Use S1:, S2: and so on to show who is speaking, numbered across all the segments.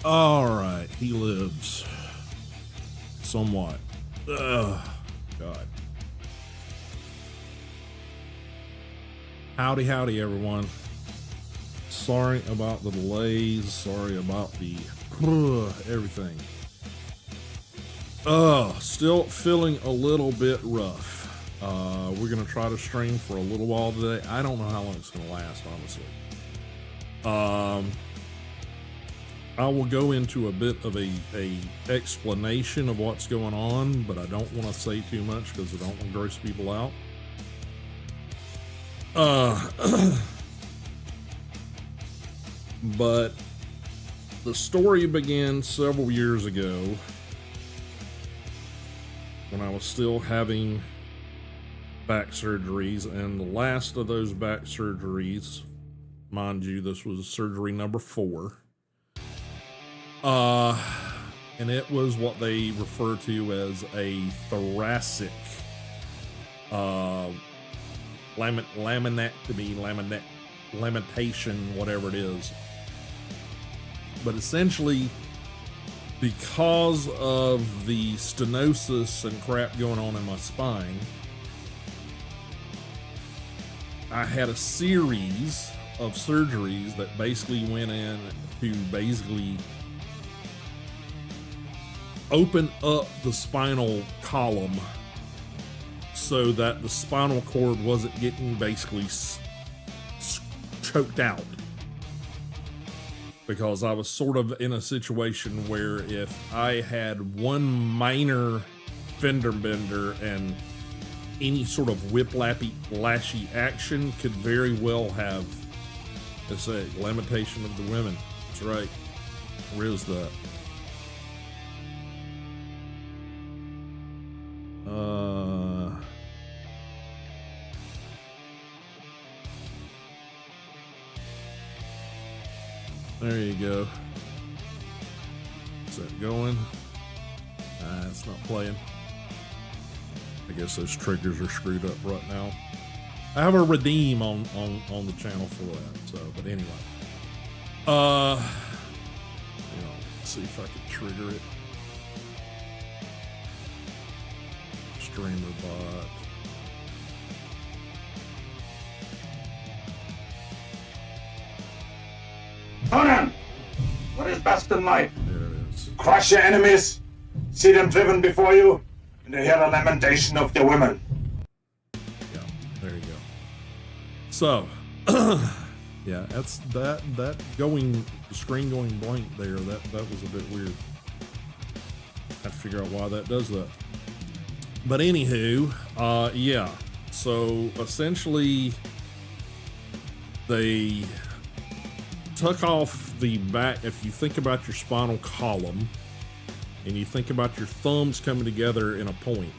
S1: All right, he lives somewhat. Ugh, God. Howdy, everyone. Sorry about the delays. Sorry about the everything. Still feeling a little bit rough. We're gonna try to stream for a little while today. I don't know how long it's gonna last, honestly. I will go into a bit of a explanation of what's going on, but I don't want to say too much because I don't want to gross people out. But the story began several years ago when I was still having back surgeries, and the last of those back surgeries, mind you, this was surgery number 4. And it was what they refer to as a thoracic lamentation, whatever it is. But essentially, because of the stenosis and crap going on in my spine, I had a series of surgeries that basically went in to basically open up the spinal column so that the spinal cord wasn't getting basically choked out. Because I was sort of in a situation where if I had one minor fender bender and any sort of lashy action could very well have, let's say, lamentation of the women. That's right. Where is that? There you go. Is that going? It's not playing. I guess those triggers are screwed up right now. I have a redeem on the channel for that. So, but anyway, let's see if I can trigger it. Streamer bot.
S2: Conan, what is best in life?
S1: There it is.
S2: Crush your enemies, see them driven before you, and to hear the lamentation of their women.
S1: Yeah, there you go. So, yeah, that's that screen going blank there. That was a bit weird. Have to figure out why that does that. But anywho, yeah. So essentially, they took off the back. If you think about your spinal column and you think about your thumbs coming together in a point,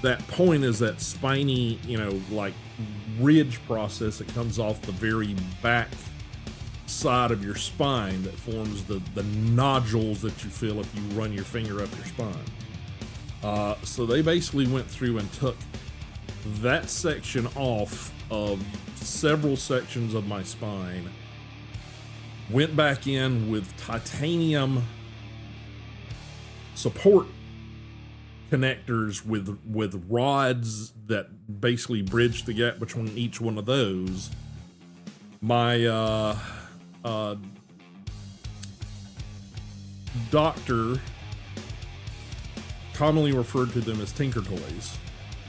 S1: that point is that spiny, like ridge process that comes off the very back side of your spine that forms the nodules that you feel if you run your finger up your spine. So they basically went through and took that section off of several sections of my spine, went back in with titanium support connectors with rods that basically bridge the gap between each one of those. My doctor commonly referred to them as Tinker Toys,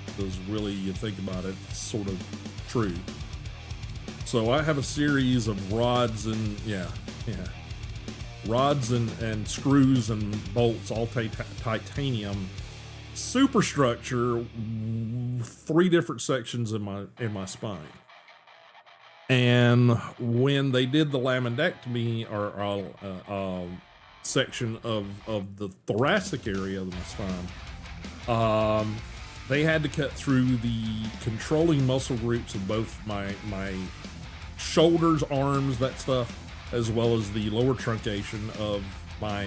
S1: because really, you think about it, it's sort of true. So I have a series of rods and rods and screws and bolts, all titanium superstructure, 3 different sections in my spine. And when they did the laminectomy or section of the thoracic area of my spine, they had to cut through the controlling muscle groups of both my shoulders, arms, that stuff, as well as the lower truncation of my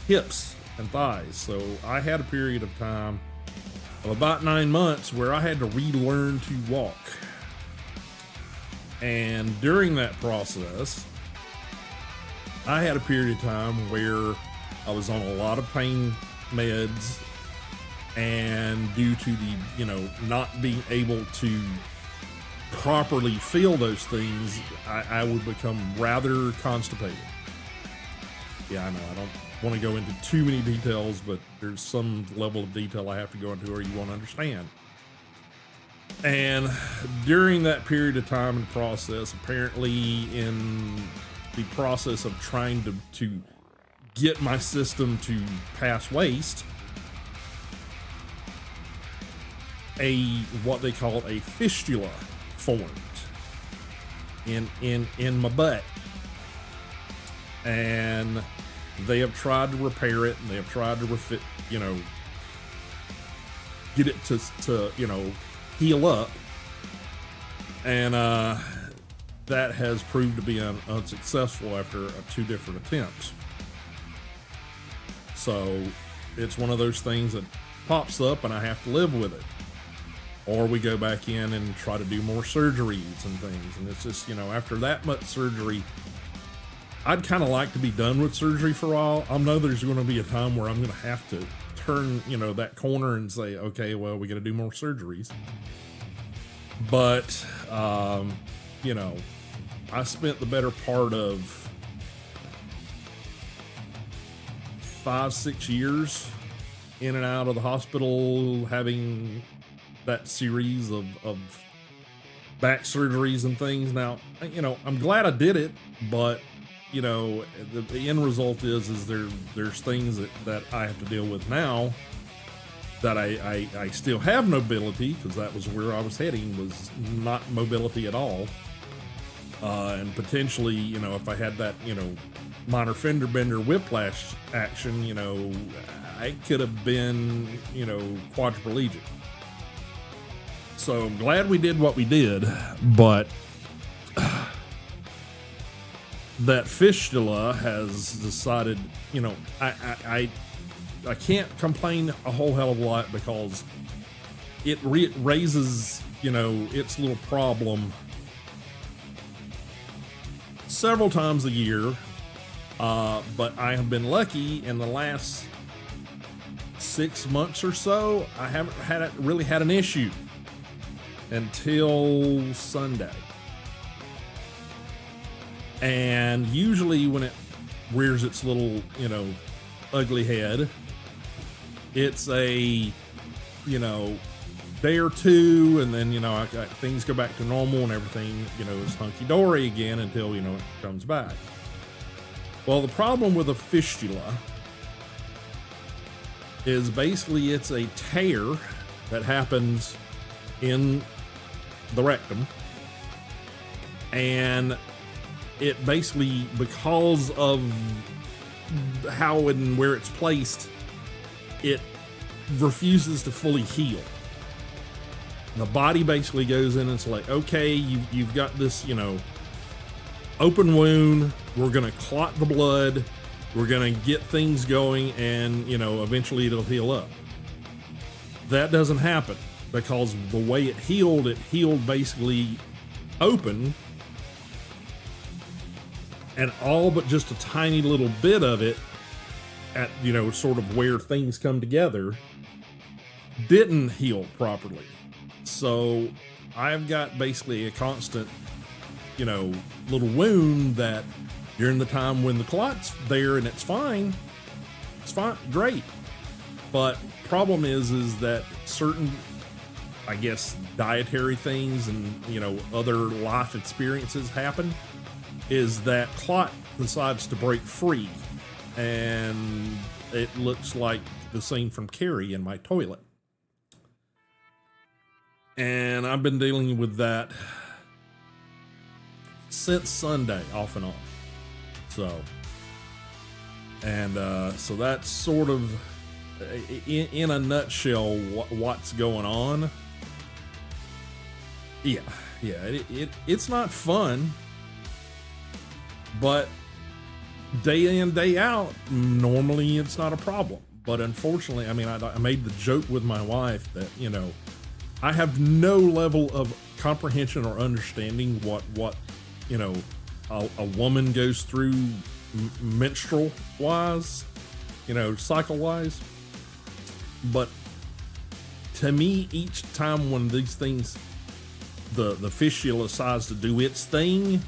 S1: hips and thighs. So I had a period of time of about 9 months where I had to relearn to walk. And during that process, I had a period of time where I was on a lot of pain meds, and due to the, not being able to properly feel those things, I would become rather constipated. Yeah, I know, I don't want to go into too many details, but there's some level of detail I have to go into or you won't understand. And during that period of time and process, apparently in the process of trying to get my system to pass waste, what they call a fistula formed in my butt. And they have tried to repair it, and they have tried to get it to heal up, and that has proved to be unsuccessful after 2 different attempts. So it's one of those things that pops up and I have to live with it, or we go back in and try to do more surgeries and things. And it's just, after that much surgery, I'd kind of like to be done with surgery for a while. I know there's going to be a time where I'm going to have to turn, that corner and say, okay, well, we got to do more surgeries. But, I spent the better part of 5-6 years in and out of the hospital, having that series of back surgeries and things. Now, I'm glad I did it, but the end result is there's things that I have to deal with now that I still have mobility, because that was where I was heading, was not mobility at all. And potentially, if I had that, minor fender bender whiplash action, I could have been, quadriplegic. So I'm glad we did what we did, but that fistula has decided, I can't complain a whole hell of a lot, because it raises, its little problem several times a year. But I have been lucky in the last 6 months or so. I haven't really had an issue until Sunday. And usually when it rears its little, ugly head, it's a, day or two, and then, things go back to normal and everything, is hunky-dory again until, it comes back. Well, the problem with a fistula is basically it's a tear that happens in the rectum, and it basically, because of how and where it's placed, it refuses to fully heal. The body basically goes in and it's like, okay, you've got this, open wound. We're going to clot the blood. We're going to get things going, and, eventually it'll heal up. That doesn't happen, because the way it healed basically open, and all but just a tiny little bit of it at, sort of where things come together, didn't heal properly. So I've got basically a constant, little wound that during the time when the clot's there and it's fine, great. But problem is that certain, I guess, dietary things and, other life experiences happen, is that clot decides to break free, and it looks like the scene from Carrie in my toilet. And I've been dealing with that since Sunday, off and on. So that's sort of, in a nutshell, what's going on. Yeah, it's not fun, but day in, day out, normally it's not a problem. But unfortunately, I made the joke with my wife that, I have no level of comprehension or understanding what a woman goes through menstrual wise, cycle wise. But to me, each time when these things, the fistula decides to do its thing,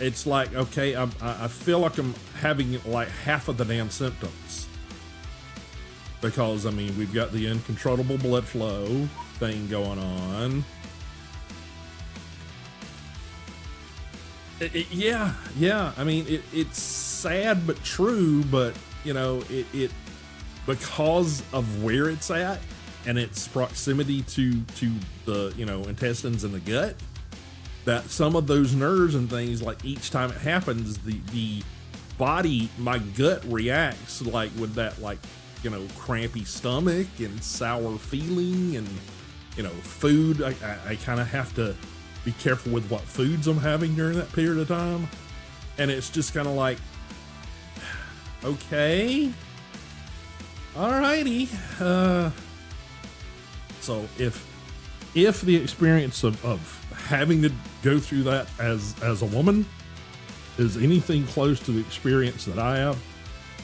S1: it's like, okay, I feel like I'm having like half of the damn symptoms. Because, I mean, we've got the uncontrollable blood flow thing going on. Yeah. I mean, it's sad but true, but, it because of where it's at and its proximity to the, intestines and the gut, that some of those nerves and things, like each time it happens, the body, my gut reacts like with that, like, crampy stomach and sour feeling and, food. I kind of have to be careful with what foods I'm having during that period of time. And it's just kind of like, okay, alrighty. So if the experience of having to go through that as a woman is anything close to the experience that I have,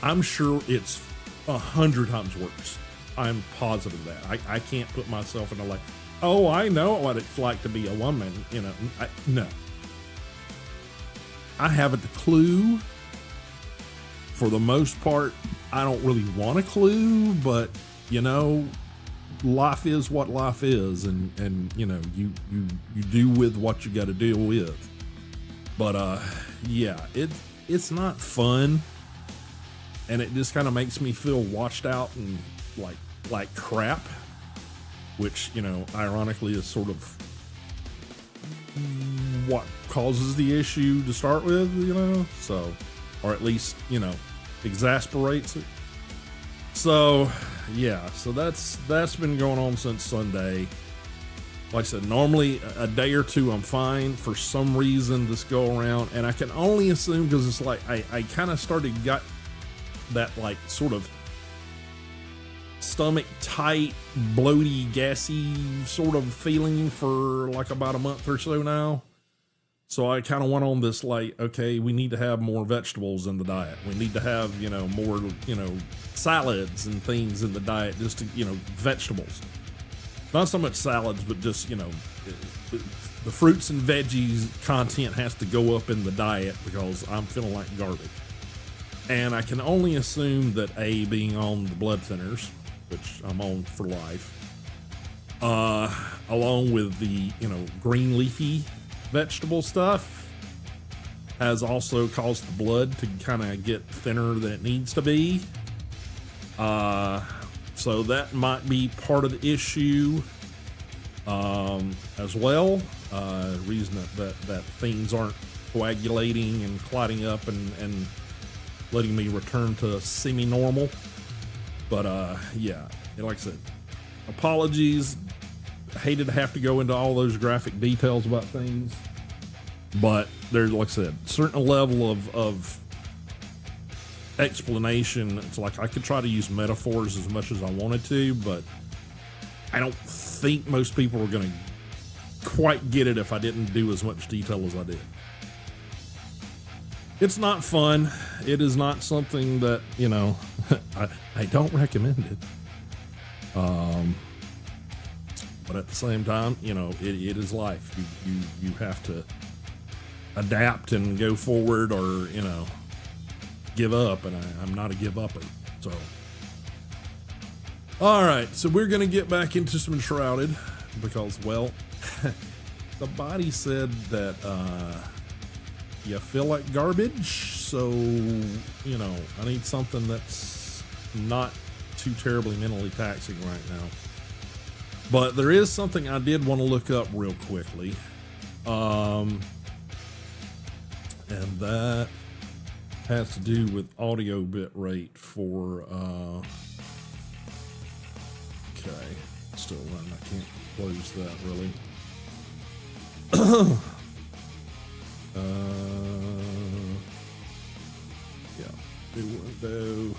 S1: I'm sure it's 100 times worse. I'm positive of that. I can't put myself in a like, oh, I know what it's like to be a woman. No. I haven't a clue. For the most part, I don't really want a clue, but life is what life is, and you do with what you got to deal with. But yeah, it's not fun, and it just kind of makes me feel washed out and like crap, which ironically is sort of what causes the issue to start with, so, or at least exasperates it. So yeah, so that's been going on since Sunday. Like I said, normally a day or two I'm fine. For some reason this go around, and I can only assume because it's like I kind of got that like sort of stomach tight, bloaty, gassy sort of feeling for like about a month or so now. So I kind of went on this like, okay, we need to have more vegetables in the diet. We need to have, more, salads and things in the diet, just to, vegetables. Not so much salads, but just, the fruits and veggies content has to go up in the diet because I'm feeling like garbage. And I can only assume that being on the blood thinners, which I'm on for life, along with the, green leafy vegetable stuff, has also caused the blood to kind of get thinner than it needs to be. So that might be part of the issue as well. Reason that things aren't coagulating and clotting up and letting me return to semi-normal. But yeah, like I said, apologies. Hated to have to go into all those graphic details about things, but there's, like I said, certain level of explanation. It's like I could try to use metaphors as much as I wanted to, but I don't think most people are going to quite get it if I didn't do as much detail as I did. It's not fun. It is not something that, I don't recommend it. But at the same time, it is life. You have to adapt and go forward, or, give up. And I'm not a give upper. So, all right. So we're going to get back into some Enshrouded because, well, the body said that, you feel like garbage. So, I need something that's not too terribly mentally taxing right now. But there is something I did want to look up real quickly. And that has to do with audio bit rate for, okay, still running. I can't close that really. Yeah, do window.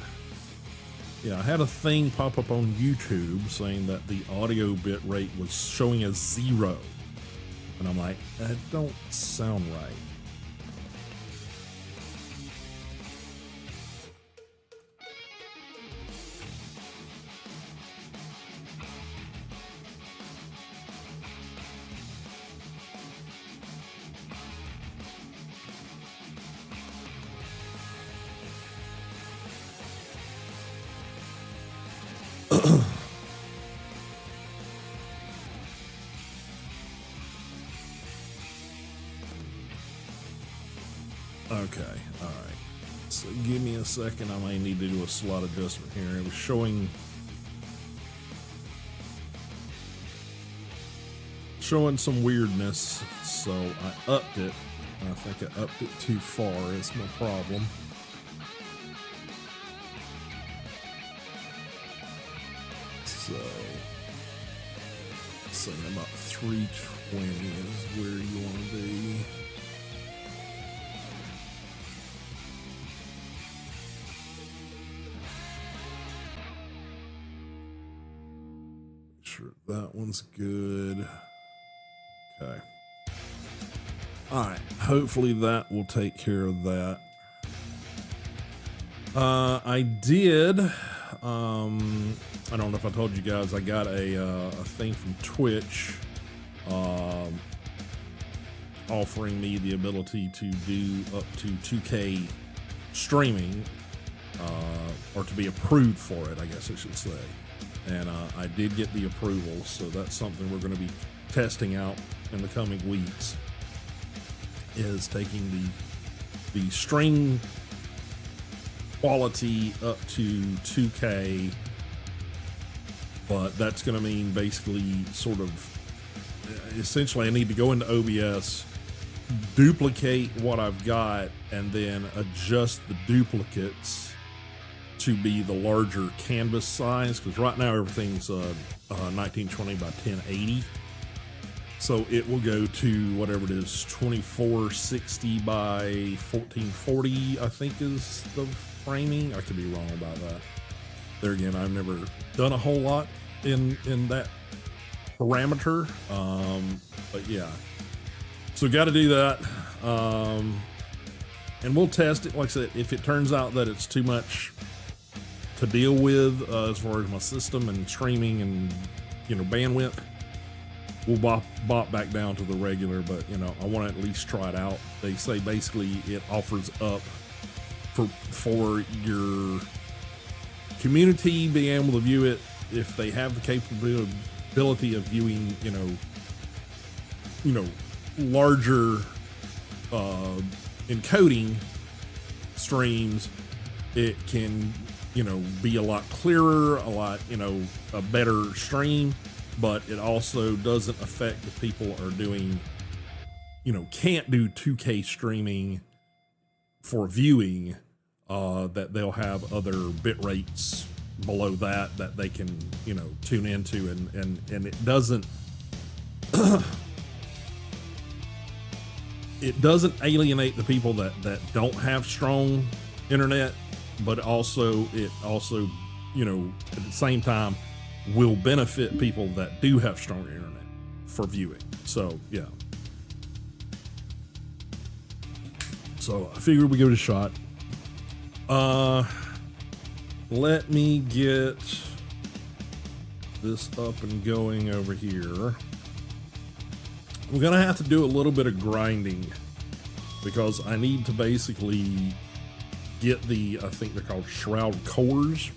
S1: Yeah, I had a thing pop up on YouTube saying that the audio bit rate was showing as 0. And I'm like, that don't sound right. Okay, all right. So give me a second. I may need to do a slot adjustment here. It was showing some weirdness, so I upped it. I think I upped it too far. It's my problem. So, saying about 320 is where you want to be. Sure, that one's good. Okay. All right. Hopefully that will take care of that. I did. I don't know if I told you guys, I got a thing from Twitch, offering me the ability to do up to 2K streaming, or to be approved for it, I guess I should say. And I did get the approval, so that's something we're going to be testing out in the coming weeks, is taking the stream quality up to 2K, but that's going to mean basically sort of, essentially I need to go into OBS, duplicate what I've got, and then adjust the duplicates to be the larger canvas size, because right now everything's 1920 by 1080. So it will go to whatever it is, 2460 by 1440, I think is the framing. I could be wrong about that. There again, I've never done a whole lot in that parameter. But yeah, so got to do that. And we'll test it. Like I said, if it turns out that it's too much to deal with as far as my system and streaming and, you know, bandwidth, we'll bop back down to the regular. But, you know, I want to at least try it out. They say basically it offers up for your community being able to view it if they have the capability of viewing, you know, larger encoding streams. It can, you know, be a lot clearer, a lot, you know, a better stream, but it also doesn't affect if people are doing, you know, can't do 2K streaming for viewing, that they'll have other bit rates below that they can, you know, tune into, and it doesn't it doesn't alienate the people that don't have strong internet, but it also, you know, at the same time will benefit people that do have stronger internet for viewing. So yeah. So I figured we give it a shot. Let me get this up and going over here. I'm gonna have to do a little bit of grinding because I need to basically get the, I think they're called Shroud cores,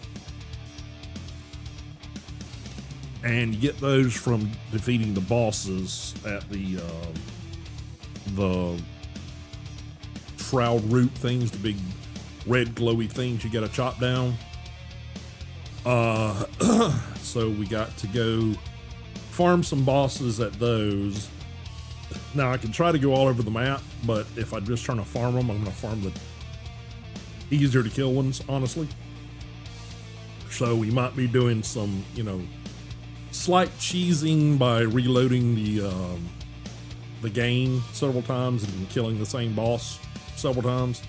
S1: and you get those from defeating the bosses at the Shroud root things, the big red glowy things you gotta chop down. So we got to go farm some bosses at those. Now I can try to go all over the map, but if I'm just trying to farm them, I'm gonna farm the easier to kill ones, honestly. So we might be doing some, you know, slight cheesing by reloading the game several times and killing the same boss several times.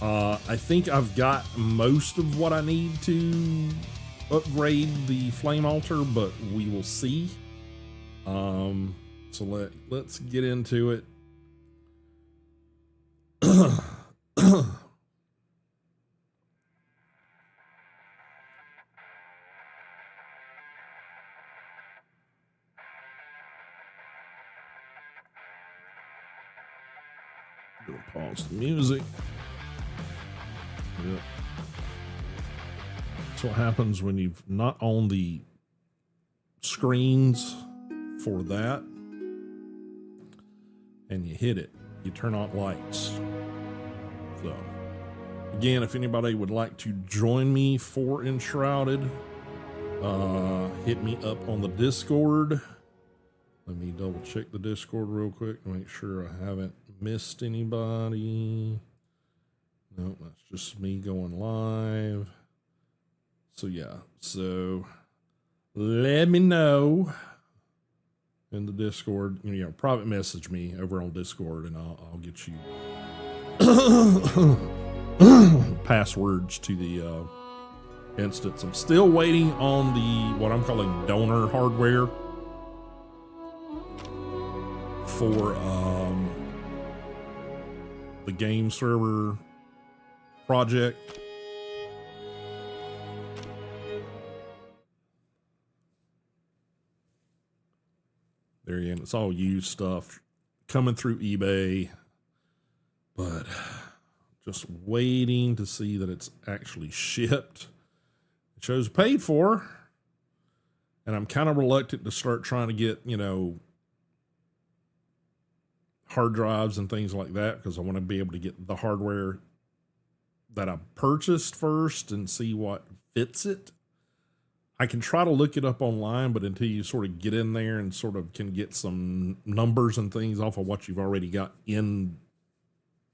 S1: I think I've got most of what I need to upgrade the flame altar, but we will see. So let's get into it. Gonna pause the music. Yep. That's what happens when you've not on the screens for that, and you hit it. You turn on lights. So, again, if anybody would like to join me for Enshrouded, hit me up on the Discord. Let me double check the Discord real quick to make sure I haven't missed anybody. Nope, that's just me going live. So yeah, so let me know in the Discord. You know, private message me over on Discord, and I'll get you passwords to the instance. I'm still waiting on the what I'm calling donor hardware for the game server project. There you go. It's all used stuff coming through eBay, but just waiting to see that it's actually shipped. It shows paid for, and I'm kind of reluctant to start trying to get, you know, hard drives and things like that, because I want to be able to get the hardware that I purchased first and see what fits it. I can try to look it up online, but until you sort of get in there and sort of can get some numbers and things off of what you've already got in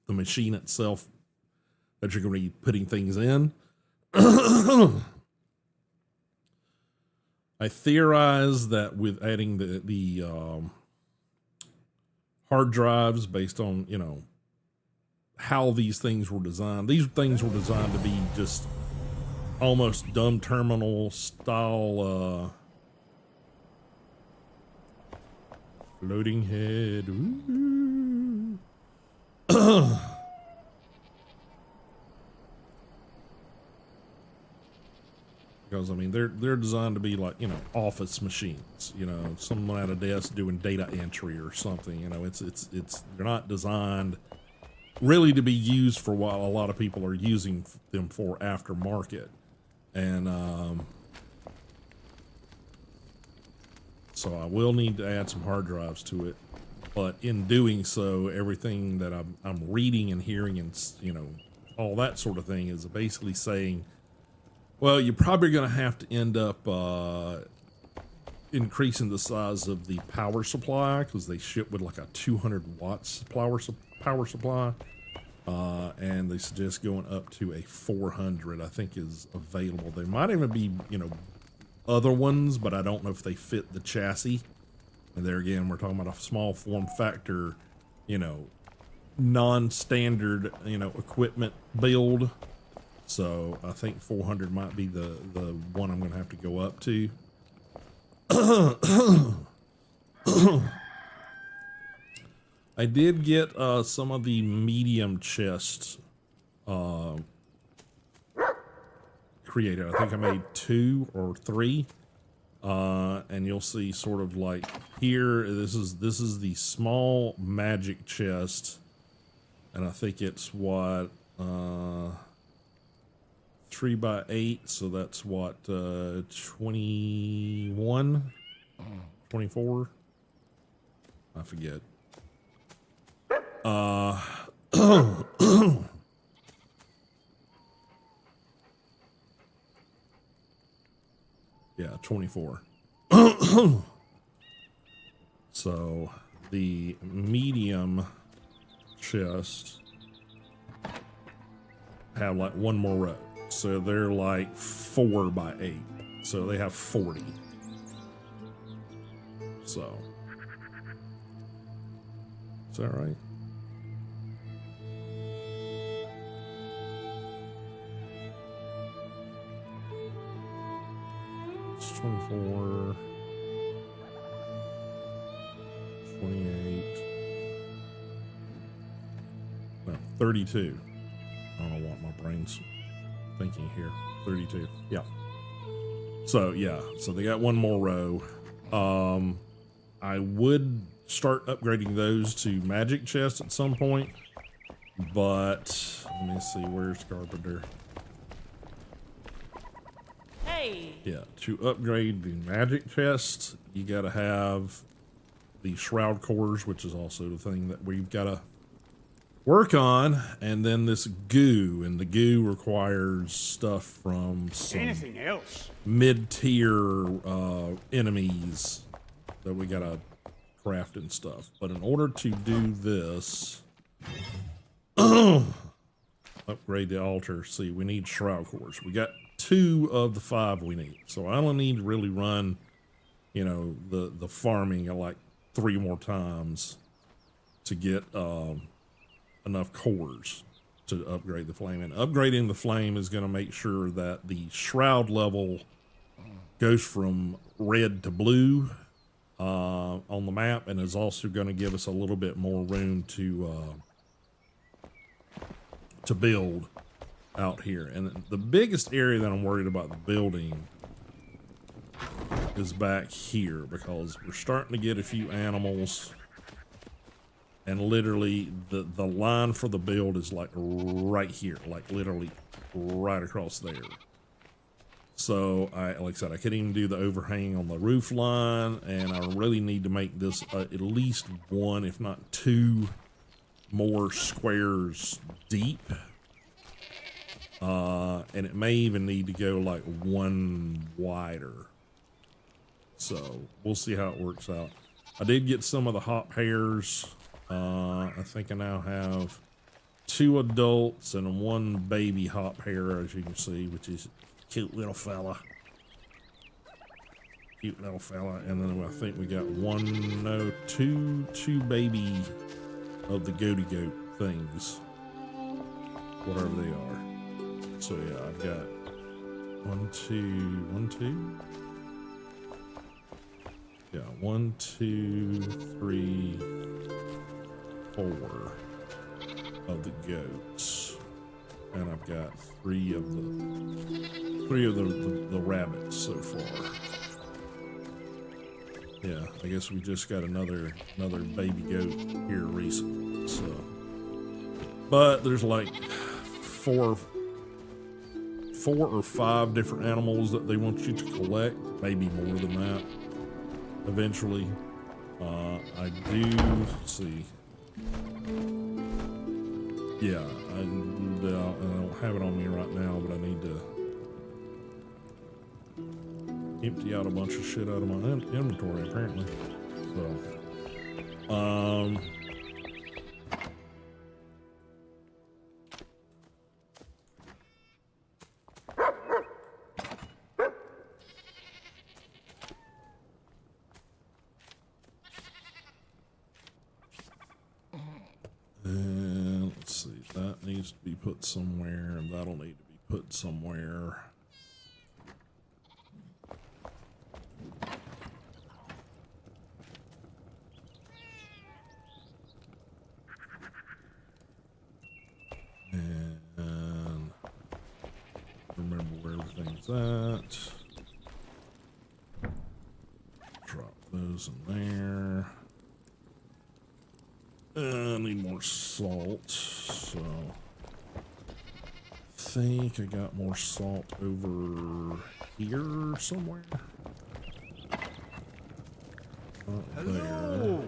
S1: the machine itself that you're going to be putting things in. I theorize that with adding the hard drives based on, you know, how these things were designed. These things were designed to be just almost dumb terminal style floating head. Because I mean they're designed to be like, you know, office machines, you know, someone at a desk doing data entry or something. You know, it's they're not designed really to be used for what a lot of people are using them for aftermarket. And so I will need to add some hard drives to it, but in doing so, everything that I'm reading and hearing and, you know, all that sort of thing is basically saying, well, you're probably going to have to end up increasing the size of the power supply, because they ship with like a 200 watts power supply. And they suggest going up to a 400, I think, is available. There might even be, you know, other ones, but I don't know if they fit the chassis. And there again, we're talking about a small form factor, you know, non-standard, you know, equipment build. So I think 400 might be the one I'm going to have to go up to. I did get some of the medium chests created. I think I made 2 or 3. And you'll see sort of like here, this is the small magic chest. And I think it's what, 3 by 8. So that's what, 21, 24. I forget. Yeah, 24. So the medium chest have like one more row. So they're like 4 by 8. So they have 40. So is that right? It's 24, 28, no, 32. I don't know what my brain's thinking here. 32, yeah. So yeah, so they got one more row. I would start upgrading those to magic chests at some point, but let me see, where's Carpenter?
S3: Hey.
S1: Yeah, to upgrade the magic chest, you gotta have the shroud cores, which is also the thing that we've gotta work on, and then this goo, and the goo requires stuff from some
S3: Anything else?
S1: mid-tier enemies that we gotta craft and stuff. But in order to do this, upgrade the altar. See, we need shroud cores. We got 2 of the 5 we need, so I only need to really run, you know, the farming like 3 more times to get enough cores to upgrade the flame. And upgrading the flame is going to make sure that the shroud level goes from red to blue on the map, and is also going to give us a little bit more room to build out here. And the biggest area that I'm worried about the building is back here, because we're starting to get a few animals, and literally the line for the build is like right here, like literally right across there. So like I said, I couldn't even do the overhang on the roof line, and I really need to make this at least 1, if not 2 more squares deep. And it may even need to go like 1 wider. So we'll see how it works out. I did get some of the hop hairs. I think I now have 2 adults and 1 baby hop hare, as you can see, which is a cute little fella. Cute little fella. And then I think we got 2 baby of the goaty goat things, whatever they are. So yeah, I've got 1, 2. Yeah, 1, 2, 3, 4 of the goats, and I've got 3 of the rabbits so far. Yeah, I guess we just got another baby goat here recently. So, but there's like 4 or 5 different animals that they want you to collect, maybe more than that. Eventually, I do see. Yeah, I don't have it on me right now, but I need to empty out a bunch of shit out of my inventory apparently. So, and let's see, that needs to be put somewhere, and that'll need to be put somewhere. And remember where everything's at. Drop those in there. I need more salt, so I think I got more salt over here somewhere. There.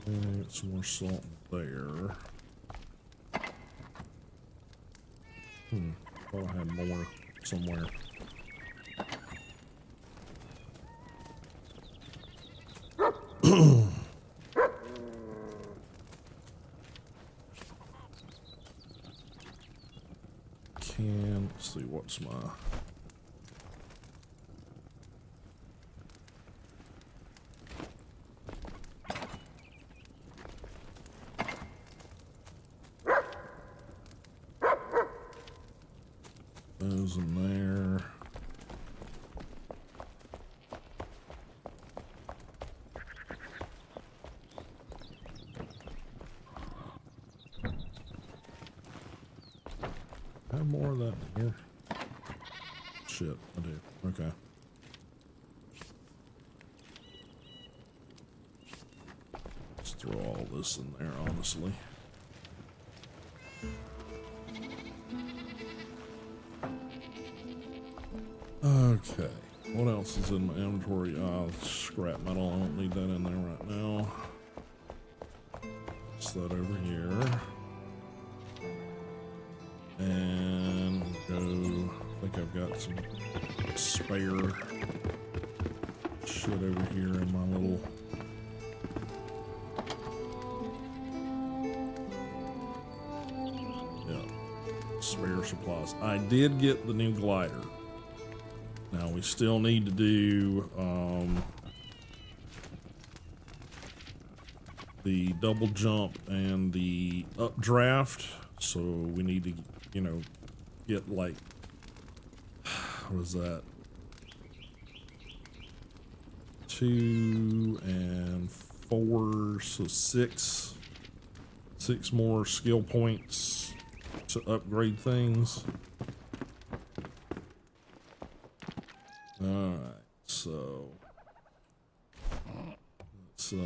S1: And get some more salt there. Thought I had more somewhere. Let's see, what's my... Those in there. I have more of that in here. Shit, I do. Okay. Let's throw all this in there, honestly. Okay, what else is in my inventory? Scrap metal, I don't need that in there right now. that over here. And go. I think I've got some spare shit over here in my little. Yeah, spare supplies. I did get the new glider. Now we still need to do the double jump and the updraft. So we need to, you know, get like, what is that? 2 and 4, so 6 more skill points to upgrade things. All right, so let's get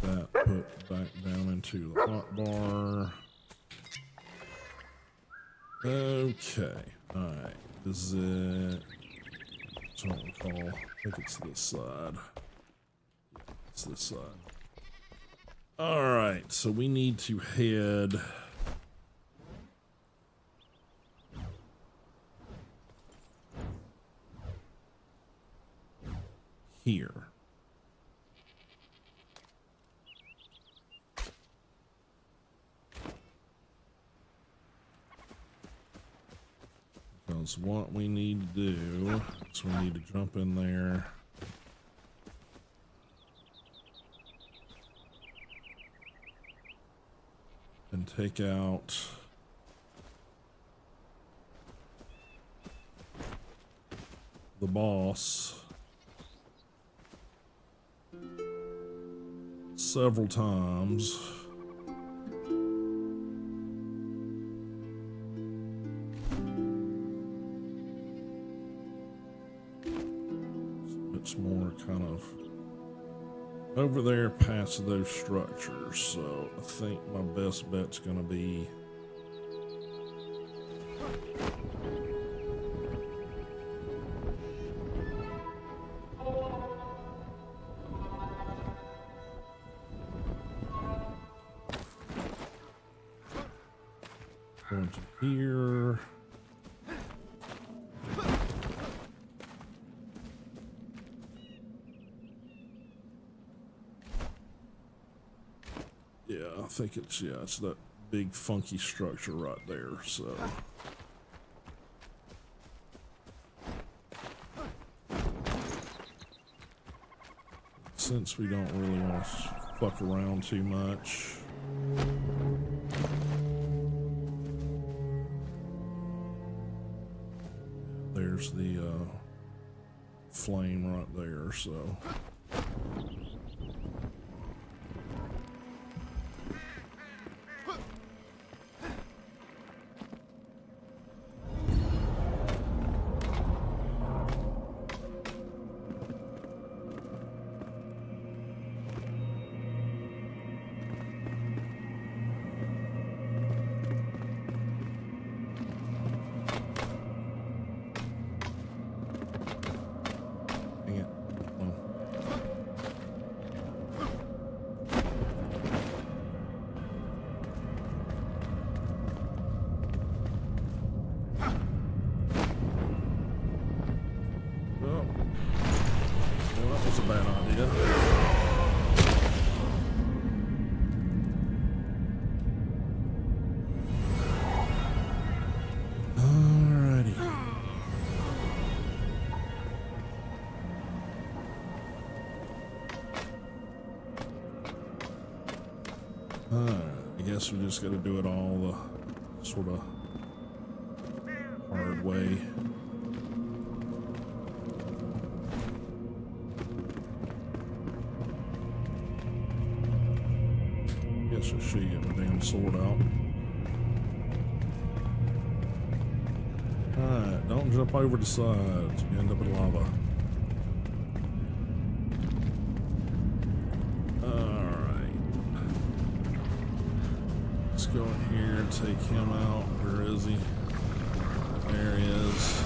S1: that put back down into the hotbar. Okay, all right. Is it? I don't recall. I think it's this side. It's this side. All right, so we need to head here. Because what we need to do is we need to jump in there. And take out the boss several times. It's more kind of over there past those structures, so I think my best bet's gonna be going to here. Yeah, I think it's, yeah, it's that big funky structure right there, so. Since we don't really want to fuck around too much. There's the flame right there, so. I guess we just got to do it all the sort of hard way. Guess I should get my damn sword out. Alright, don't jump over the sides. You end up in lava. go in here and take him out. Where is he? There he is.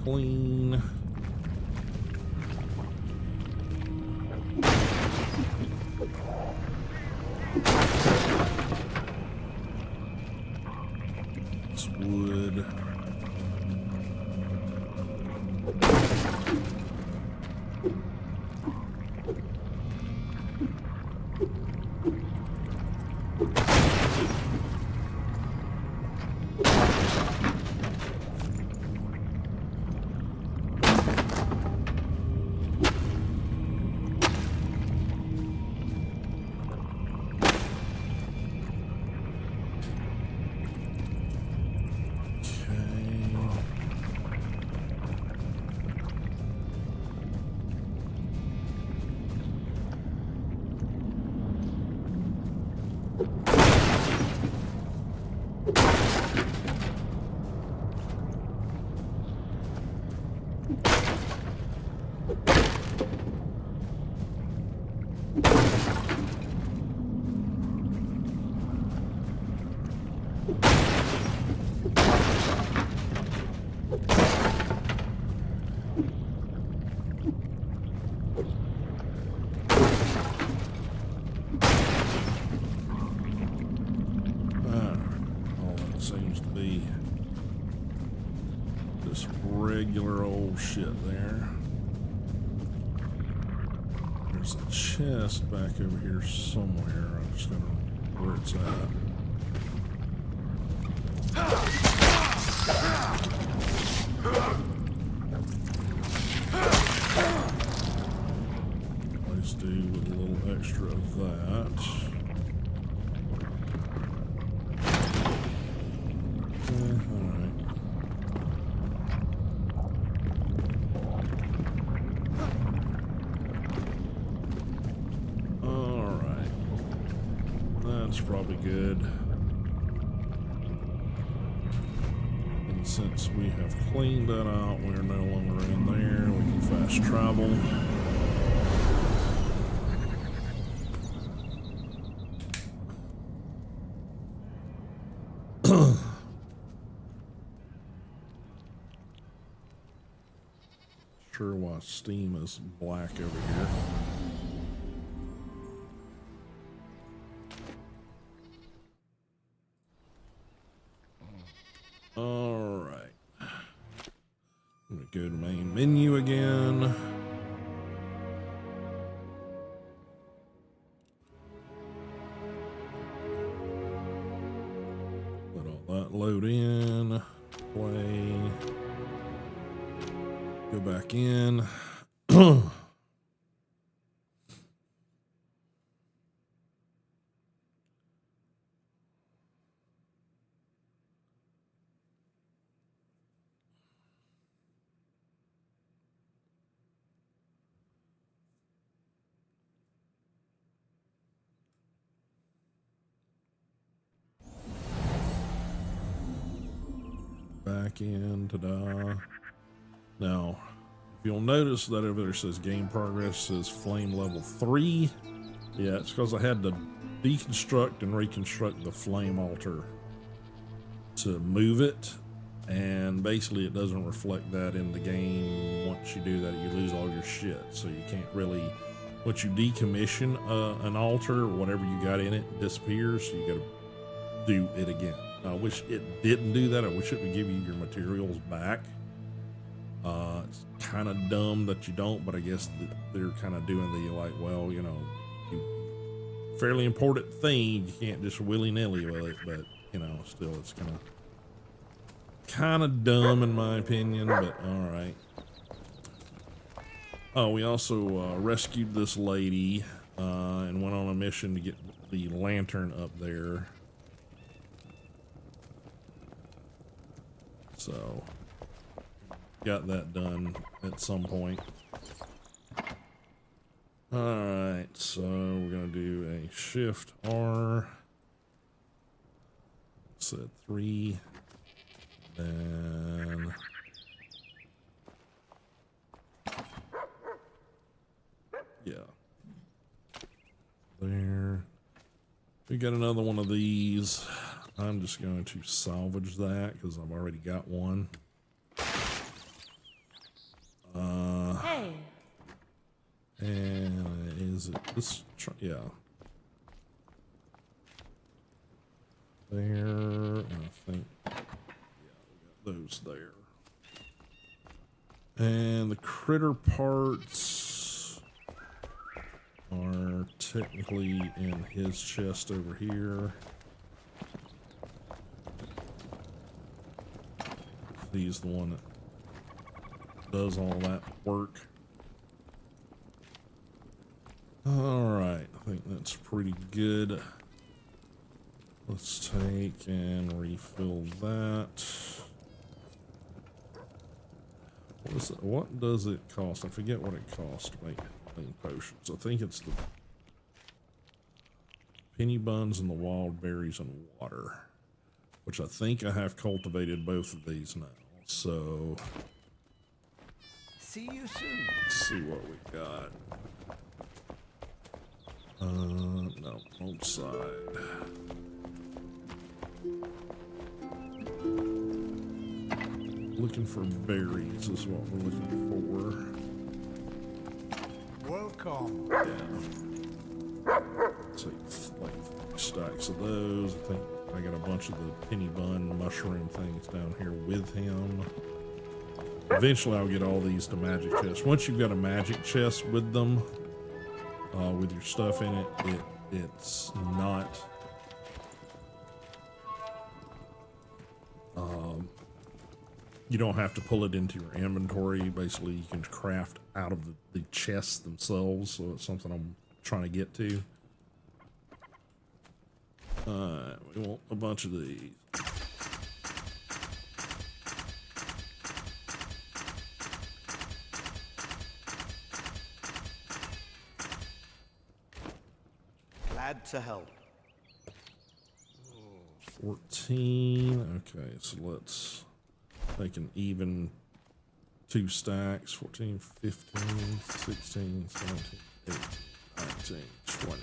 S1: Clean. This wood. Seems to be this regular old shit there. There's a chest back over here somewhere. I'm just gonna where it's at. Let's do with a little extra of that. Probably good. And since we have cleaned that out, we're no longer in there. We can fast travel. Sure why Steam is black over here. All right. I'm gonna go to main menu again. Let all that load in. Play. Go back in. Back in, ta-da. Now, if you'll notice that over there says game progress says flame level 3. Yeah, it's because I had to deconstruct and reconstruct the flame altar to move it. And basically it doesn't reflect that in the game. Once you do that, you lose all your shit. So you can't really, once you decommission an altar, whatever you got in it disappears. So you gotta do it again. I wish it didn't do that. I wish it would give you your materials back. It's kind of dumb that you don't, but I guess they're kind of doing the like, well, you know, fairly important thing. You can't just willy-nilly with it, but you know, still, it's kind of dumb in my opinion. But all right. Oh, we also rescued this lady and went on a mission to get the lantern up there. So, got that done at some point. Alright, so we're going to do a Shift R. Set 3. Then... yeah. There. We got another one of these. I'm just going to salvage that because I've already got one.
S3: Hey.
S1: And is it this? Yeah. There, and I think, yeah, we got those there. And the critter parts are technically in his chest over here. He's the one that does all that work. Alright, I think that's pretty good. Let's take and refill that. What does it cost? I forget what it costs to make potions. I think it's the penny buns and the wild berries and water, which I think I have cultivated both of these now. So
S4: see you soon.
S1: Let's see what we got. No, wrong side. Looking for berries is what we're looking
S4: for. Welcome.
S1: Yeah. Take like stacks of those. I think I got a bunch of the penny bun mushroom things down here with him. Eventually I'll get all these to magic chests. Once you've got a magic chest with them, with your stuff in it, it's not you don't have to pull it into your inventory. Basically, you can craft out of the chests themselves, so it's something I'm trying to get to. We want a bunch of these.
S4: Glad to help.
S1: 14. Okay, so let's make an even 2 stacks. 14, 15, 16, 17, 18, 19, 20.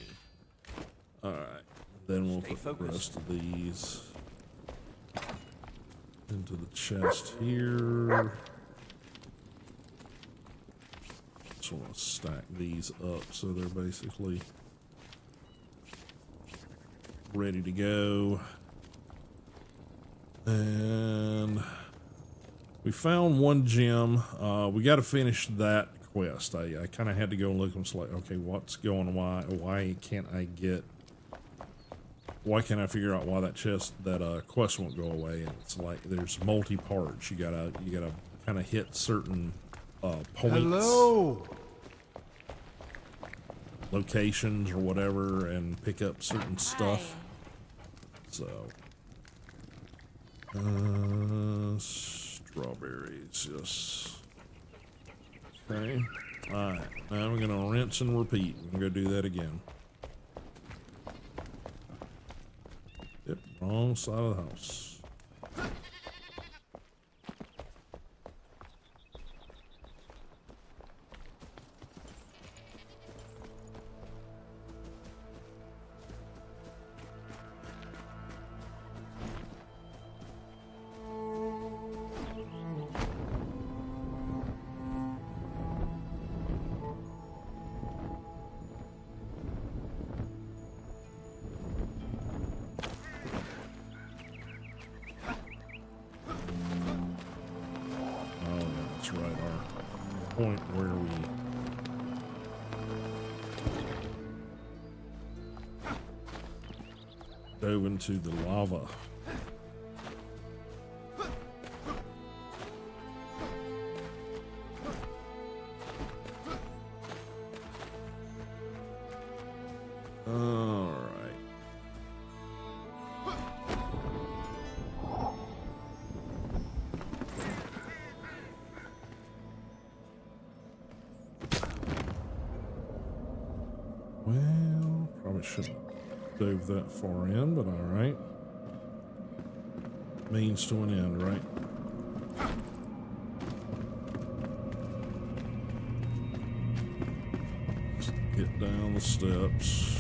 S1: All right. Then we'll put the rest of these into the chest here. Just want to stack these up so they're basically ready to go. And we found one gem. We got to finish that quest. I kind of had to go and look and was like, okay, what's going on? Why can't I figure out why that quest won't go away? And it's like there's multi parts. You gotta kind of hit certain points.
S4: Hello.
S1: Locations or whatever, and pick up certain stuff. So strawberries, yes. Okay. Alright, now we're gonna rinse and repeat. We're gonna go do that again. Yep, wrong side of the house. Point where we dove into the lava. All right. Probably shouldn't dove that far in, but all right. Means to an end, right? Get down the steps.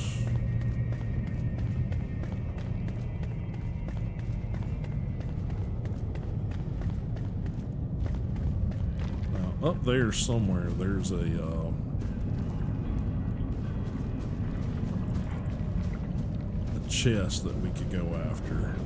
S1: Now, up there somewhere, there's a chest that we could go after.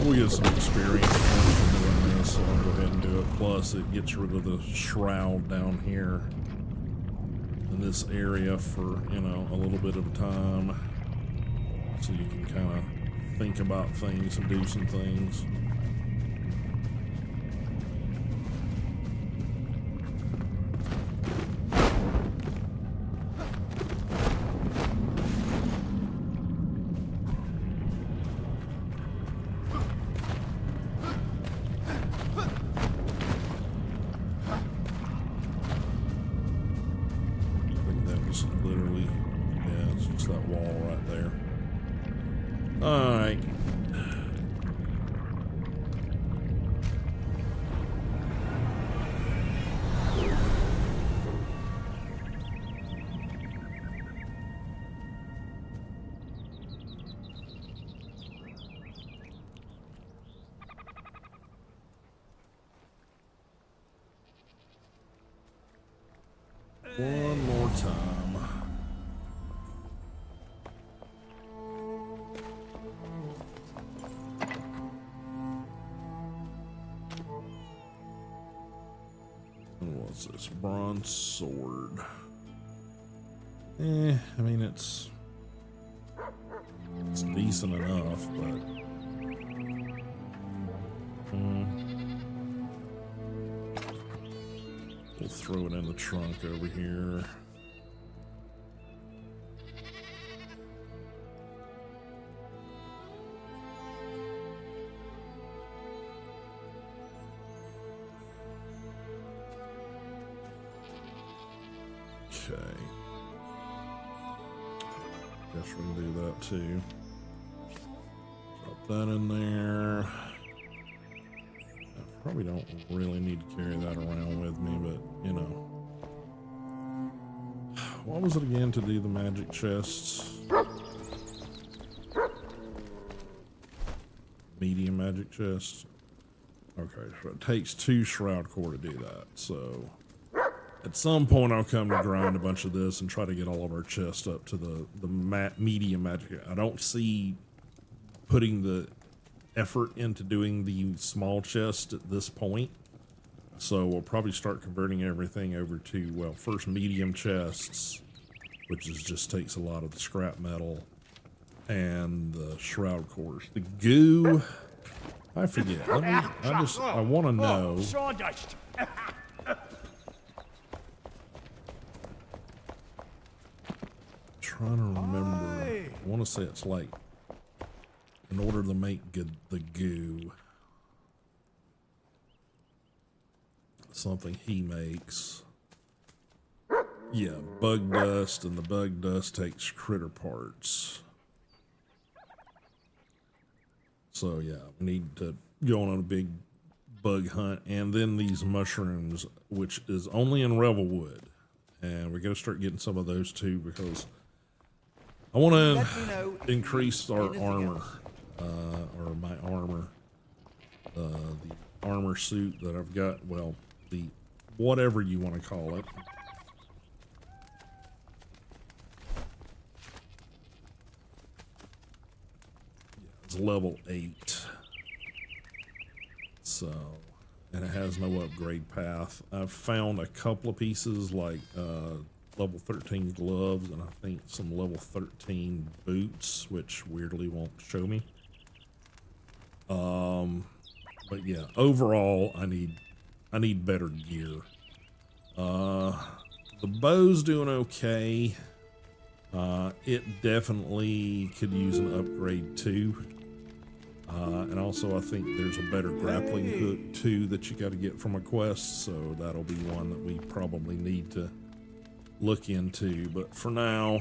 S1: We get some experience from doing this, so I'll go ahead and do it. Plus, it gets rid of the shroud down here in this area for, you know, a little bit of time. So you can kind of think about things and do some things. Literally, yeah, it's just that wall right there. All right. One more time. What's this? Bronze sword. I mean, it's decent enough, but we'll throw it in the trunk over here. Okay. Guess we can do that too. Drop that in there. I probably don't really need to carry that around with me, but you know. What was it again to do the magic chests? Medium magic chests. Okay, so it takes 2 shroud core to do that, so at some point I'll come to grind a bunch of this and try to get all of our chests up to the medium magic. I don't see putting the effort into doing the small chest at this point, so we'll probably start converting everything over to, well, first medium chests, which is just takes a lot of the scrap metal and the shroud cores. The goo, I forget. I want to know. Trying to remember. I want to say it's like, in order to make the goo, something he makes. Yeah, bug dust, and the bug dust takes critter parts. So yeah, we need to go on a big bug hunt, and then these mushrooms, which is only in Revelwood, and we're gonna start getting some of those too, because I want to increase our armor, or my armor, the armor suit that I've got. Well, the whatever you want to call it. It's level 8, so, and it has no upgrade path. I've found a couple of pieces like level 13 gloves, and I think some level 13 boots, which weirdly won't show me. But yeah, overall, I need better gear. The bow's doing okay. It definitely could use an upgrade too. And also I think there's a better grappling hook too that you got to get from a quest, so that'll be one that we probably need to look into. But for now,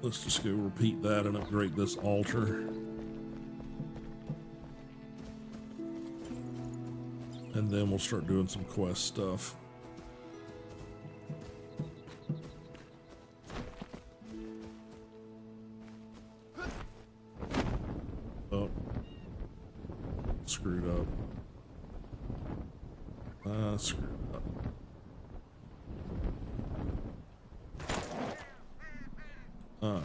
S1: let's just go repeat that and upgrade this altar. And then we'll start doing some quest stuff. Oh. Screwed up. Screwed up. Alright.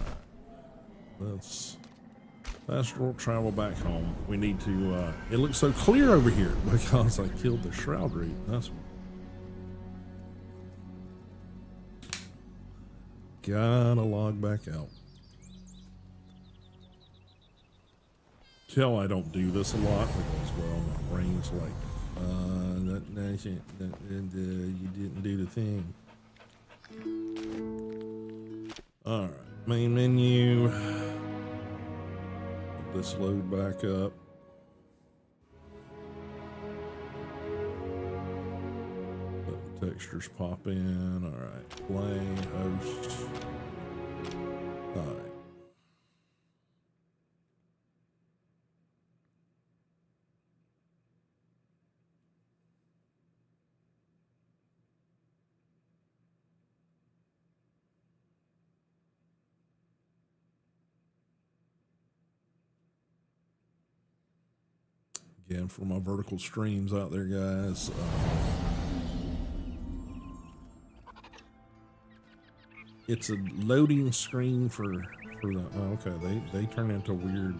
S1: Let's fast travel back home. We need to, it looks so clear over here because I killed the shroud reef. That's gotta log back out. Tell I don't do this a lot because, well, my brain's like, you didn't do the thing. Alright, main menu. Let this load back up. Let the textures pop in. Alright, play, host. Alright. Again, for my vertical streams out there, guys, it's a loading screen for the, oh, okay, they turn into weird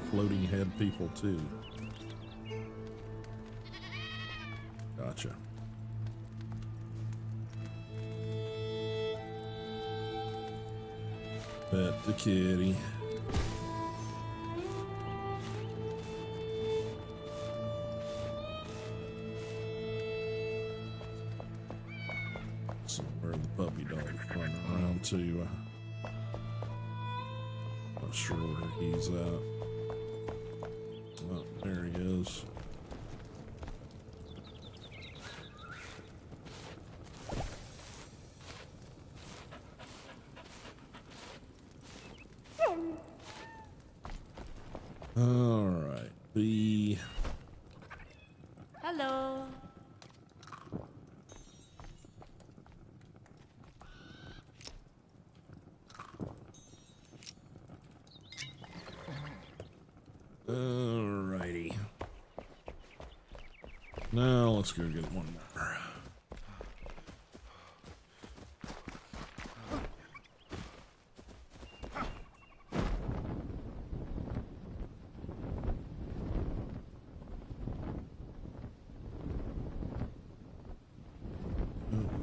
S1: floating head people too. Gotcha. Pet the kitty. Where the puppy dog is running around to. Not sure where he's at. Oh, there he is. All right, the.
S3: Hello.
S1: Alrighty. Now let's go get one more.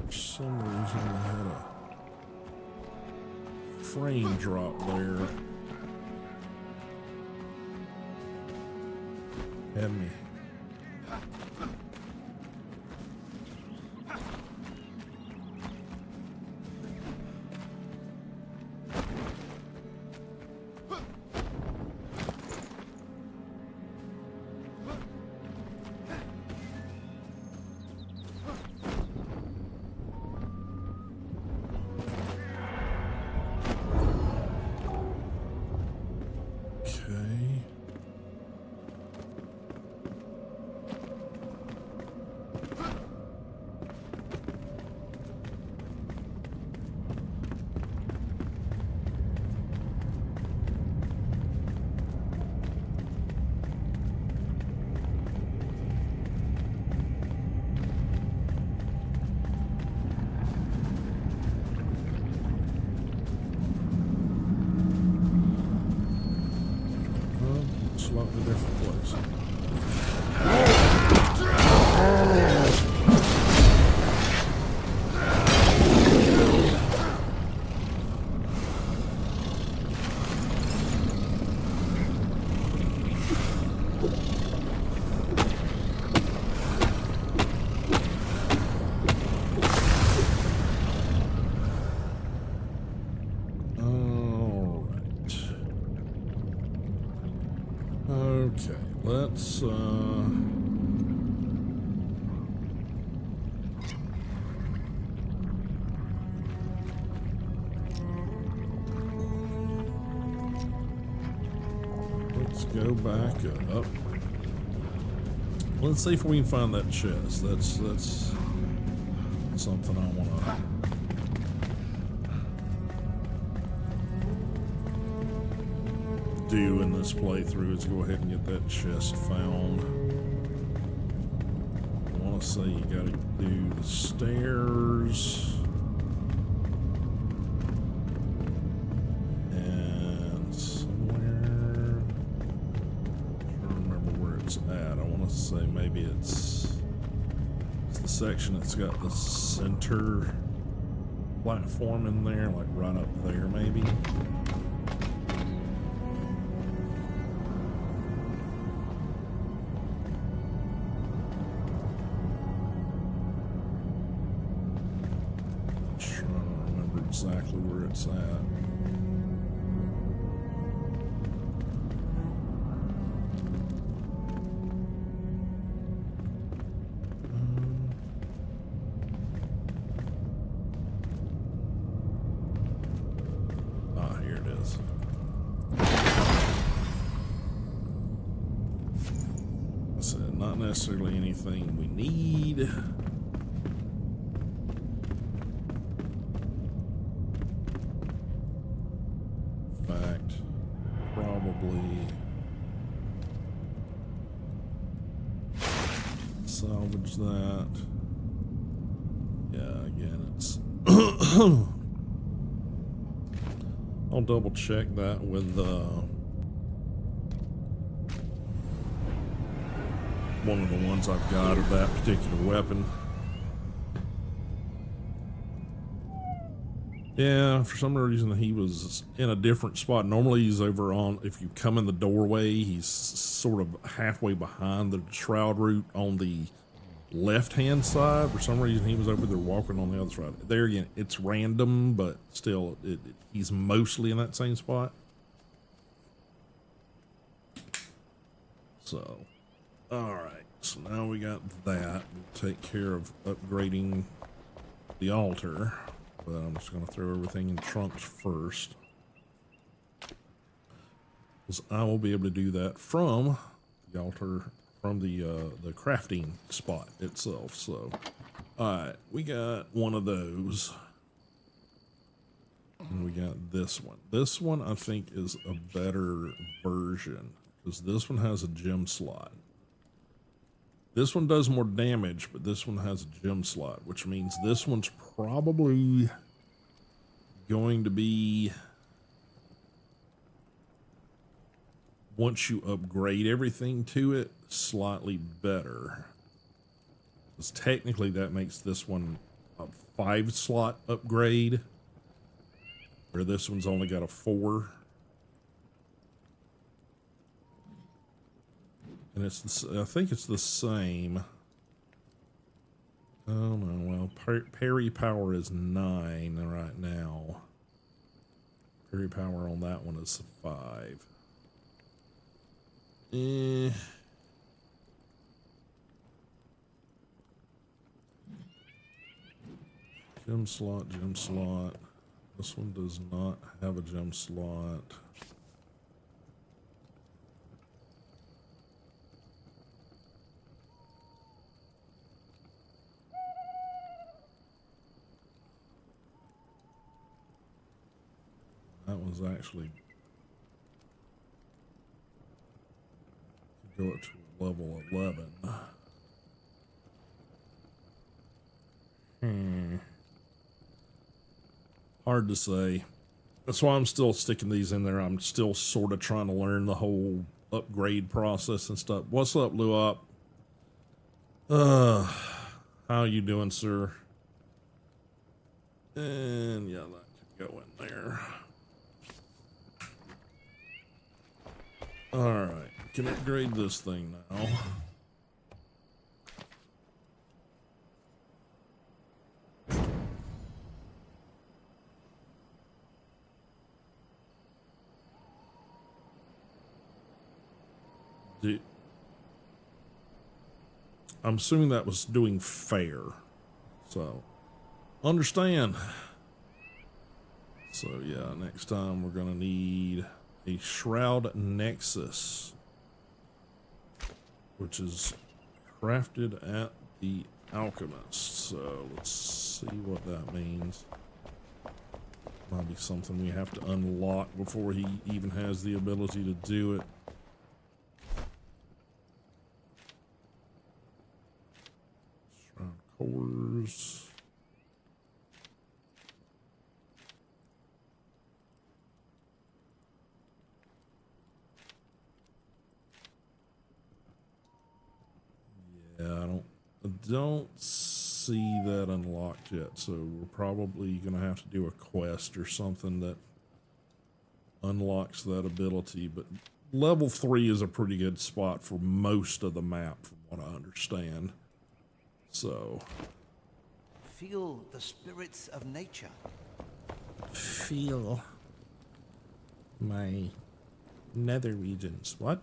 S1: For some reason I had a frame drop there. Had me. Slightly different place. Okay, let's go back up. Let's see if we can find that chest. That's something I want to do in this playthrough, is go ahead and get that chest found. I want to say you got to do the stairs. And somewhere, I don't remember where it's at. I want to say maybe it's the section that's got the center platform in there, like right up there maybe. Exactly where it's at. Here it is. I said not necessarily anything we need. Salvage that. Yeah, again, it's I'll double check that with one of the ones I've got of that particular weapon. Yeah, for some reason he was in a different spot. Normally he's over on, if you come in the doorway, he's sort of halfway behind the shroud root on the left-hand side. For some reason he was over there walking on the other side. There again, it's random, but still, he's mostly in that same spot. So, alright, so now we got that. We'll take care of upgrading the altar. But I'm just going to throw everything in trunks first, because I will be able to do that from the altar, from the crafting spot itself. So, all right, we got one of those, and we got this one. This one I think is a better version, because this one has a gem slot. This one does more damage, but this one has a gem slot, which means this one's probably going to be, once you upgrade everything to it, slightly better. Because technically that makes this one a 5-slot upgrade, where this one's only got a 4. And it's I think it's the same. Oh no, well, parry power is 9 right now. Parry power on that one is 5. Gem slot, gem slot. This one does not have a gem slot. That was actually to go up to level 11. Hard to say. That's why I'm still sticking these in there. I'm still sort of trying to learn the whole upgrade process and stuff. What's up, Luop? How you doing, sir? And yeah, that could go in there. Alright, can upgrade this thing now. I'm assuming that was doing fair. So, understand. So, yeah, next time we're going to need a Shroud Nexus, which is crafted at the Alchemist. So, let's see what that means. Might be something we have to unlock before he even has the ability to do it. Shroud cores. Yeah, I don't see that unlocked yet, so we're probably gonna have to do a quest or something that unlocks that ability. But level 3 is a pretty good spot for most of the map, from what I understand. So
S4: Feel the spirits of nature.
S1: feel my nether regions. What?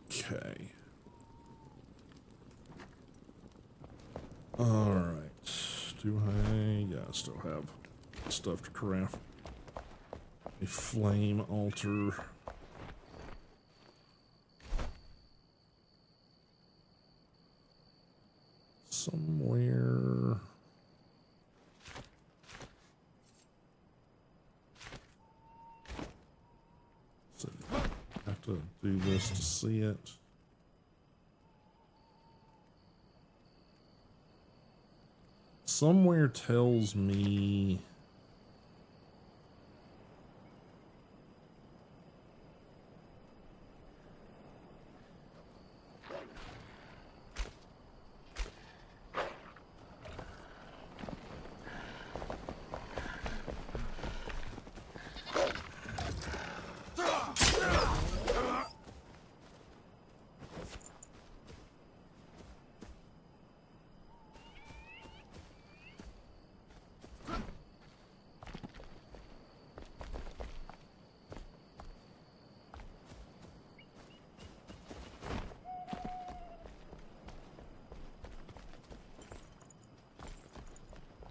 S1: Okay. Alright. Do I? Yeah, I still have stuff to craft. A flame altar. Somewhere. So I have to do this to see it. Somewhere tells me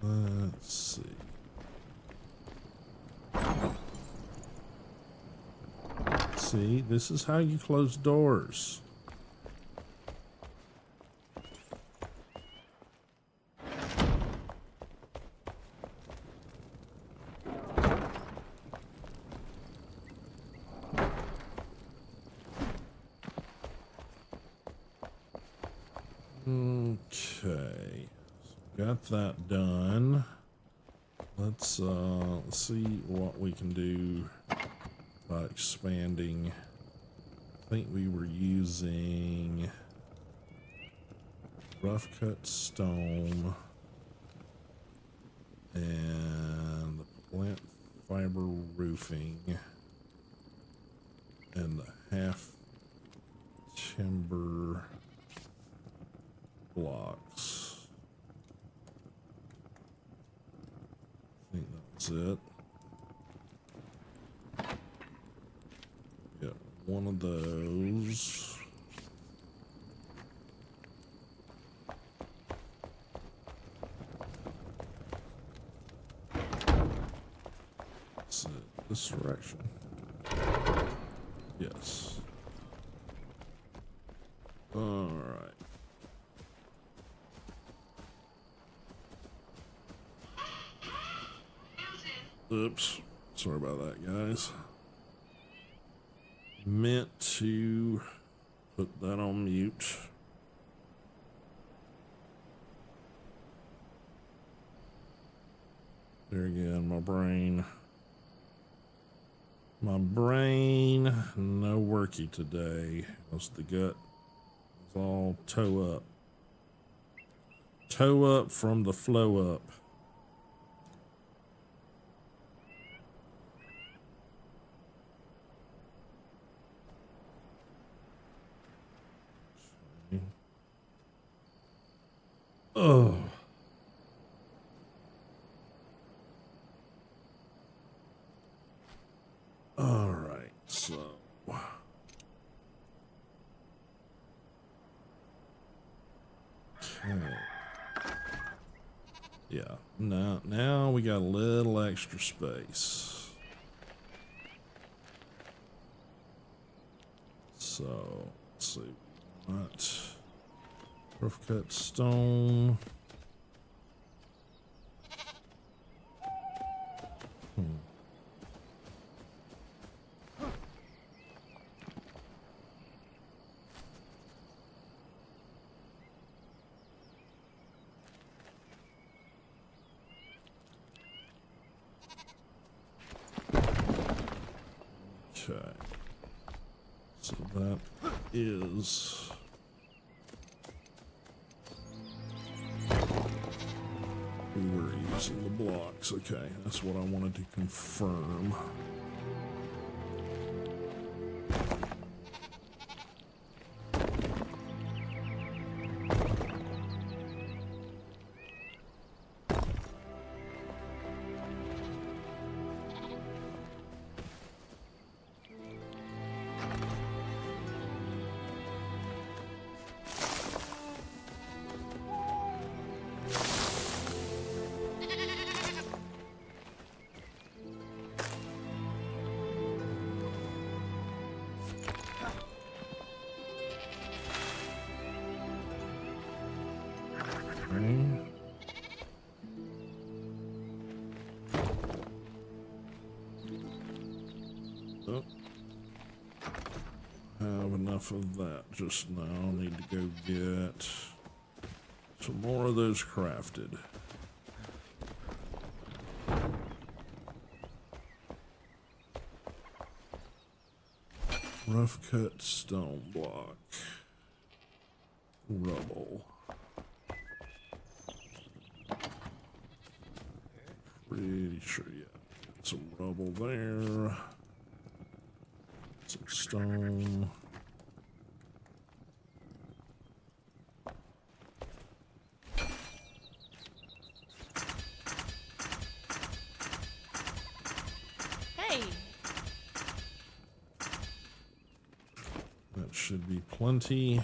S1: let's see. See, this is how you close doors. Okay. Got that done. Let's see what we can do by expanding. I think we were using rough cut stone and the plant fiber roofing and the half timber blocks. I think that's it. Get one of those. That's it. This direction. Yes. All right. Oops. Sorry about that, guys. Meant to put that on mute. There again, my brain. My brain, no worky today. Because the gut is all toe up. Toe up from the flow up. Oh. All right. Now we got a little extra space. So let's see what rough cut stone. Okay, so that is we were using the blocks. Okay, that's what I wanted to confirm. Oh, have enough of that just now. Need to go get some more of those crafted. Rough cut stone block. Rubble. Pretty sure, yeah. Some rubble there. Some stone.
S3: Hey.
S1: That should be plenty.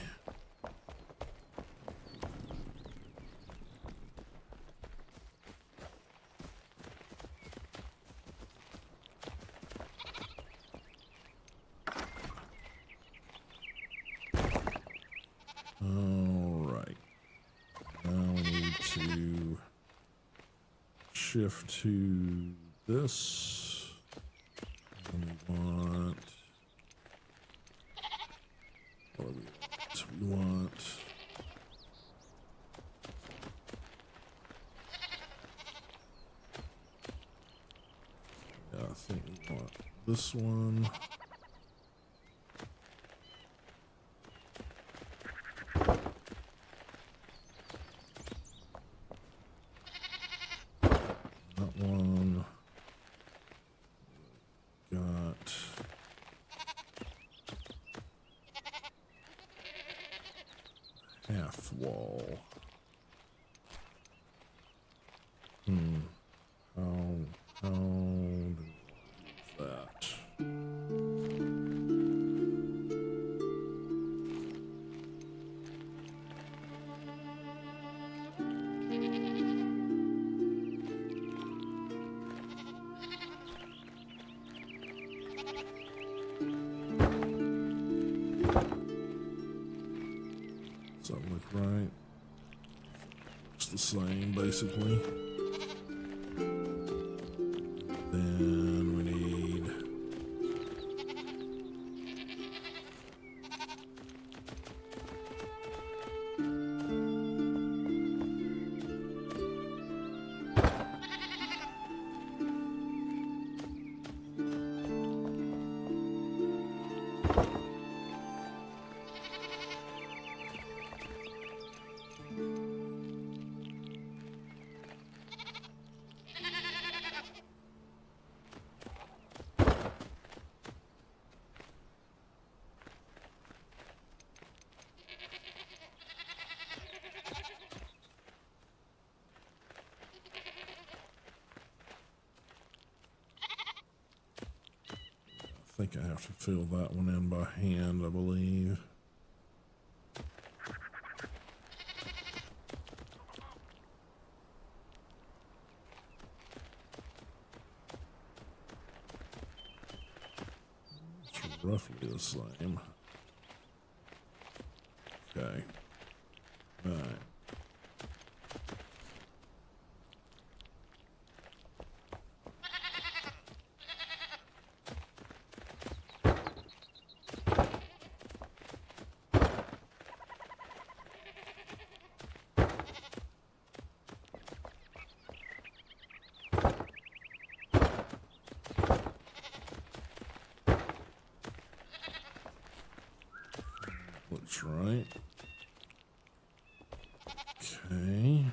S1: Shift to this. And we want what do we want? Yeah, I think we want this one. One got half wall. How do we use that? Does that look right? It's the same, basically. Then we need I think I have to fill that one in by hand, I believe. roughly the same. Okay. All right. Looks right. Okay.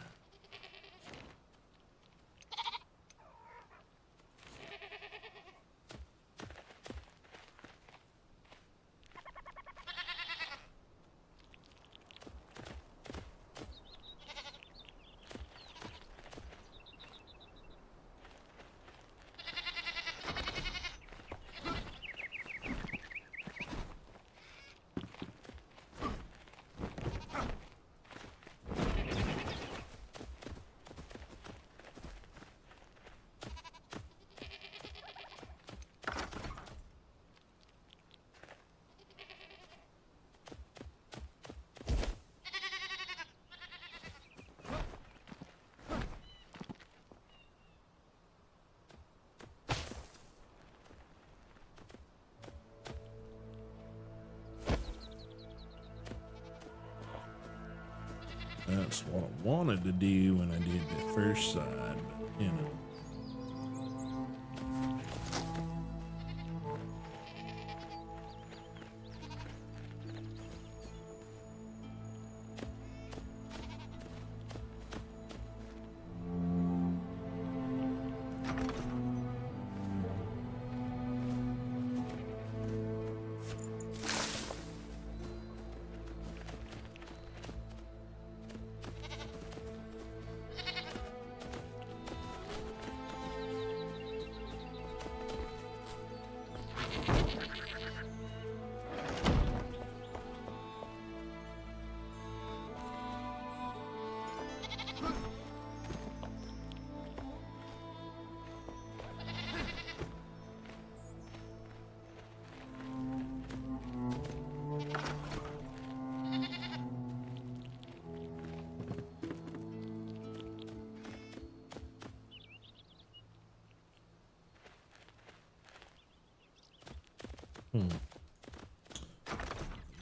S1: That's what I wanted to do when I did the first side, but you know.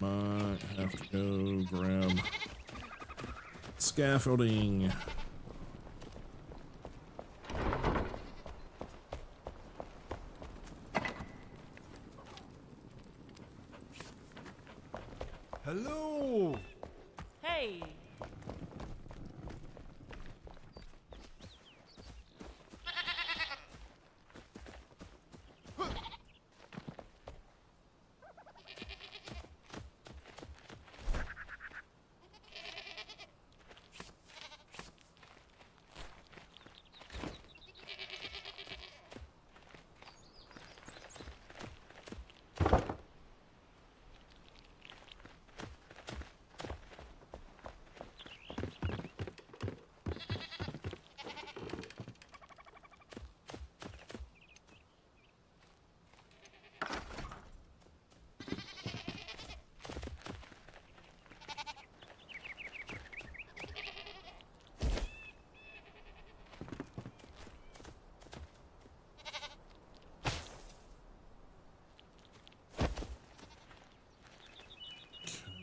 S1: Might have to go grab scaffolding.
S5: Hello.
S3: Hey.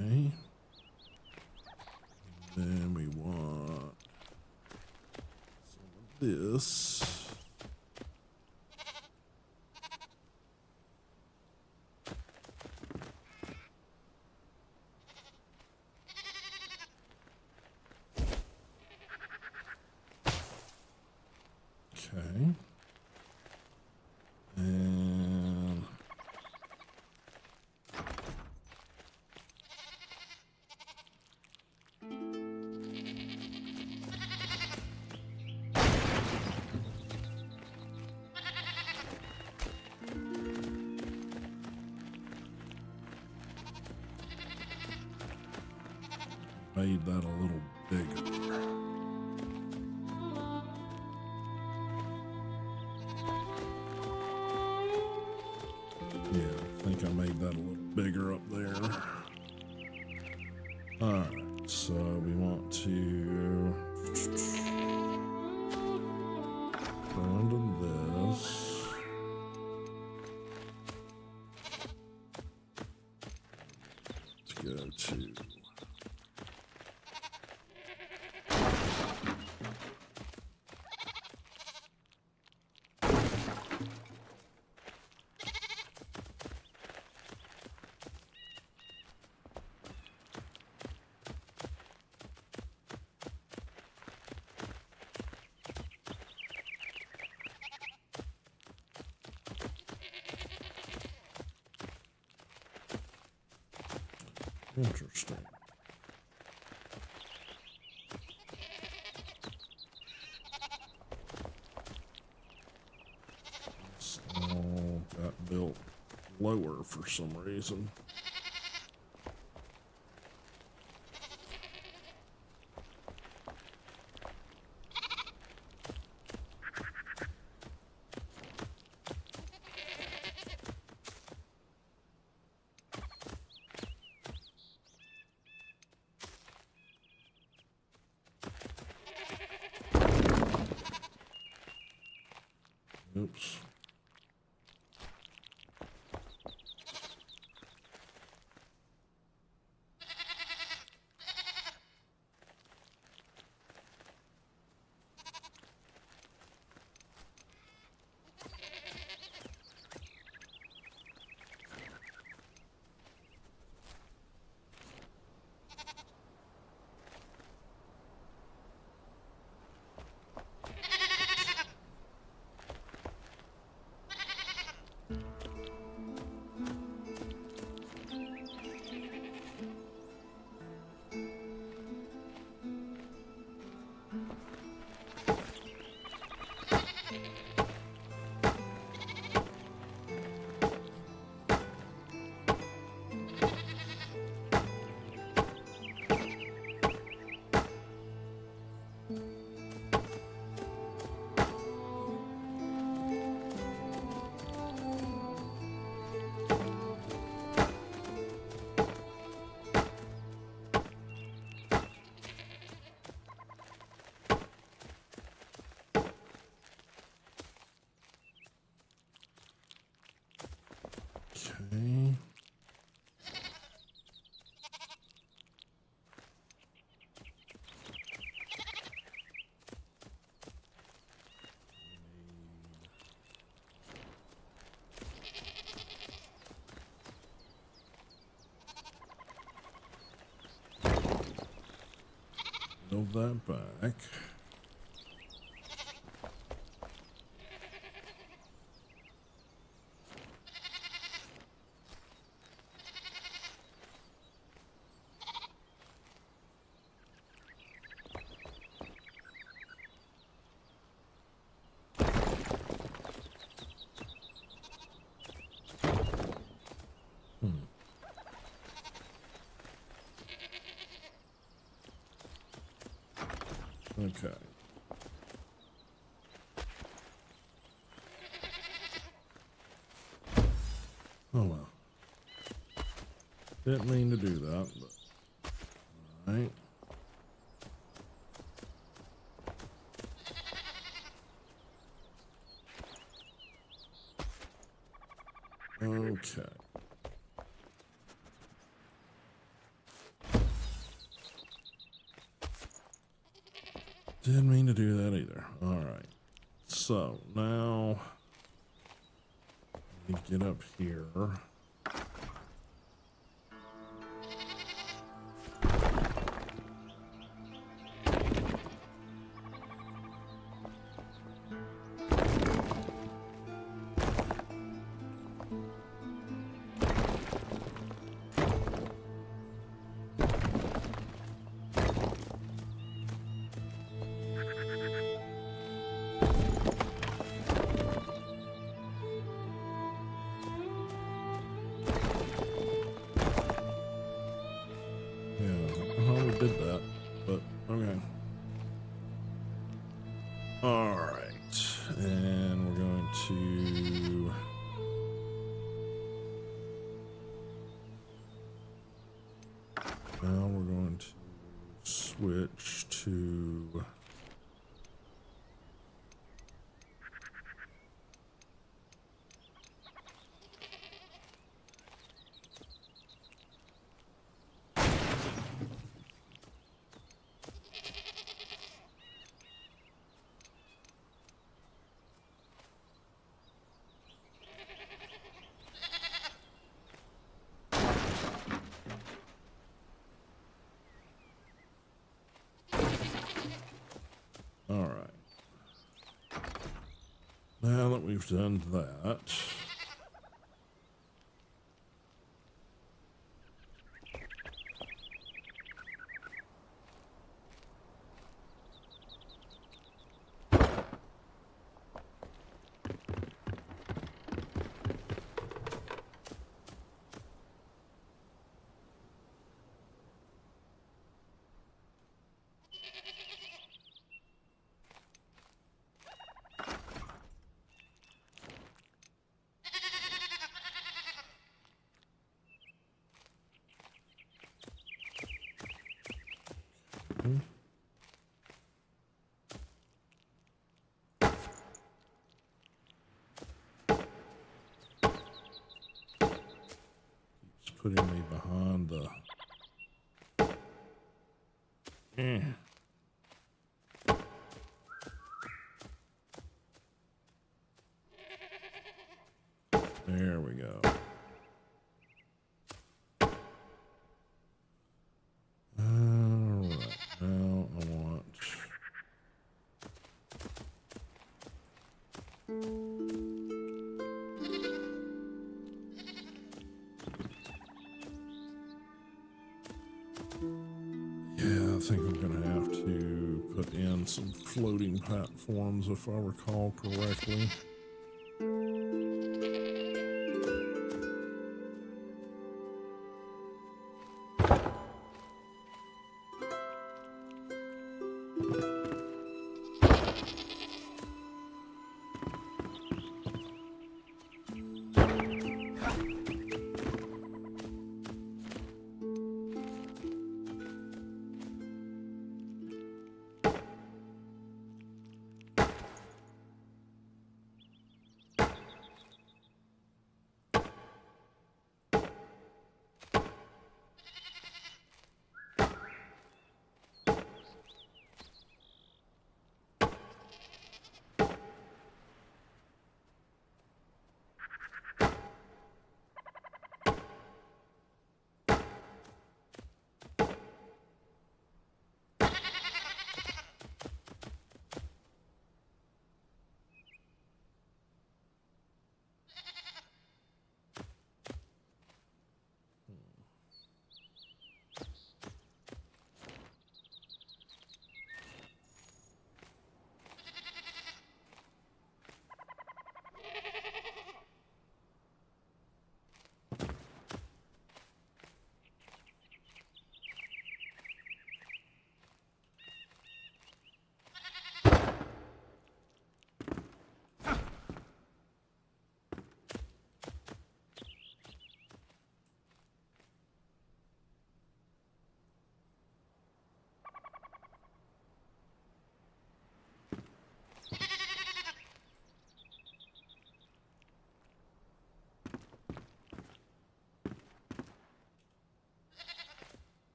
S1: Okay. Then we want some of this. Okay. And made that a little bigger. Yeah, I think I made bigger up there. Alright, so we want to go into this. Let's go to interesting. It's all got built lower for some reason. Oops. Okay. Build that back. Okay. Oh well. Didn't mean to do that, but all right. Okay. Didn't mean to do that either. All right. So now I need to get up here. Did that, but okay. All right, and we're going to switch to all right. Now that we've done that, keeps putting me behind the. There we go. All right, now I want. Yeah, I think I'm gonna have to put in some floating platforms if I recall correctly.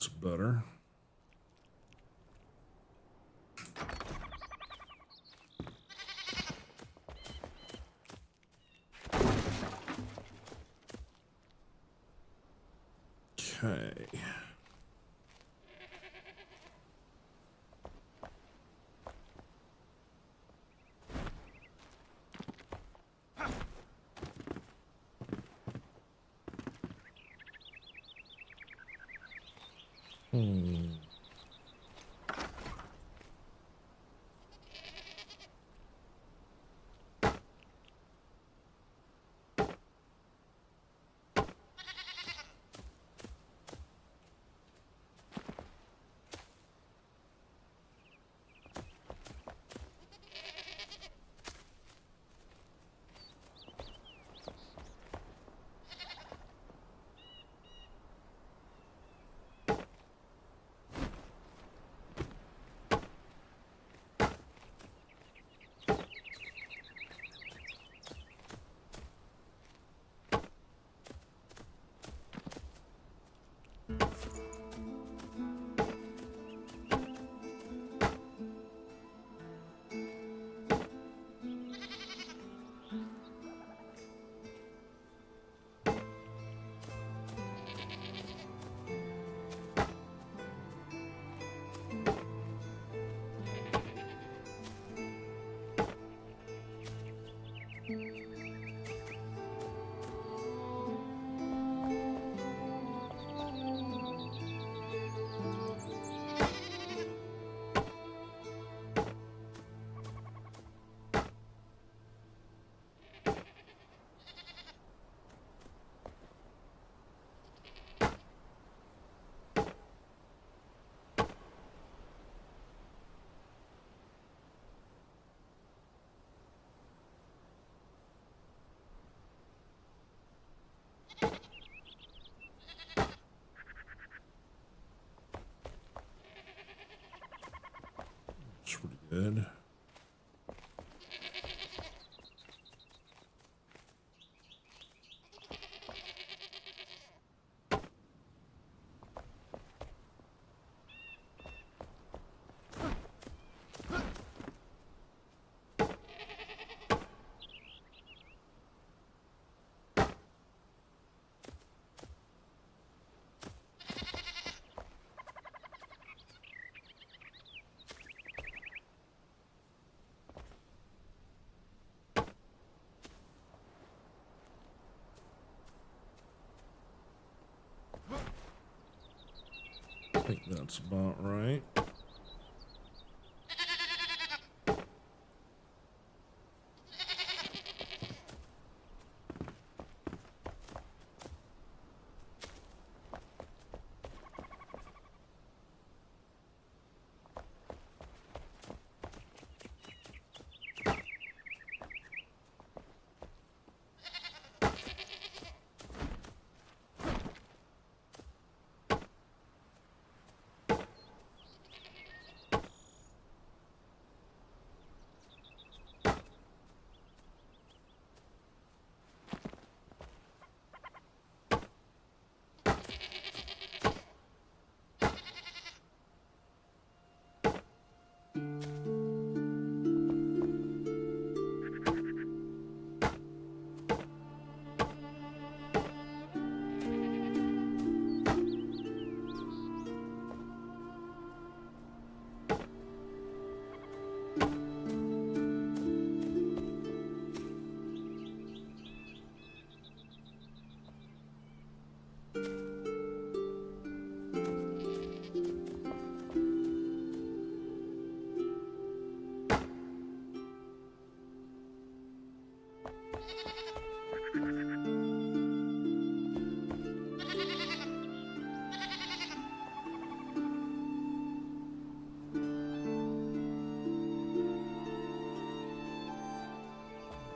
S1: It's better. Okay. It's pretty good. I think that's about right.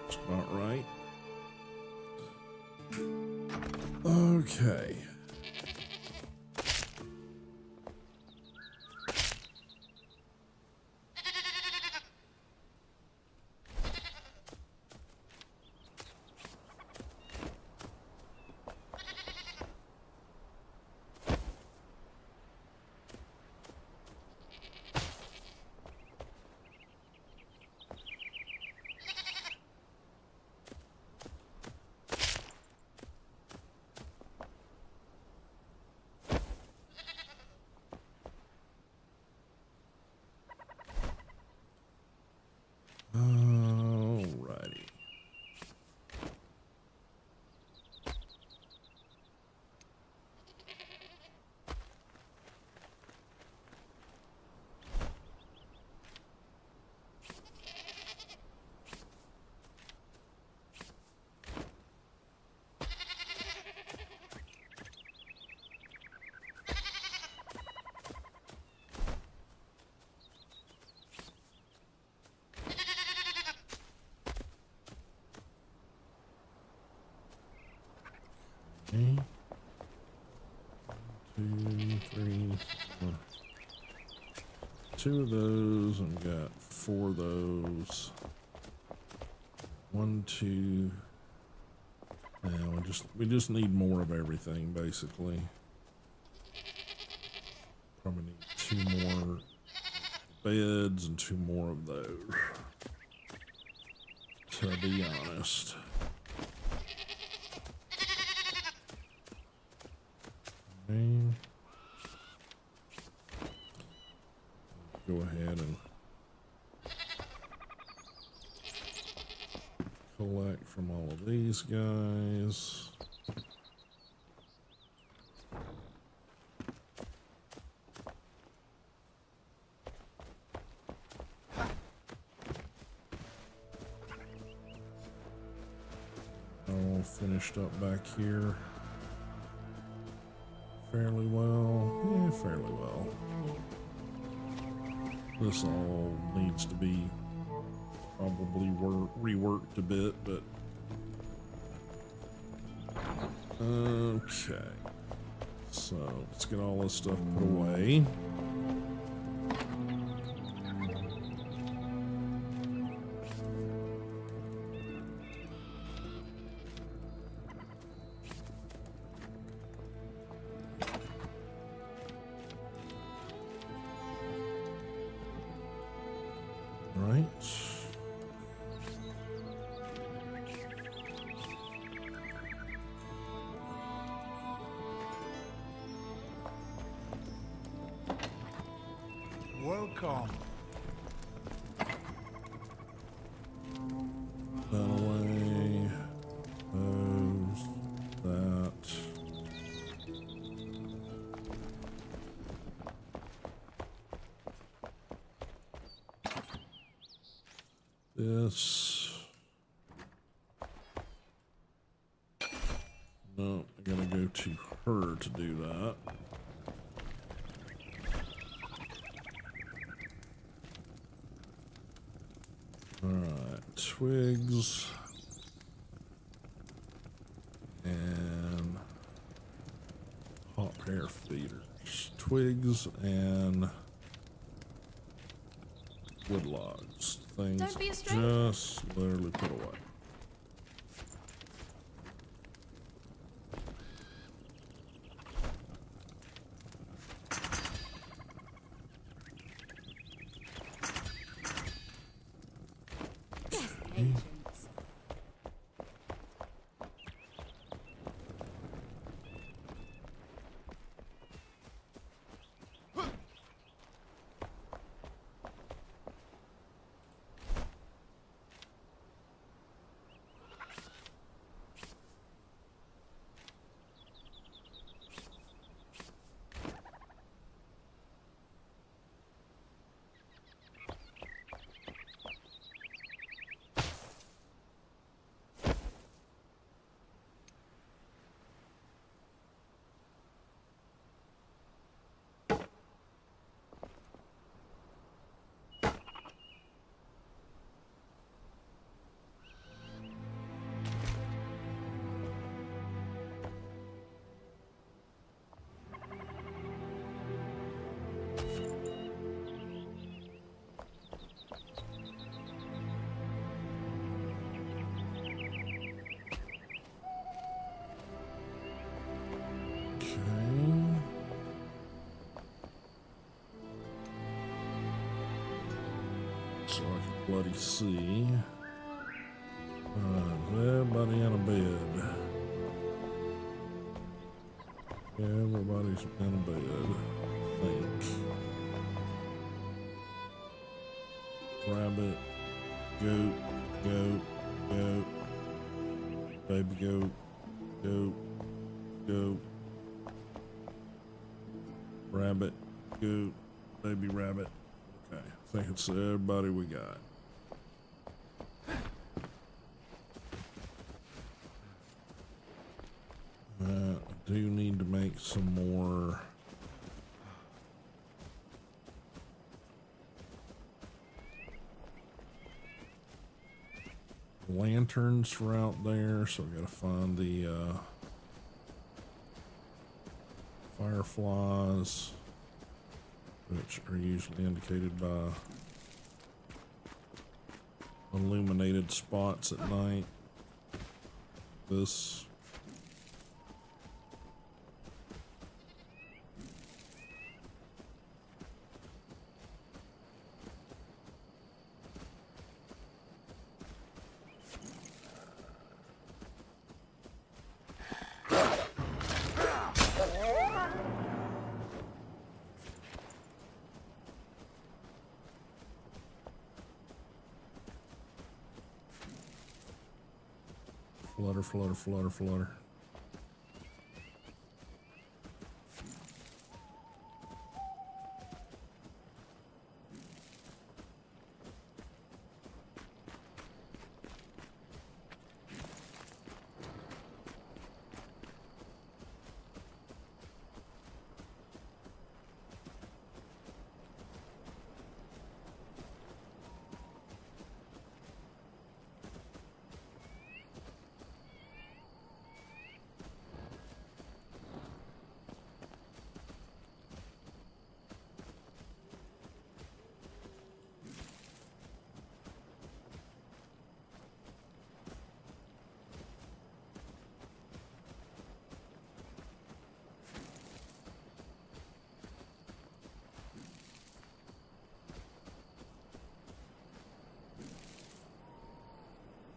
S1: That's about right. Okay. Okay. 2, 3, 4. 2 of those, and got 4 of those. 1, 2. Now we just need more of everything, basically. Probably need 2 more beds and 2 more of those, to be honest. Okay. Go ahead and collect from all of these guys. All finished up back here fairly well. Yeah, fairly well. This all needs to be probably reworked a bit, but okay. So let's get all this stuff put away. Right.
S5: Welcome.
S1: That away. Those. That. This. No, I gotta go to her to do that. Alright, twigs. And hot air feeders. Twigs and wood logs. Things
S3: Don't be a stranger.
S1: just literally put away.
S3: Agents. Okay. So I can bloody see. Alright, is everybody in a bed? Everybody's in a bed, I think. Rabbit, goat, goat, goat, baby goat, goat, goat, rabbit, goat, baby rabbit. Okay, I think it's everybody we got. I do need to make some more lanterns for out there, so I gotta find the
S1: fireflies, which are usually indicated by illuminated spots at night. This flutter, flutter, flutter, flutter.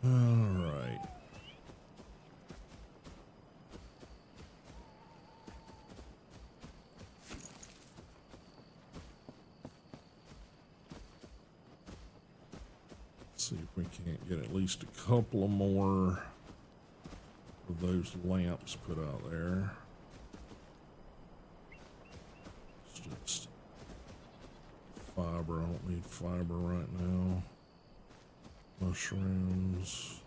S1: All right. See if we can't get at least a couple of more of those lamps put out there. It's just fiber. I don't need fiber right now. Mushrooms.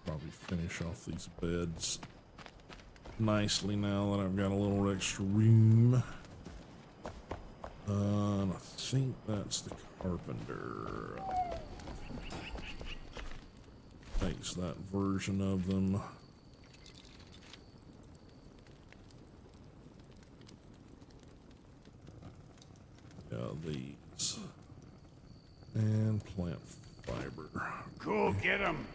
S1: Probably finish off these beds nicely now that I've got a little extra room. And I think that's the carpenter. Makes that version of them. Yeah, these. And plant fiber.
S5: Cool, get him.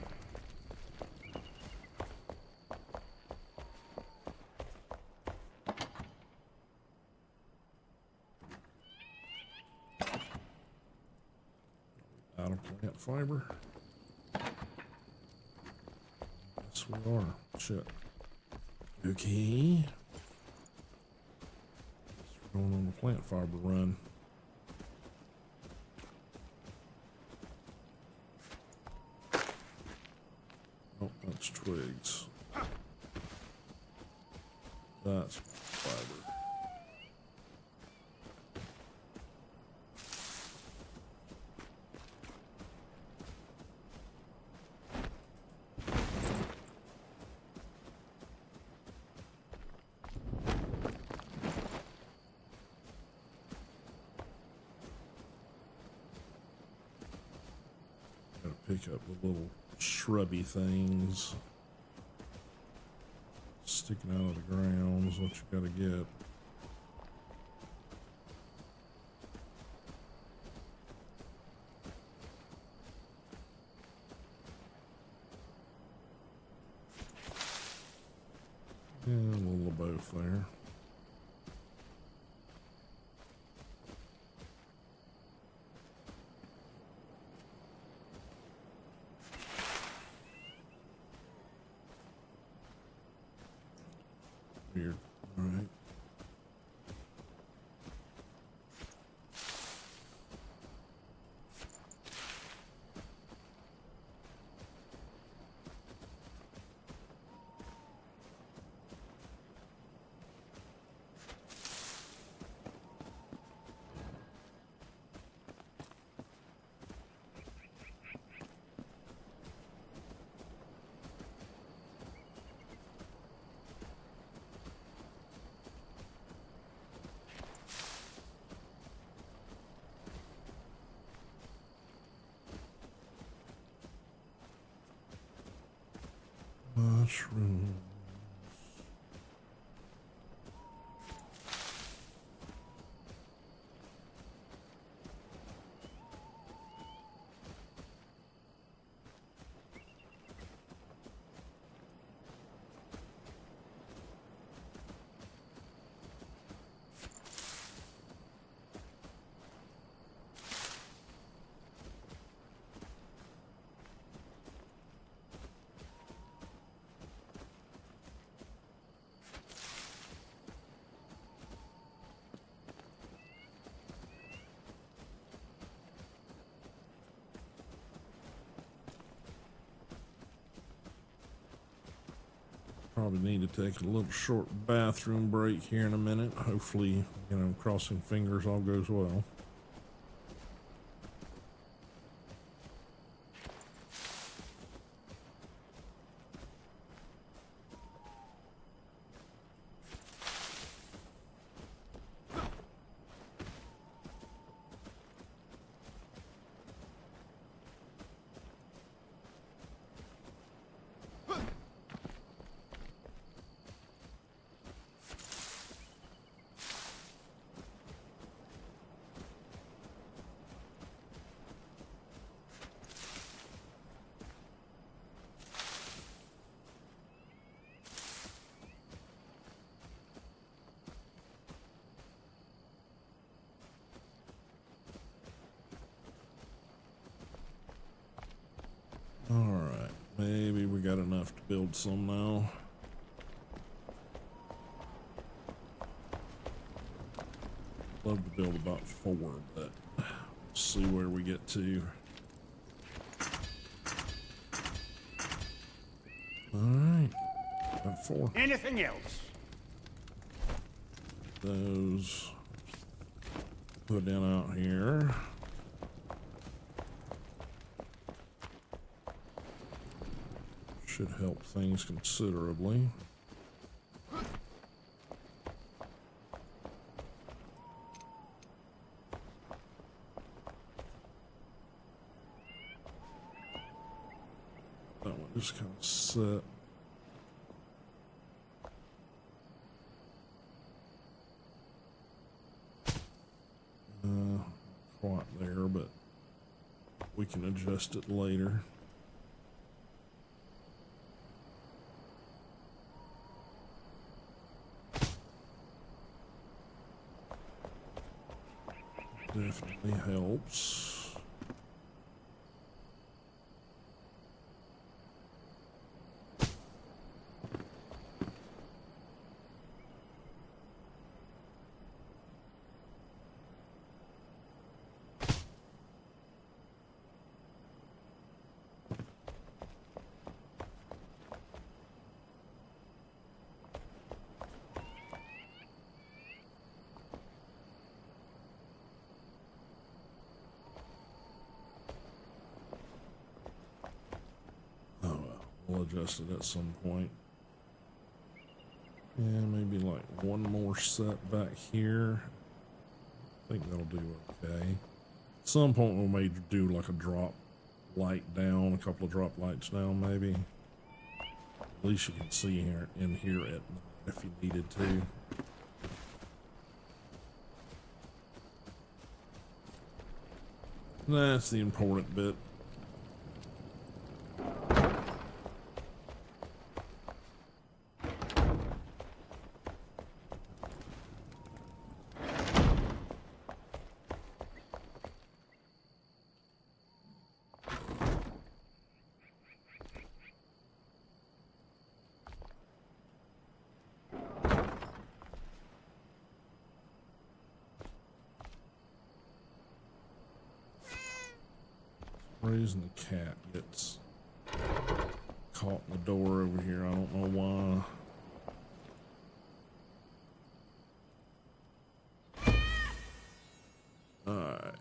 S1: Out of plant fiber. Yes, we are. Shit. Okay. We're going on the plant fiber run. Oh, that's twigs. That's fiber. Gotta pick up the little shrubby things sticking out of the ground is what you gotta get. And a little of both there. Weird. All right. Mushrooms. Probably need to take a little short bathroom break here in a minute. Hopefully, you know, crossing fingers, all goes well. Alright, maybe we got enough to build some now. Love to build about 4, but we'll see where we get to. Alright, got 4.
S5: Anything else?
S1: Those put in out here. Should help things considerably. That one just kind of set. Quite there, but we can adjust it later. Definitely helps. We'll adjust it at some point. And maybe like one more set back here. I think that'll do okay. At some point we may do like a drop light down, a couple of drop lights down maybe. At least you can see here in here at night if you needed to. That's the important bit. Reason the cat gets caught in the door over here, I don't know why. Alright.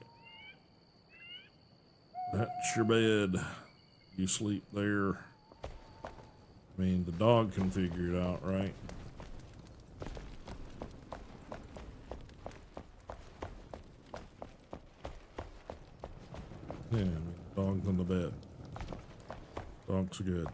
S1: That's your bed. You sleep there. I mean, the dog can figure it out, right? Yeah, I mean, dog's in the bed. Dog's good.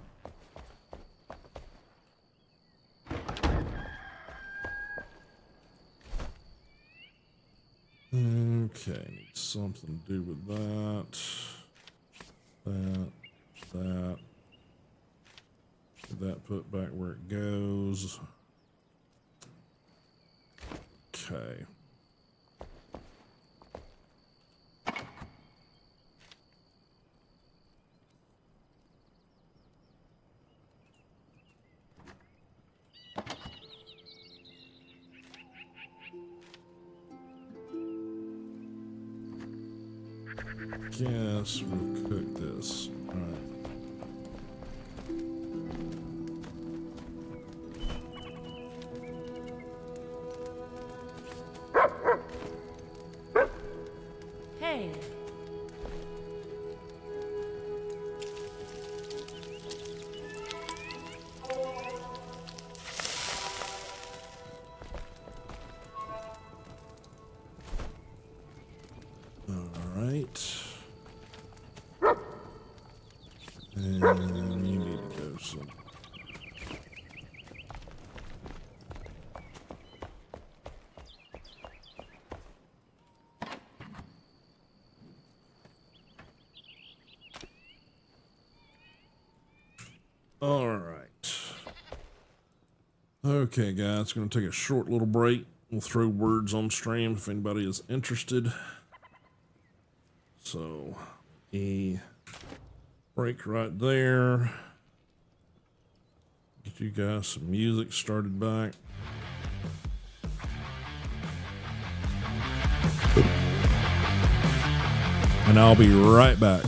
S1: Okay, need something to do with that. That. Get that put back where it goes. Okay. Guess we'll cook this. All right.
S6: Hey.
S1: All right. And you need to go some. All right. Okay, guys, going to take a short little break. We'll throw words on stream if anybody is interested. So, a break right there. Get you guys some music started back. And I'll be right back.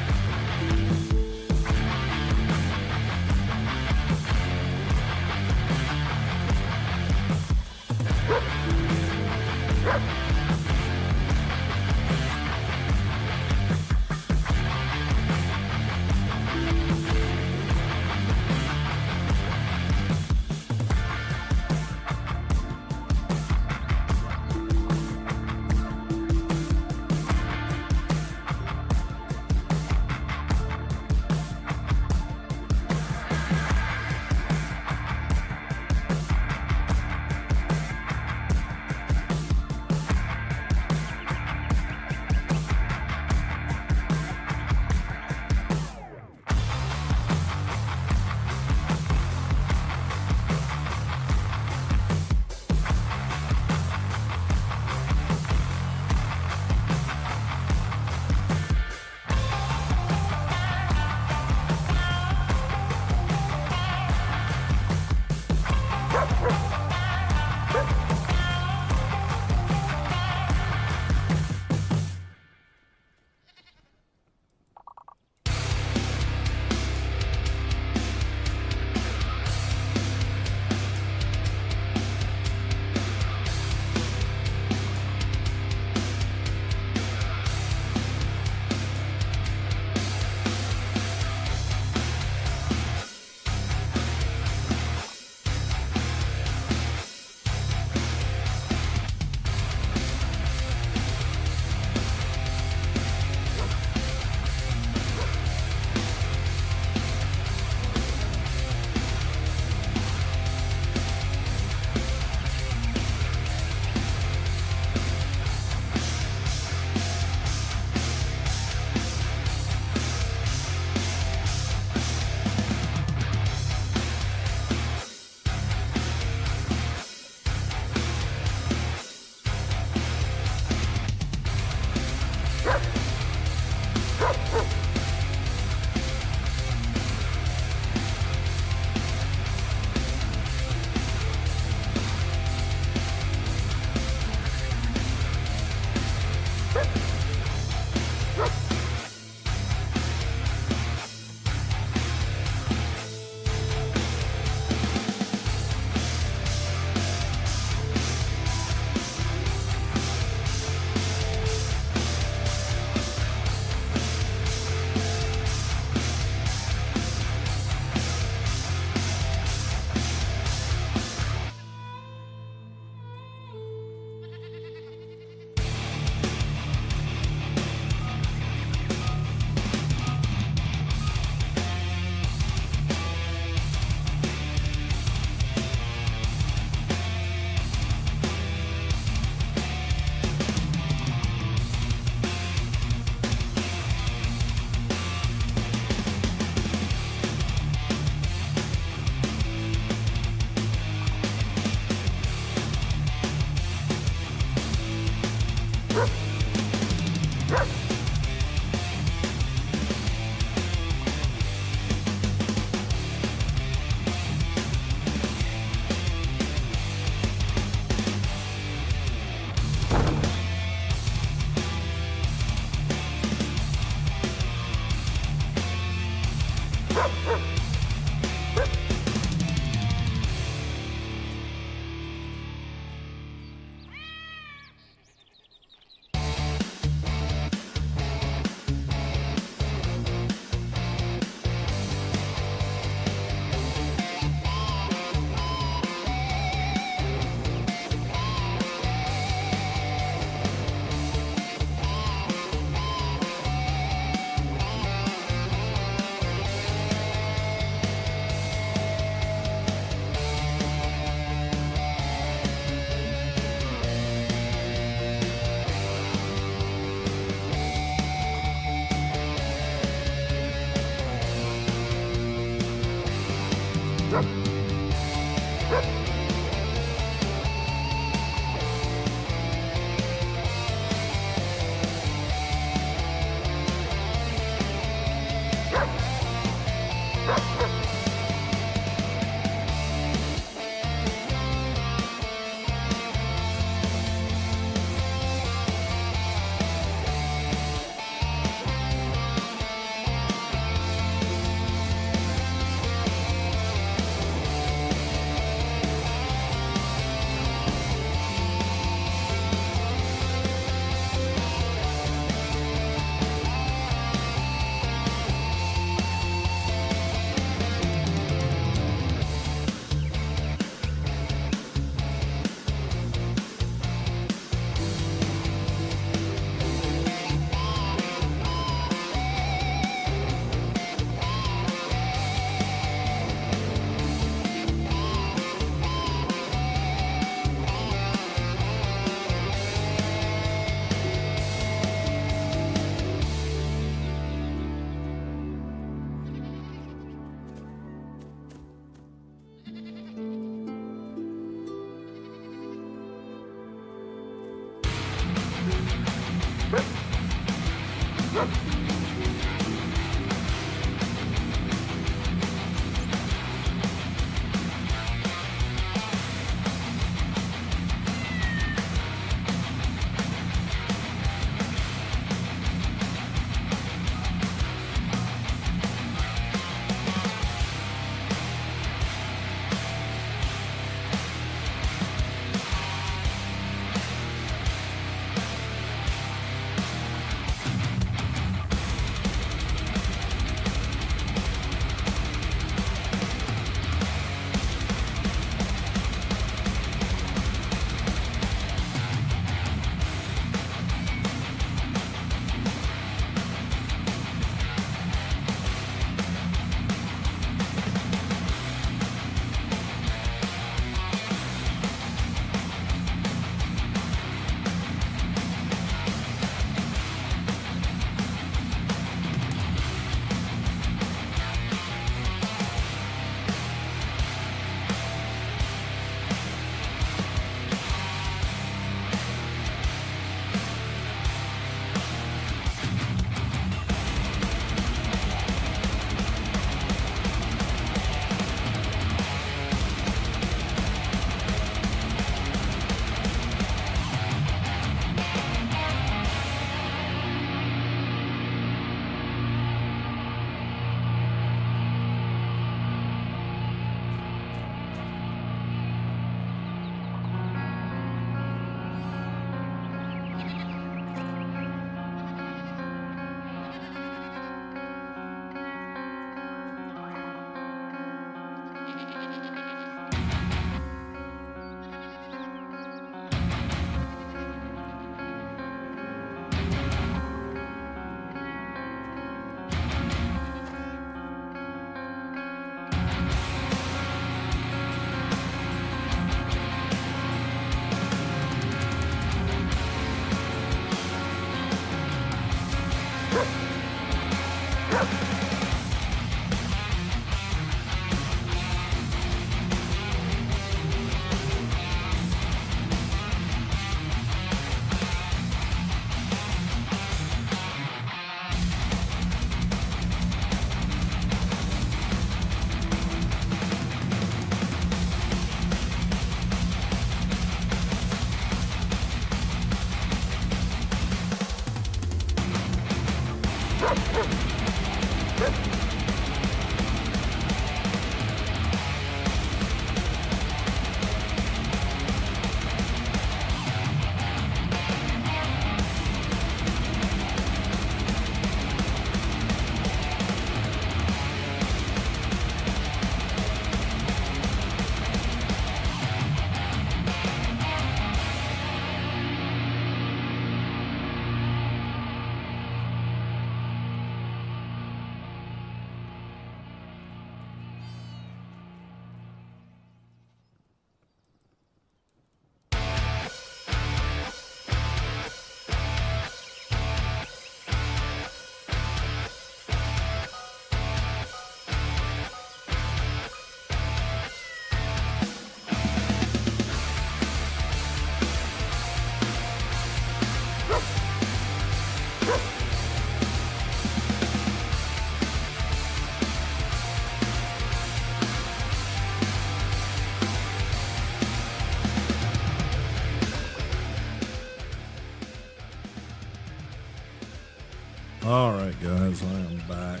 S1: All right, guys, I am back.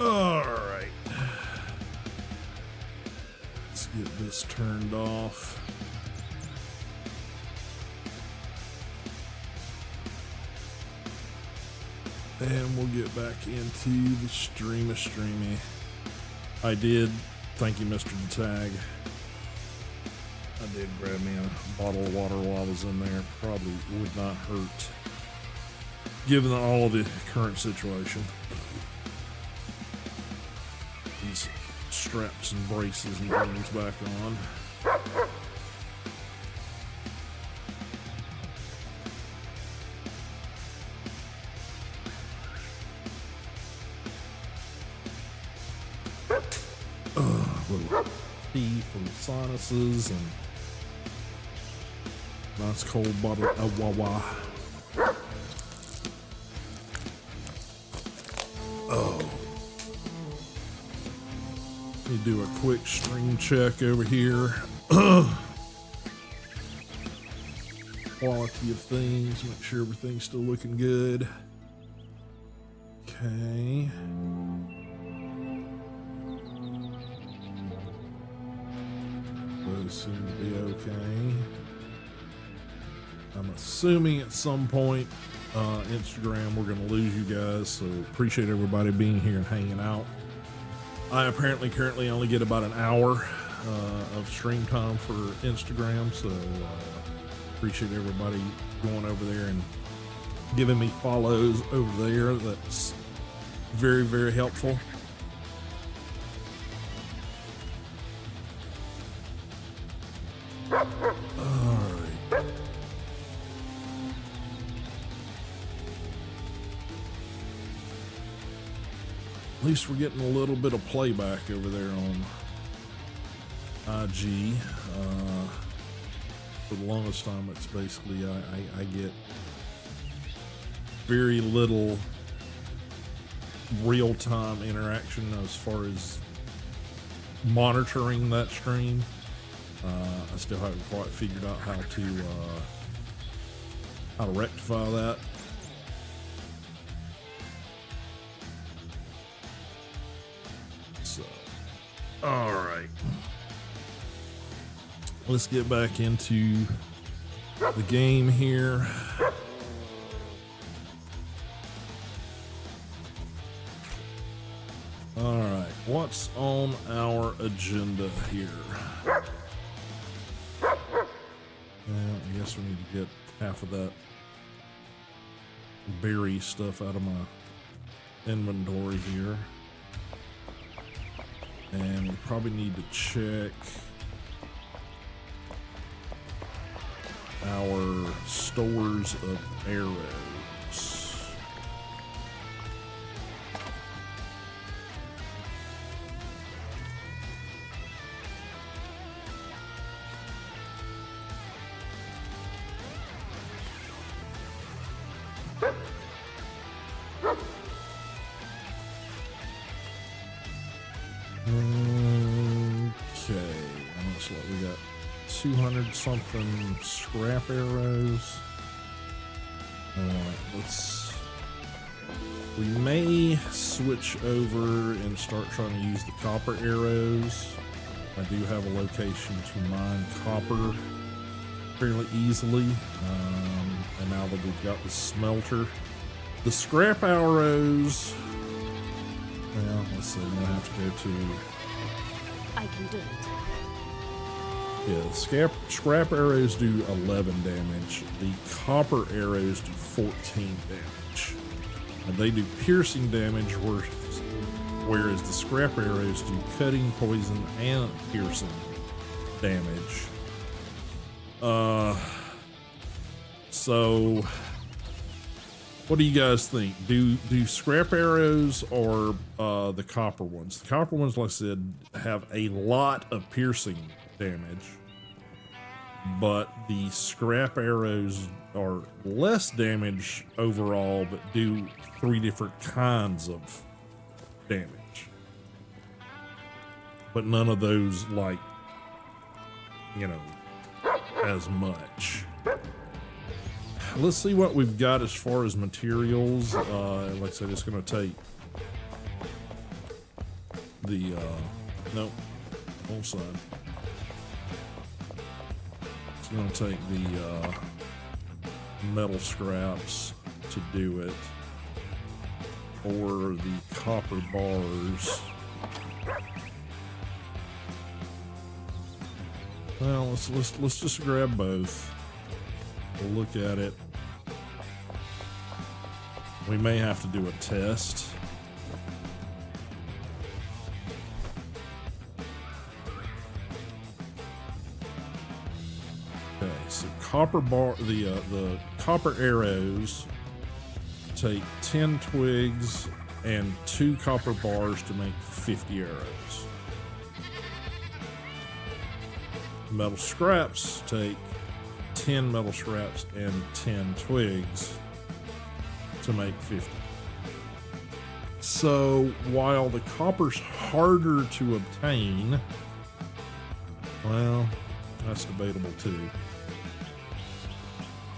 S1: All right. Let's get this turned off. And we'll get back into the streamy. I did, thank you, Mr. Tag. I did grab me a bottle of water while I was in there. Probably would not hurt, given all the current situation. These straps and braces and things back on. Little tea from the sinuses and nice cold bottle of Wawa. Oh. Let me do a quick stream check over here. Quality of things, make sure everything's still looking good. Okay. Those seem to be okay. I'm assuming at some point, Instagram, we're going to lose you guys, so appreciate everybody being here and hanging out. I apparently currently only get about an hour of stream time for Instagram, so appreciate everybody going over there and giving me follows over there. That's very, very helpful. At least we're getting a little bit of playback over there on IG. For the longest time, it's basically I get very little real-time interaction as far as monitoring that stream. I still haven't quite figured out how to rectify that. So, all right, let's get back into the game here. All right, what's on our agenda here? I guess we need to get half of that berry stuff out of my inventory here. And we probably need to check our stores of arrows. Okay, looks like we got 200 something scrap arrows. We may switch over and start trying to use the copper arrows. I do have a location to mine copper fairly easily. And now that we've got the smelter, the scrap arrows, well, let's see, I'm gonna have to go to,
S6: I can do it.
S1: yeah, scrap arrows do 11 damage. The copper arrows do 14 damage. And they do piercing damage, whereas the scrap arrows do cutting, poison, and piercing damage. So what do you guys think? Do scrap arrows or the copper ones? The copper ones, like I said, have a lot of piercing damage, but the scrap arrows are less damage overall, but do 3 different kinds of damage. But none of those, like, you know, as much. let's see what we've got as far as materials. Like I said, it's going to take the, nope, wrong side. It's going to take the metal scraps to do it, or the copper bars. Well, let's just grab both. We'll look at it. We may have to do a test. Okay, so copper bar, the copper arrows take 10 twigs and 2 copper bars to make 50 arrows. Metal scraps take 10 metal scraps and 10 twigs to make 50. So while the copper's harder to obtain, well, that's debatable too.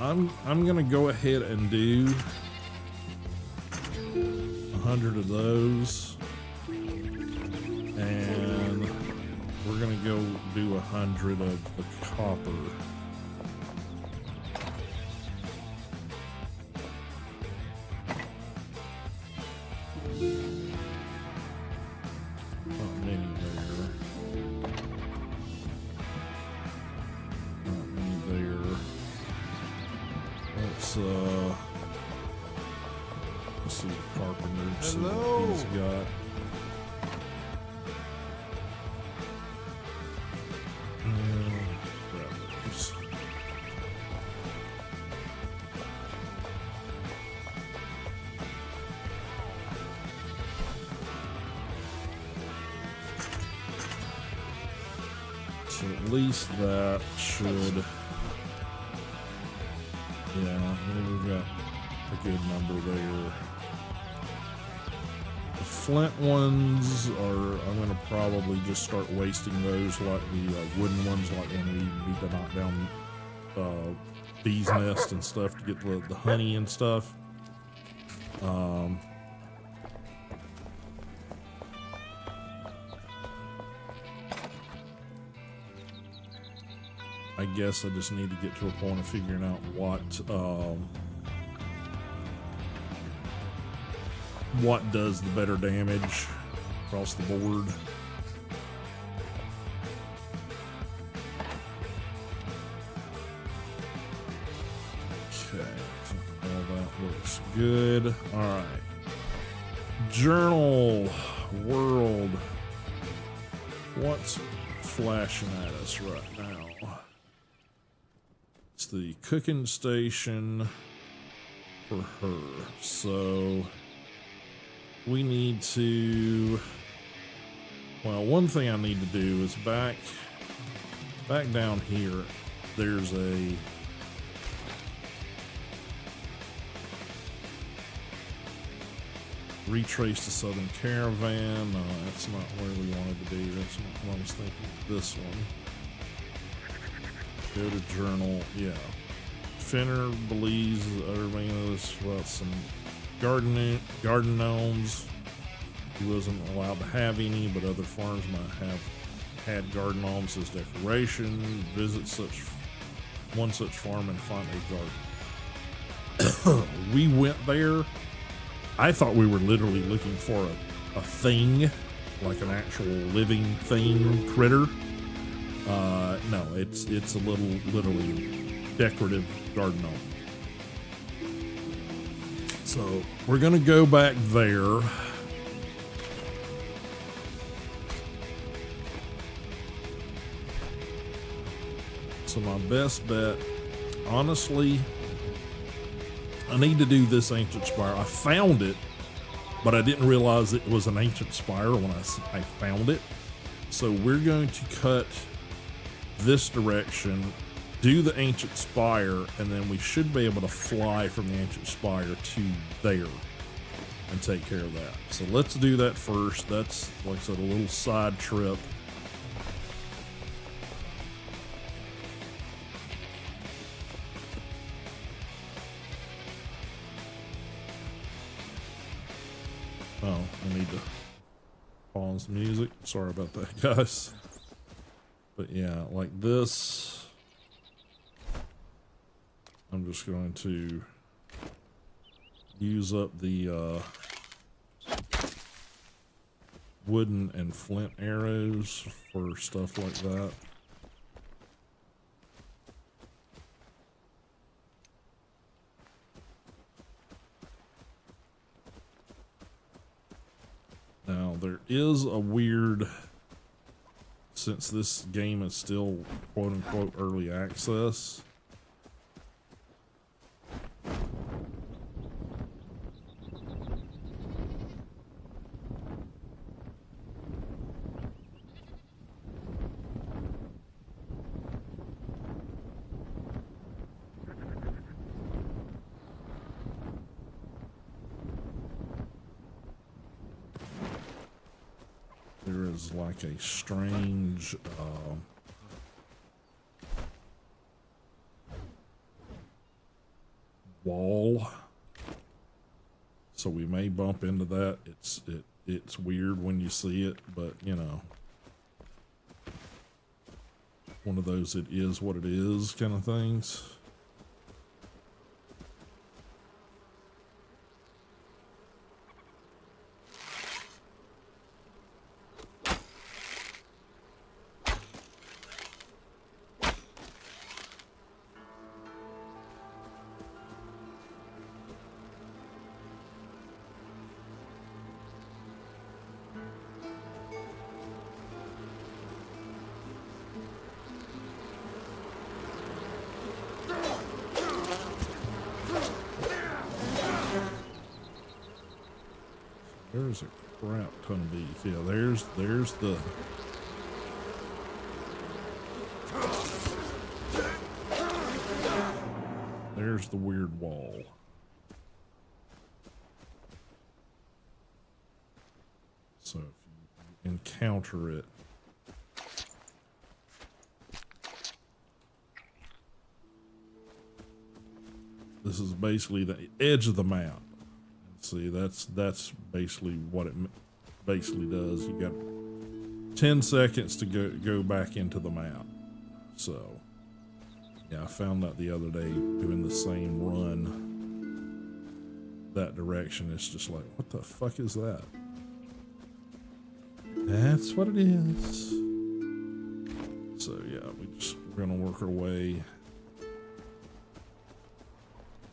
S1: I'm gonna go ahead and do 100 of those, and we're gonna go do 100 of the copper. Not many there. Not many there. Let's see the carpenter, see what he's got. Grab those. So at least that should, yeah, we've got a good number there. The flint ones are, I'm going to probably just start wasting those like the wooden ones, like when we need to knock down bees' nests and stuff to get the honey and stuff. I guess I just need to get to a point of figuring out what does the better damage across the board. Okay, all that looks good. All right, journal world. What's flashing at us right now? It's the cooking station for her. So we need to, well, one thing I need to do is back down here, there's a retrace the southern caravan. That's not where we wanted to be. That's not what I was thinking. This one. Go to journal. Yeah. Finner believes everybody knows about some garden gnomes. He wasn't allowed to have any, but other farms might have had garden gnomes as decoration. Visit one such farm and find a garden. We went there. I thought we were literally looking for a thing, like an actual living thing, critter. No, it's a literally decorative garden gnome. So we're gonna go back there. So my best bet, honestly, I need to do this ancient spire. I found it, but I didn't realize it was an ancient spire when I found it. So we're going to cut this direction, do the ancient spire, and then we should be able to fly from the ancient spire to there and take care of that. So let's do that first. That's, like I said, a little side trip. Oh, I need to pause the music. Sorry about that, guys. But yeah, like this, I'm just going to use up the wooden and flint arrows for stuff like that. Now there is a weird, since this game is still quote unquote early access, there is like a strange wall, so we may bump into that. It's weird when you see it, but you know, one of those it is what it is kind of things. There's a crap ton of bees. Yeah, there's the weird wall. So if you encounter it, this is basically the edge of the map. See, that's basically what it basically does. You got 10 seconds to go back into the map. So, yeah, I found that the other day doing the same run that direction. It's just like, what the fuck is that? That's what it is. So, yeah, we're gonna work our way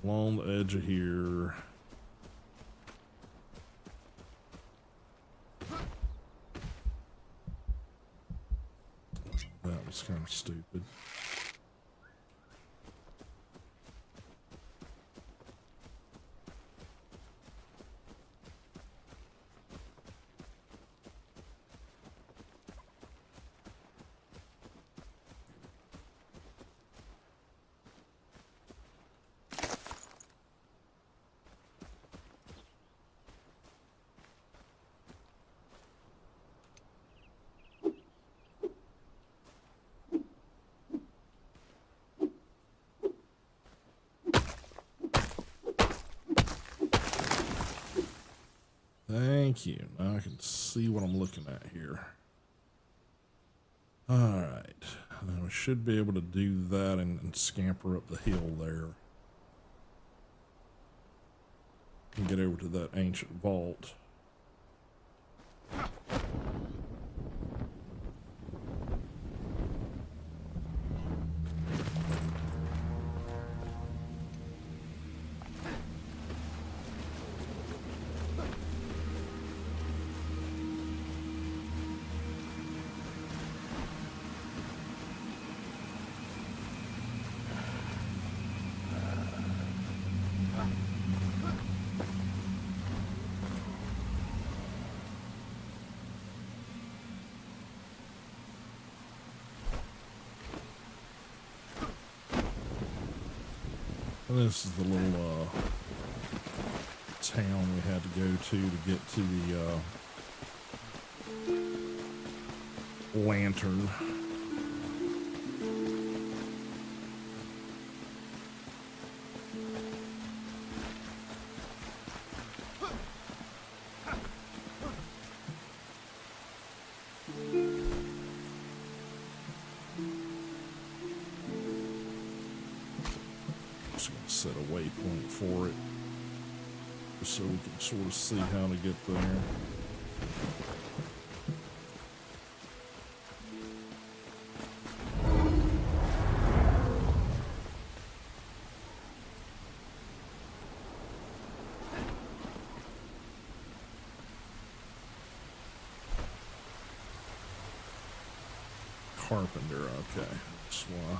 S1: along the edge of here. That was kind of stupid. Thank you. Now I can see what I'm looking at here. All right. Now we should be able to do that and scamper up the hill there. And get over to that ancient vault. This is the little town we had to go to get to the lantern. set a waypoint for it, just so we can sort of see how to get there. Carpenter, okay, that's why.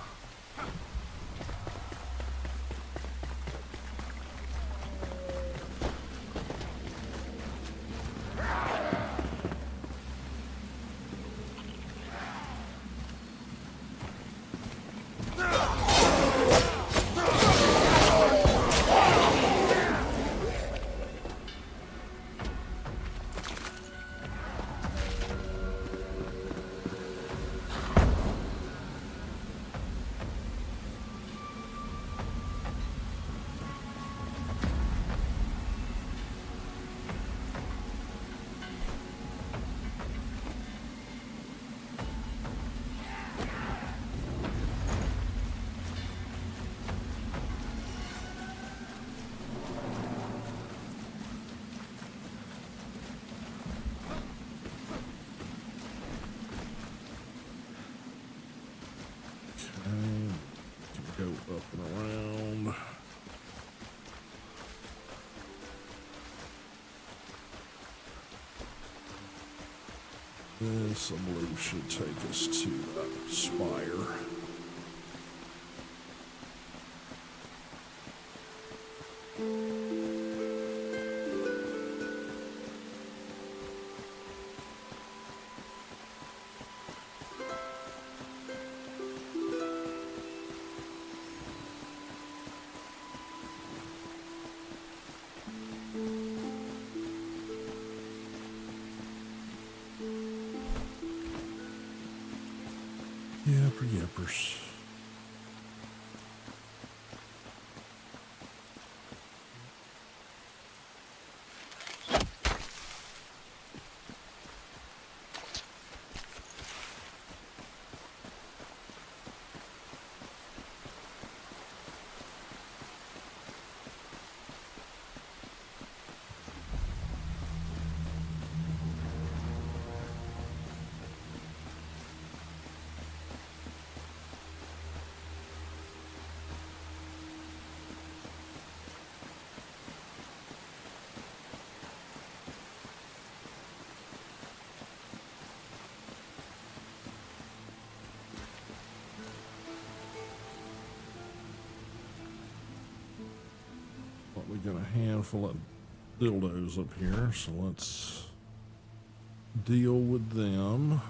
S1: Go up and around. This, I believe, should take us to that spire. Yippers. We got a handful of dildos up here, so let's deal with them.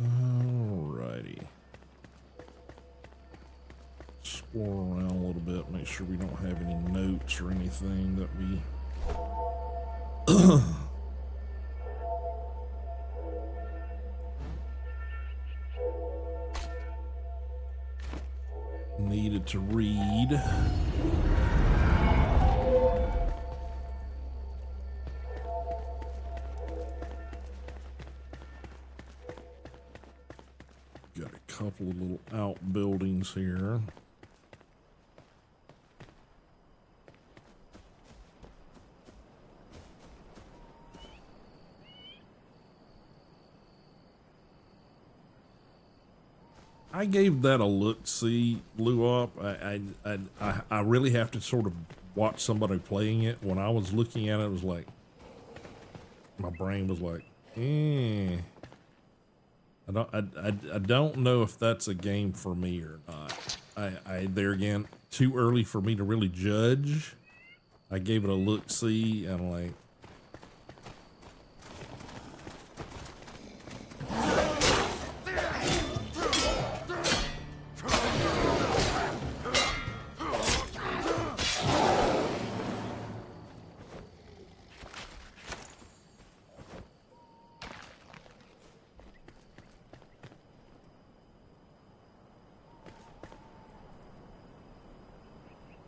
S1: Alrighty. Explore around a little bit, make sure we don't have any notes or anything that we needed to read. Got a couple of little outbuildings here. I gave that a look-see, Lou Up. I really have to sort of watch somebody playing it. When I was looking at it, it was like, my brain was like, I don't know if that's a game for me or not. There again, too early for me to really judge. I gave it a look-see, and like,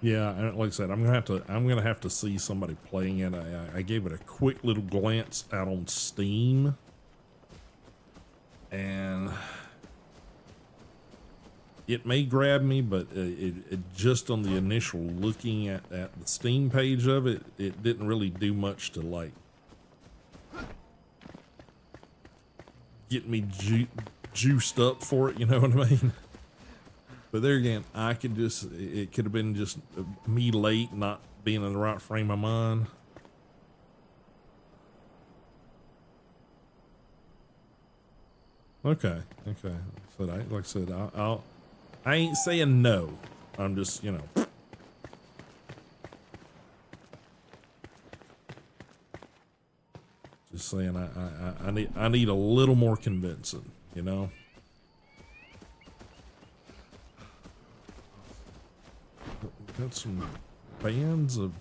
S1: yeah, like I said, I'm gonna have to see somebody playing it. I gave it a quick little glance out on Steam, and it may grab me, but it just on the initial looking at the Steam page of it, it didn't really do much to like get me juiced up for it. You know what I mean? But there again, it could have been just me late, not being in the right frame of mind. Okay. So like I said, I ain't saying no. I'm just, you know. Just saying I need a little more convincing, you know? Got some bands of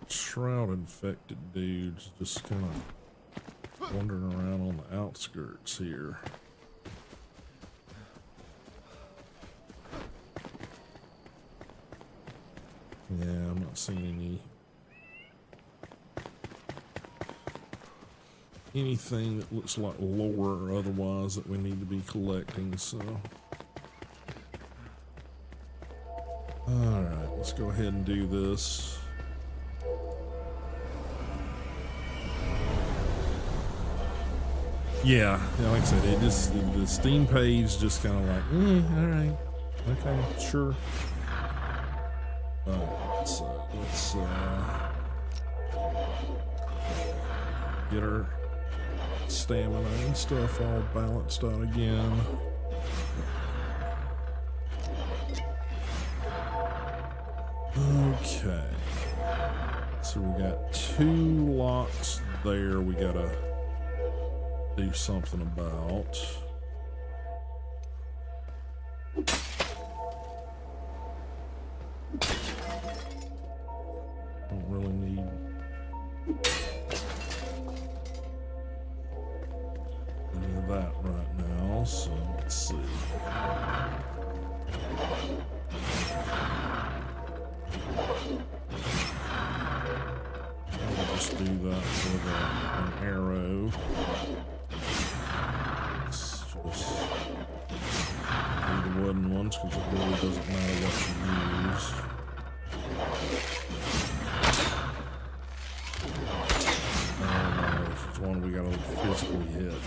S1: shroud infected dudes just kind of wandering around on the outskirts here. Yeah, I'm not seeing anything that looks like lore or otherwise that we need to be collecting, so. Alright, let's go ahead and do this. Yeah, like I said, the Steam page just kind of like, alright, okay, sure. Alright, so let's get our stamina and stuff all balanced out again. Okay, so we got 2 locks there we gotta do something about. Don't really need any of that right now, so let's see. I'll just do that with an arrow. Let's just do the wooden ones because it really doesn't matter what you use. Oh no, this is one we gotta physically hit.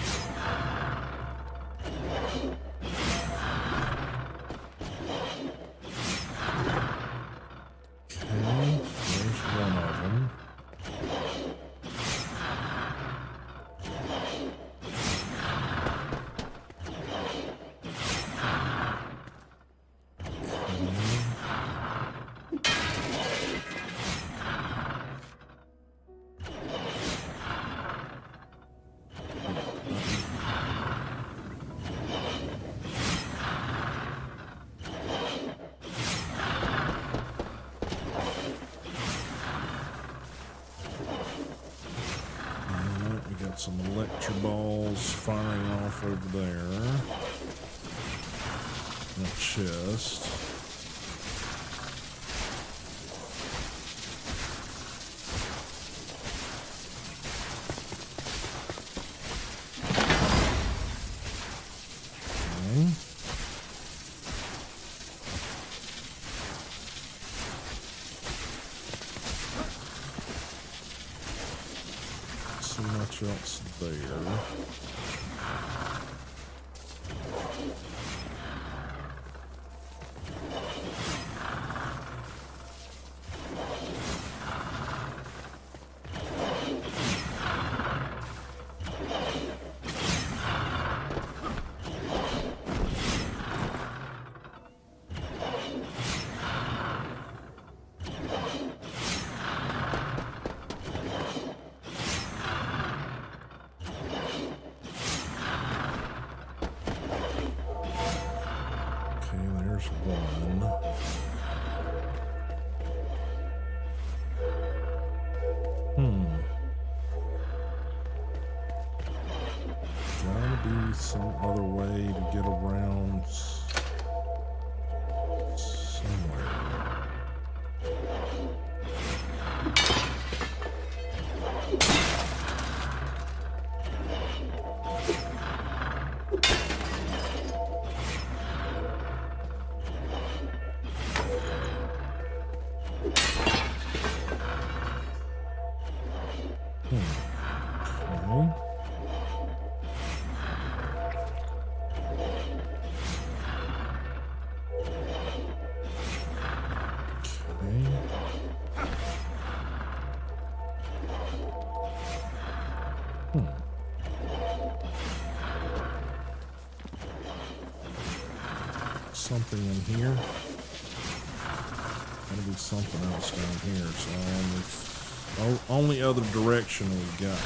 S1: Got some electro balls firing off over there. And a chest. Okay. See much else there. There's one. Gotta be some other way to get around somewhere. Okay. Something in here. Gotta be something else down here. So only other direction we got.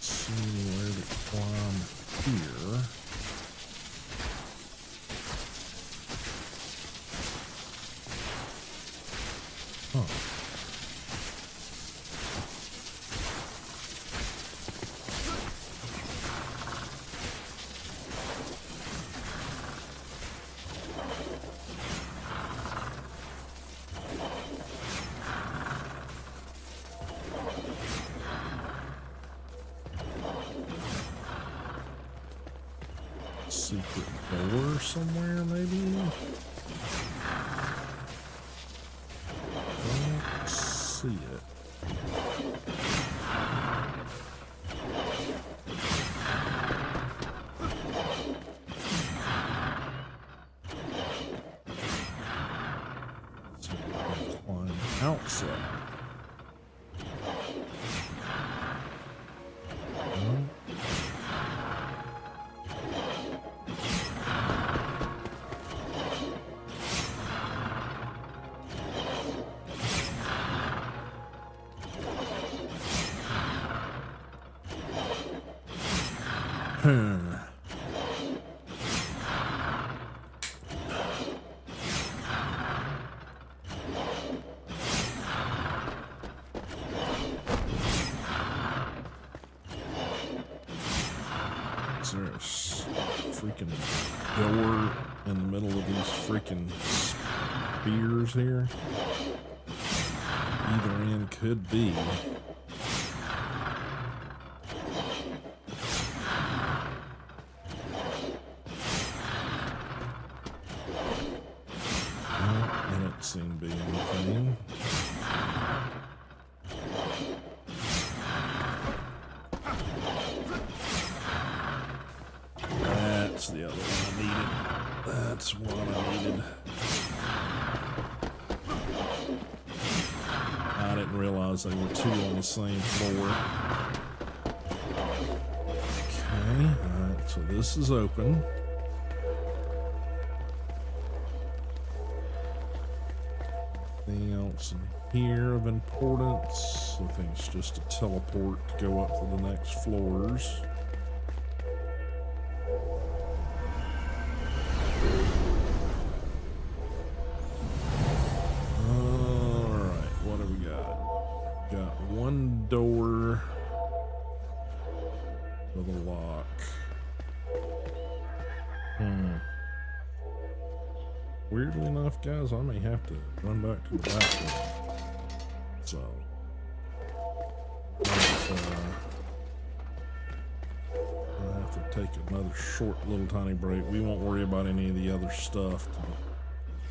S1: See where to climb here. Huh. Secret door somewhere, maybe? Can't see it. So we can climb outside. Is there a freaking door in the middle of these freaking spears here? Either end could be. I don't seem to be anything. That's the other one I needed. That's what I needed. I didn't realize they were two on the same floor. Okay, alright, so this is open. Anything else in here of importance? I think it's just a teleport to go up to the next floors. Alright, what have we got? Got one door with a lock. Weirdly enough, guys, I may have to run back to the back one. So, I have to take another short little tiny break. We won't worry about any of the other stuff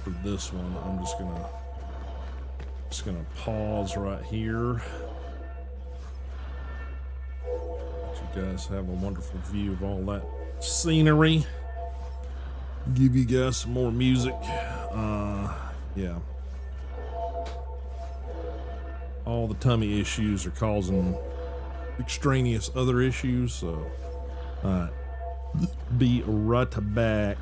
S1: for this one. I'm just gonna pause right here. Let you guys have a wonderful view of all that scenery. Give you guys some more music. Yeah. All the tummy issues are causing extraneous other issues, so alright. Be right back.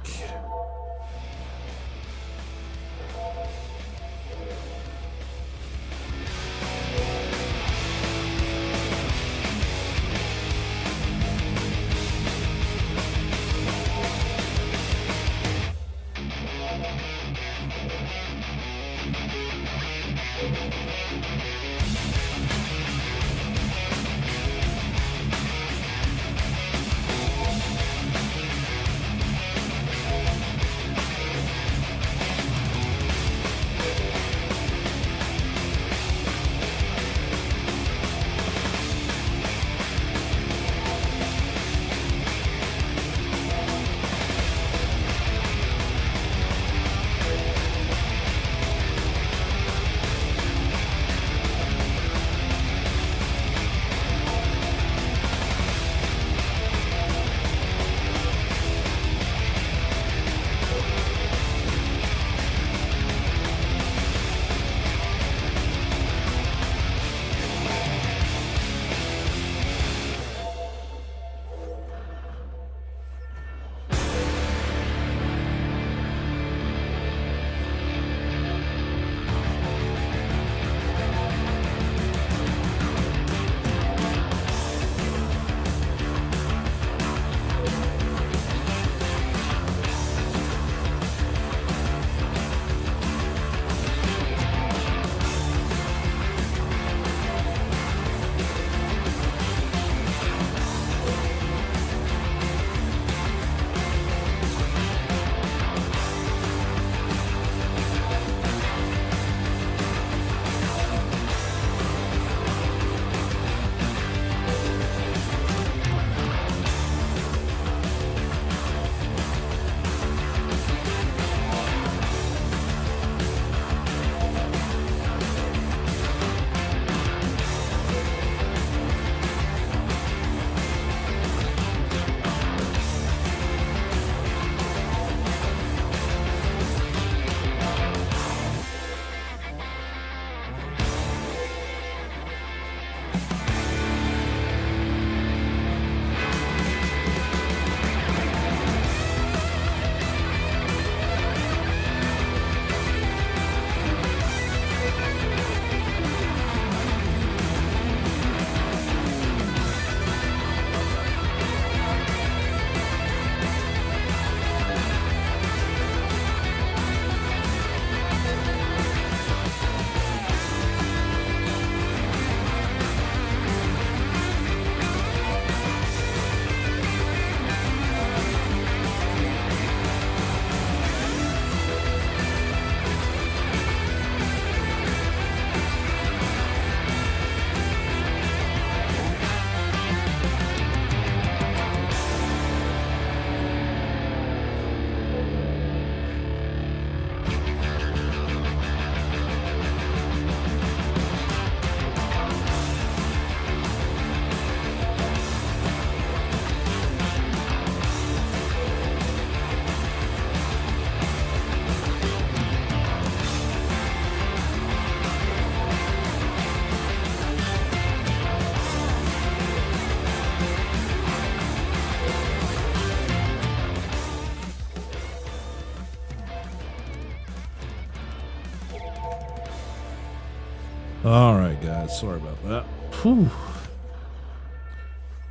S1: All right, guys. Sorry about that. Whew.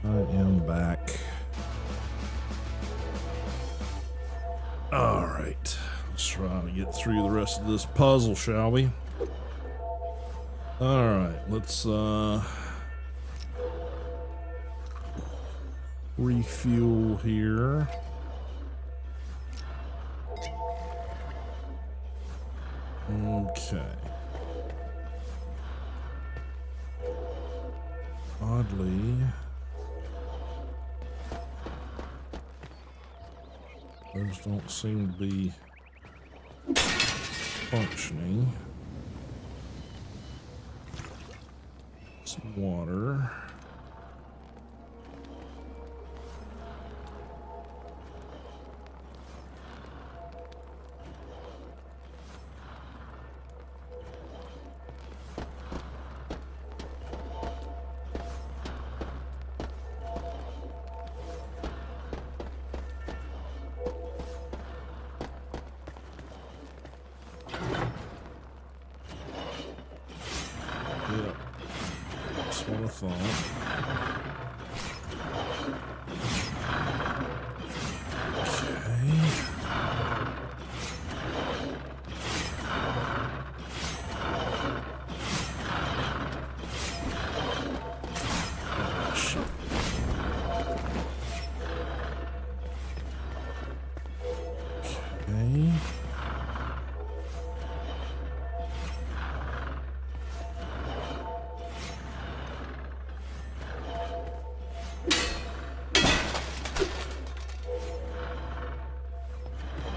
S1: I am back. All right. Let's try to get through the rest of this puzzle, shall we? All right. Let's refuel here. Okay. Oddly, those don't seem to be functioning. Some water. Yep. That's what I thought. Okay. Oh, shit. Okay.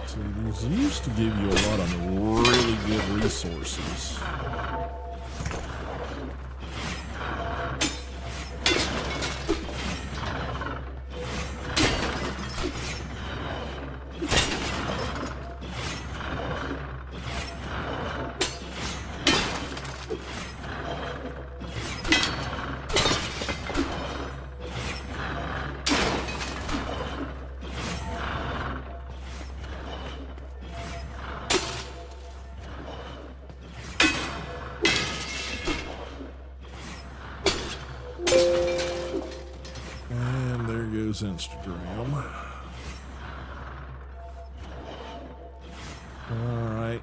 S1: See, these used to give you a lot of really good resources. And there goes Instagram. All right.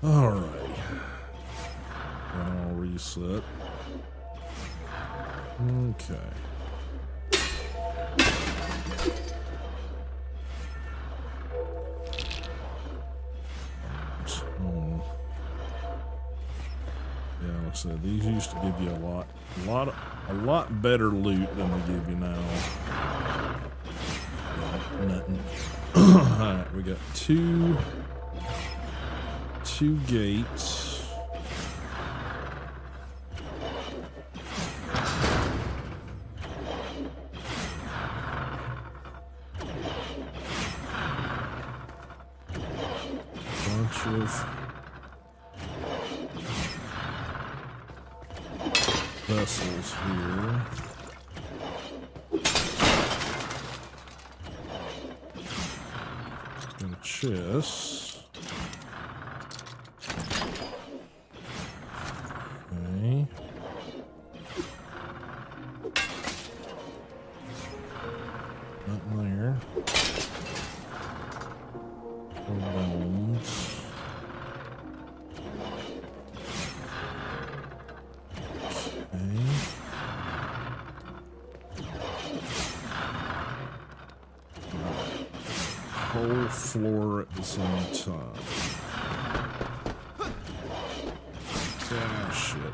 S1: All right. And I'll reset. Okay. So, yeah, like I said, these used to give you a lot better loot than they give you now. Yeah, nothing. All right, we got two gates. Bunch of vessels here. And chests. Okay. Nothing there. No bones. Okay. Whole floor at the same time. Ah, shit.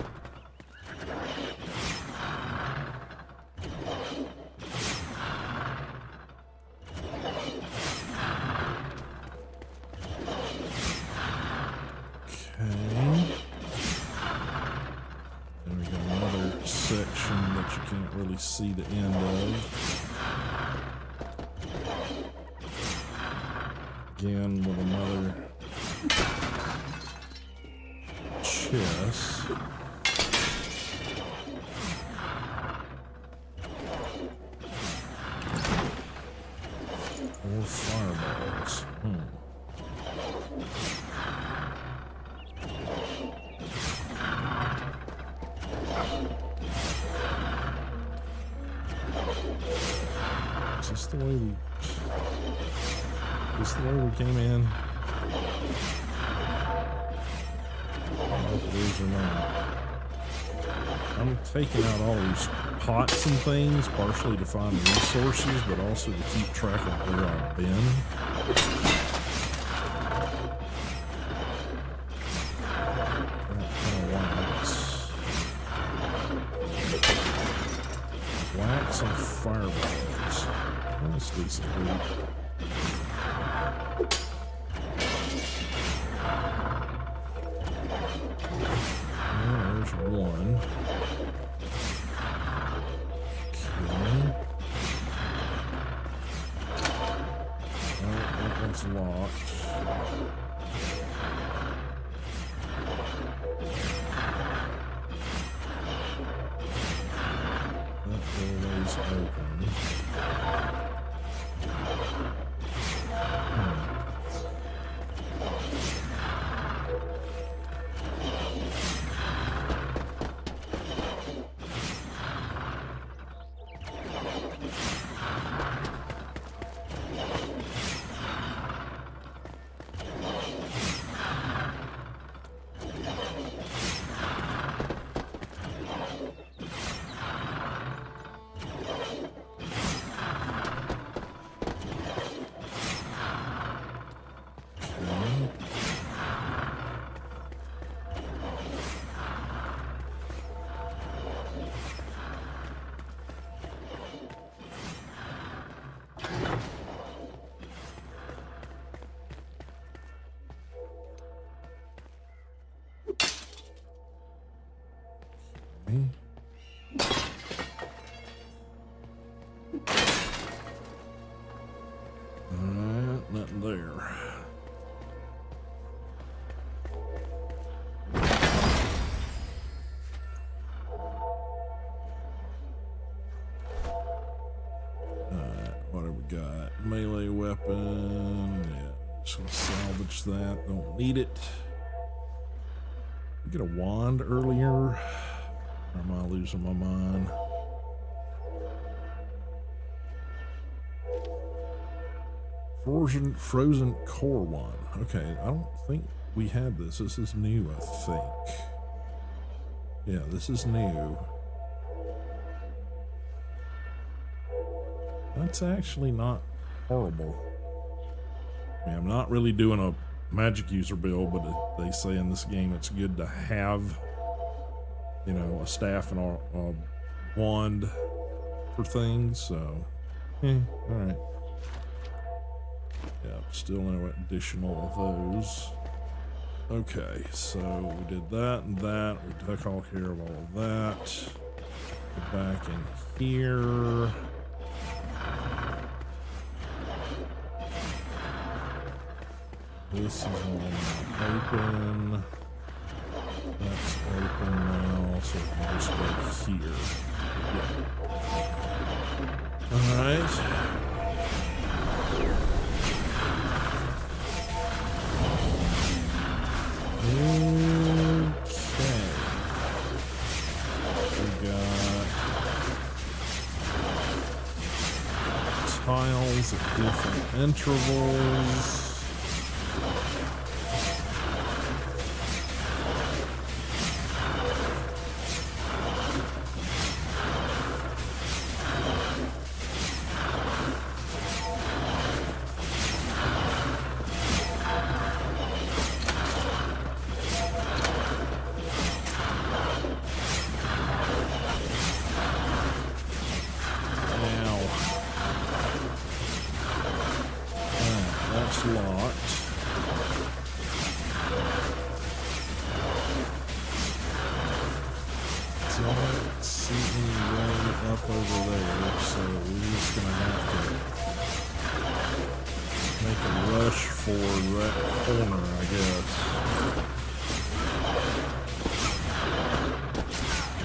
S1: that you can't really see the end of. Again with another chest. More fireballs. Is this the way we... Is this the way we came in? I don't know if it is or not. I'm taking out all these pots and things, partially to find resources, but also to keep track of where I've been. Wax and fireballs. That's decent loot. There's one. Okay. Oh, that one's locked. That doorway's open. Nothing there. What have we got? Melee weapon. Yeah, just gonna salvage that. Don't need it. We get a wand earlier. Or am I losing my mind? Frozen core one. Okay, I don't think we had this. This is new, I think. Yeah, this is new. That's actually not horrible. I mean, I'm not really doing a magic user build, but they say in this game it's good to have, you know, a staff and a wand for things, so alright. Yeah, still no additional of those. Okay, so we did that and that. We took all care of all of that. Go back in here. This is all open. That's open now, so we can just go here. Yeah. Alright. Okay. We got tiles at different intervals. Don't see any way can rush for that corner, I guess.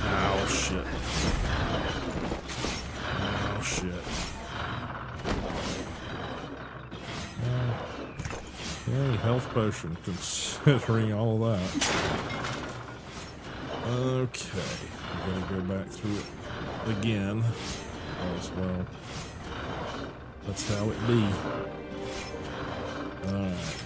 S1: Oh, shit. Oh, shit. Hey, health potion, considering all that. Okay, we gotta go back through it again. As well. That's how it be. Alright.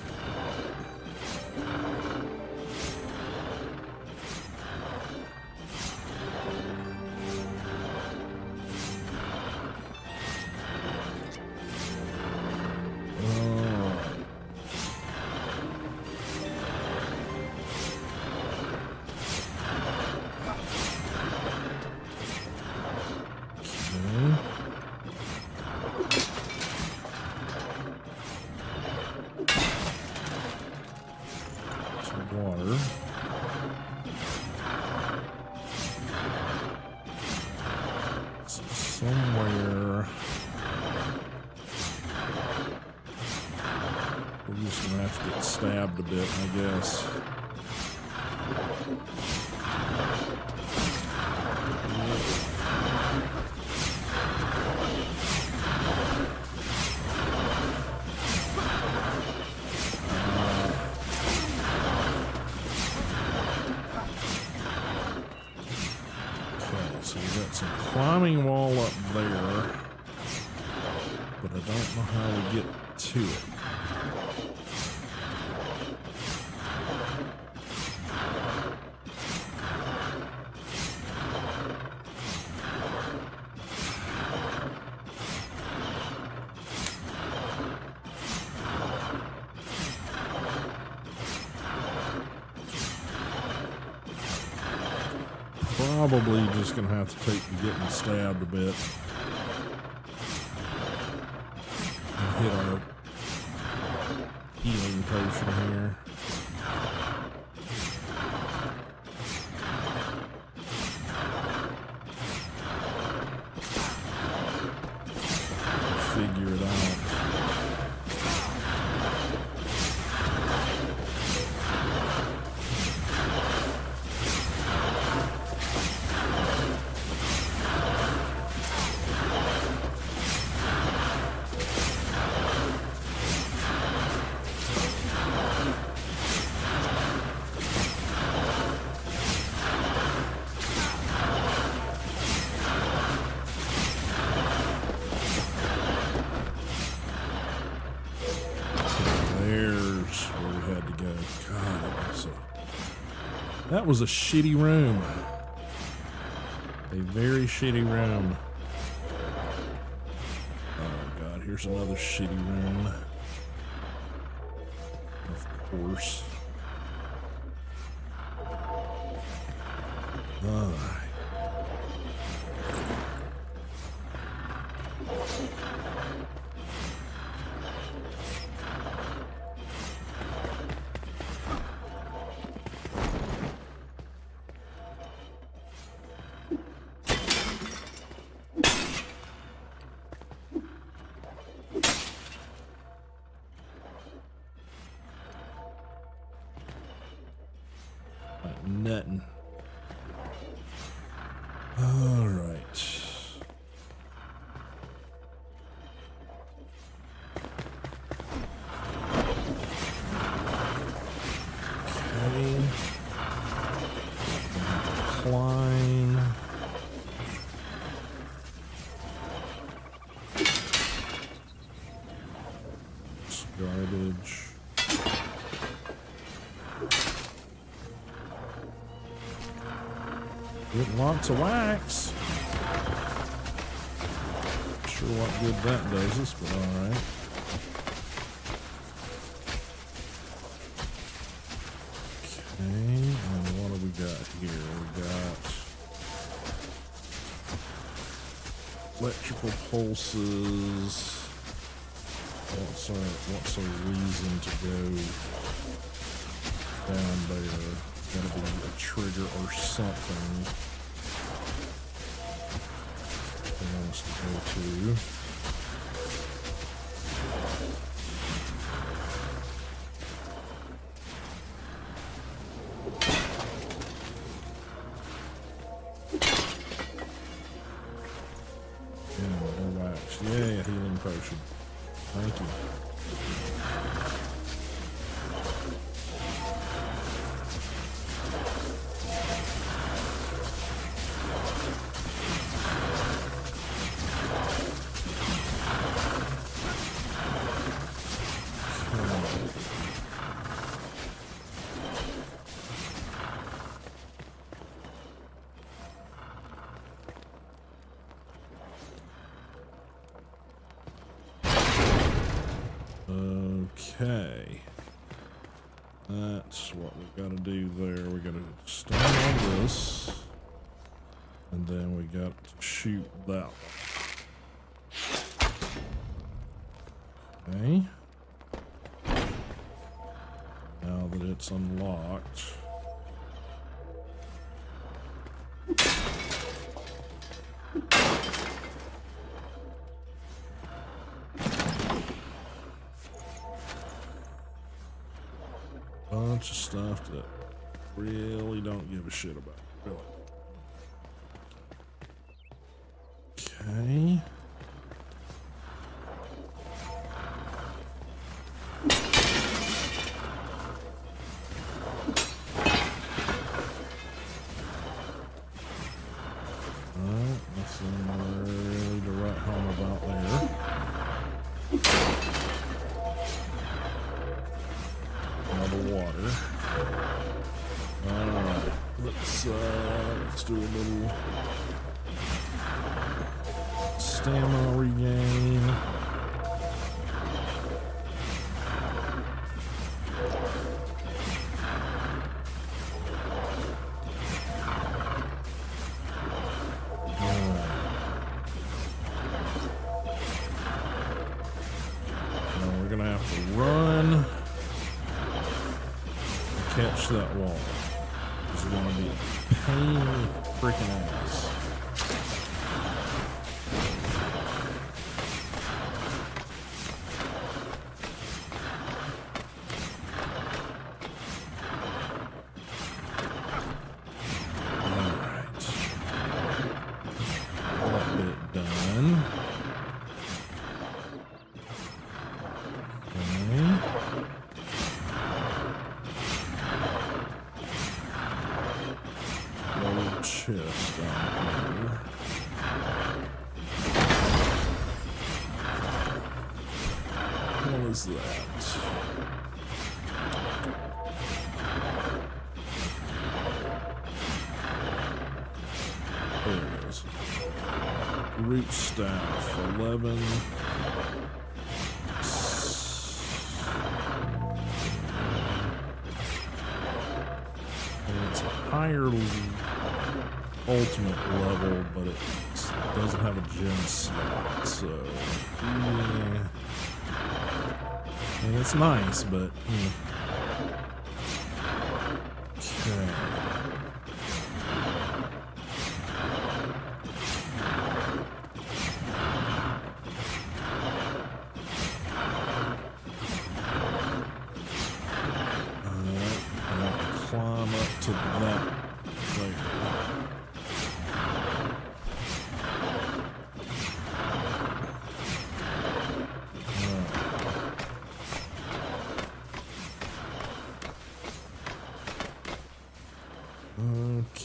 S1: Water. So somewhere we're just gonna have to get stabbed a bit, I guess. So we got some climbing wall up there, but I don't know how we get to it. Probably just gonna have to take the getting stabbed a bit and hit our healing potion here. Figure it out. That was a shitty room. A very shitty room. Oh god, here's another shitty room. Of course. Alright. Nothing. All right. Okay. Decline. It's garbage. Getting lots of wax. Not sure what good that does us, but alright. Okay, and what do we got here? We got electrical pulses. What's a reason to go down there? Gotta be a trigger or something he wants to go to. you. Okay, that's what we got to do there. We got to stand on this, and then we got to shoot that one. Okay. Now that it's unlocked. Bunch of stuff that really don't give a shit about. Really. Okay. Alright, nothing really to write home about there. Water. Alright, let's do a little stamina regain. Now we're gonna have to run. Catch that wall. It's going to be a pain in the freaking ass. Alright. That bit done. Okay. Chest down here. What is that? There it is. Root staff, 11. And it's a higher ultimate level, but it doesn't have a gem slot, so yeah. I mean, it's nice, but yeah. Okay. Alright, I have to climb up to that layer.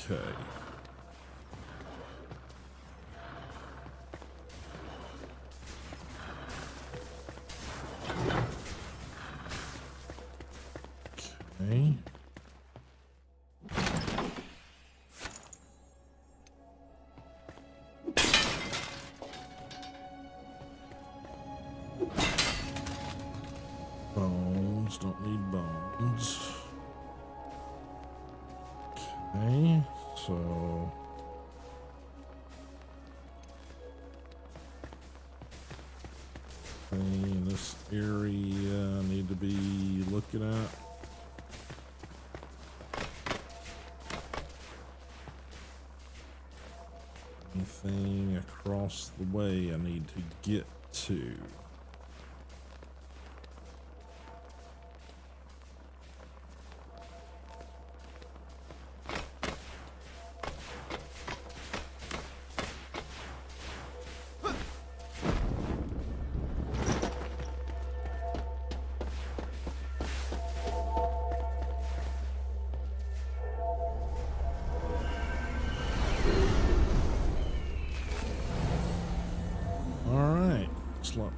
S1: Okay. Okay. Bones, don't need bones. Okay, so this area I need to be looking at. Anything across the way I need to get to.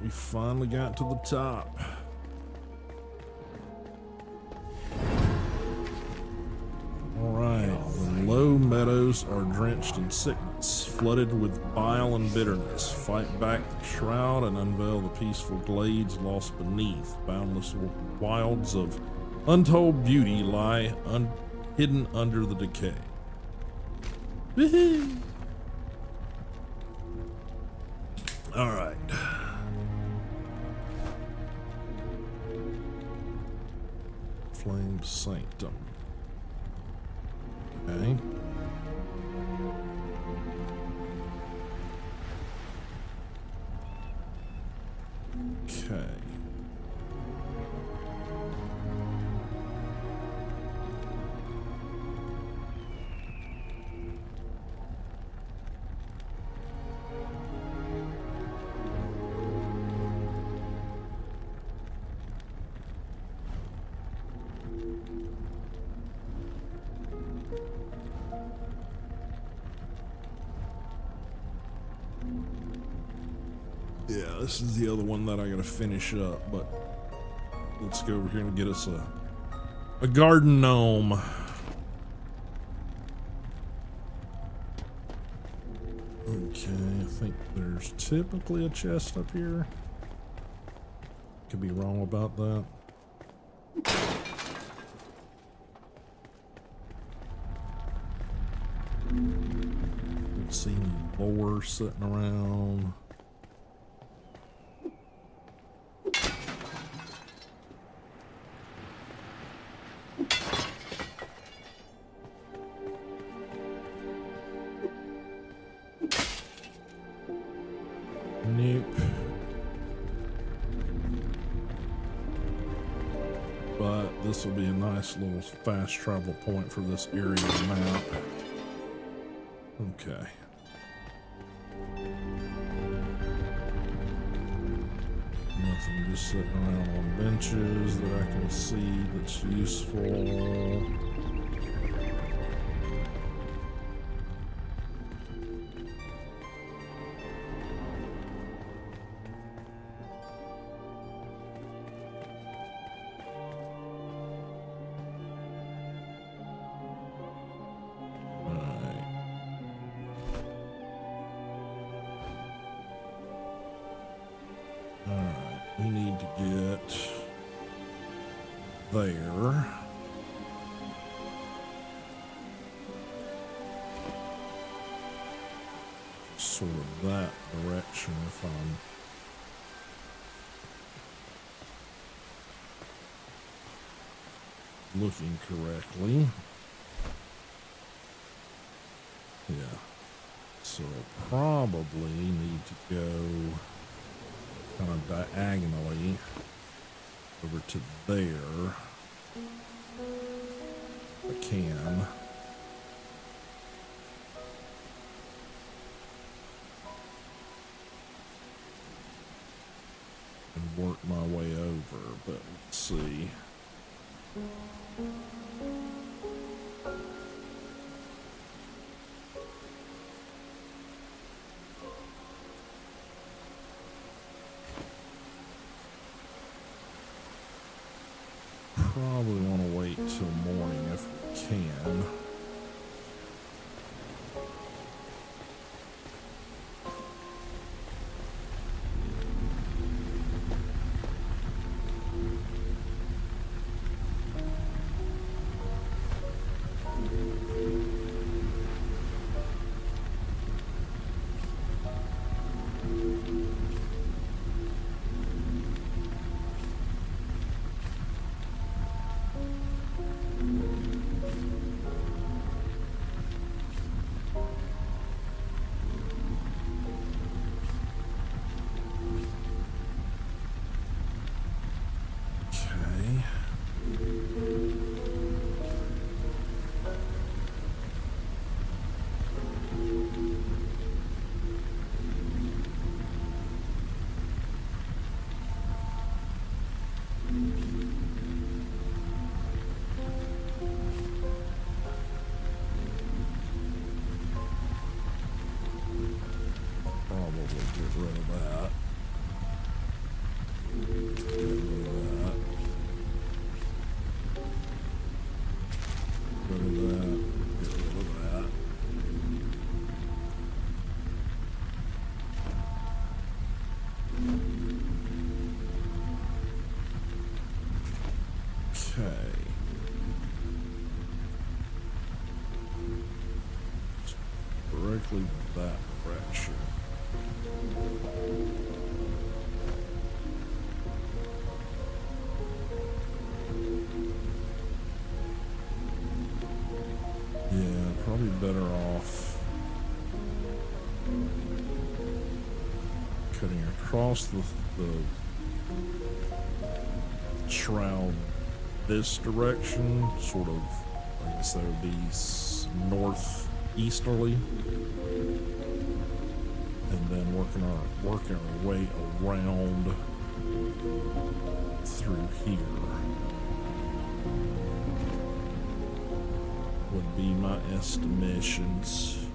S1: we finally got to the top. Alright, the low meadows are drenched in sickness, flooded with bile and bitterness. Fight back the shroud and unveil the peaceful glades lost beneath. Boundless wilds of untold beauty lie hidden under the decay. Woohoo! Alright. Flame Sanctum. Okay. Okay. Yeah, this is the other one that I gotta finish up, but let's go over here and get us a garden gnome. Okay, I think there's typically a chest up here. Could be wrong about that. Don't see any lore sitting around. Nope. But this will be a nice little fast travel point for this area map. Okay. Nothing just sitting around on benches that I can see that's useful. We need to get there. Sort of that direction if I'm looking correctly. Yeah. So probably need to go kind of diagonally over to there. If I can. And work my way over, but let's see. Probably want to wait till morning if we can. Okay. Directly that direction. Yeah, probably better off cutting across the shroud this direction, sort of, I guess that would be northeasterly, and then working our way around through here would be my estimations.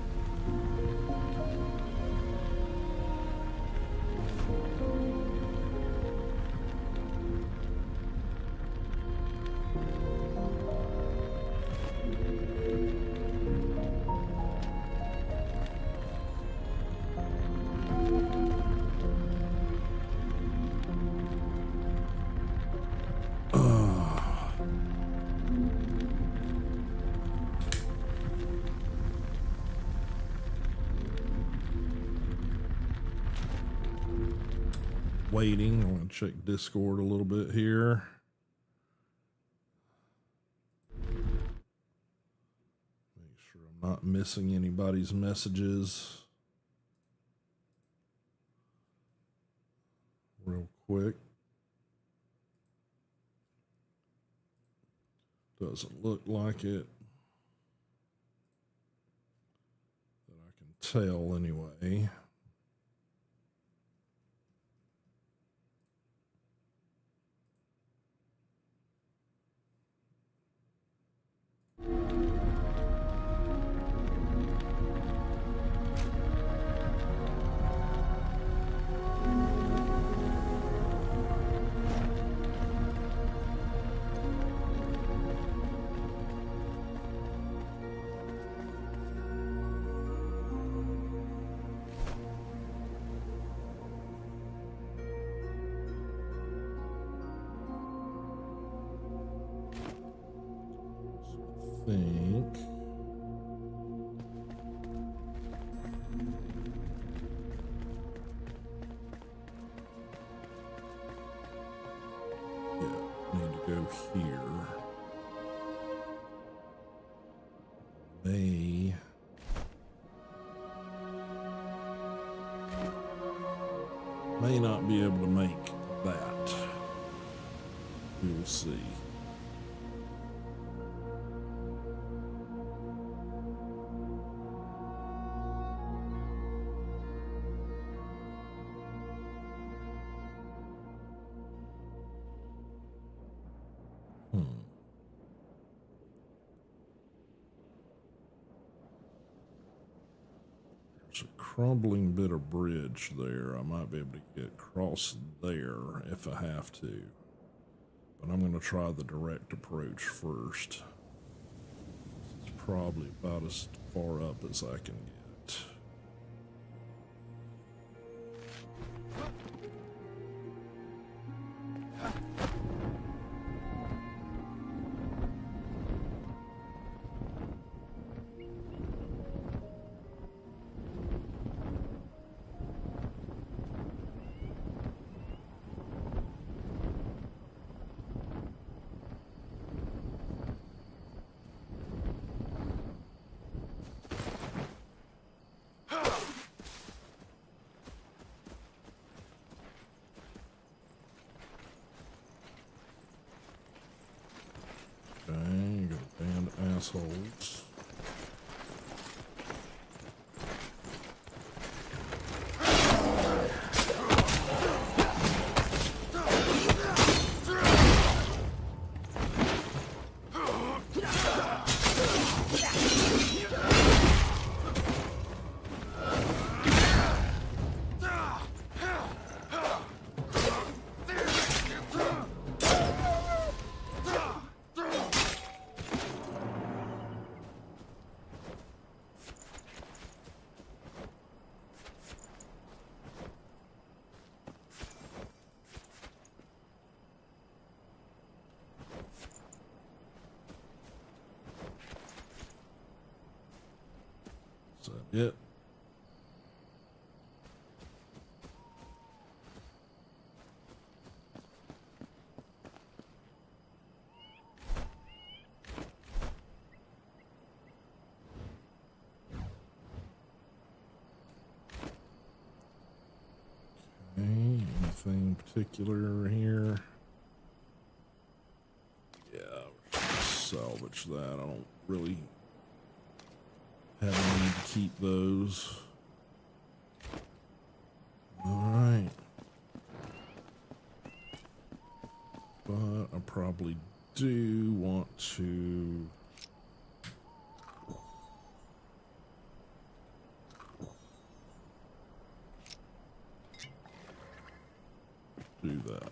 S1: Waiting. I'm going to check Discord a little bit here. Make sure I'm not missing anybody's messages. Real quick. Doesn't look like it. That I can tell anyway. Think yeah, need to go here. May not be able to make that. We will see. There's a crumbling bit of bridge there. I might be able to get across there if I have to. But I'm going to try the direct approach first. It's probably about as far up as I can get. Okay, got banned assholes. Yep. Okay, anything particular here? Yeah, we're just gonna salvage that. I don't really have a need to keep those. Alright. But I probably do want to do that.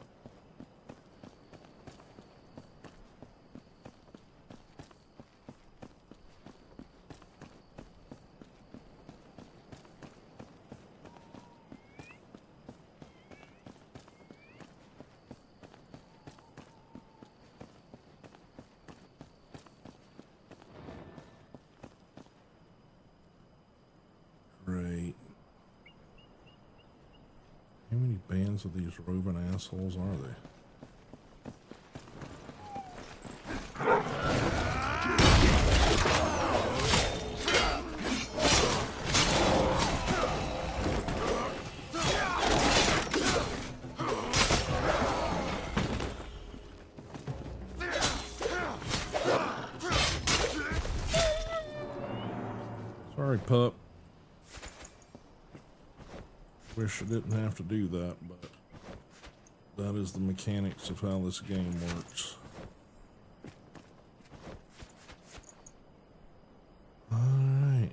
S1: Great. How many bands of these roving assholes are there? Sorry, pup. Wish I didn't have to do that, but that is the mechanics of how this game works. All right.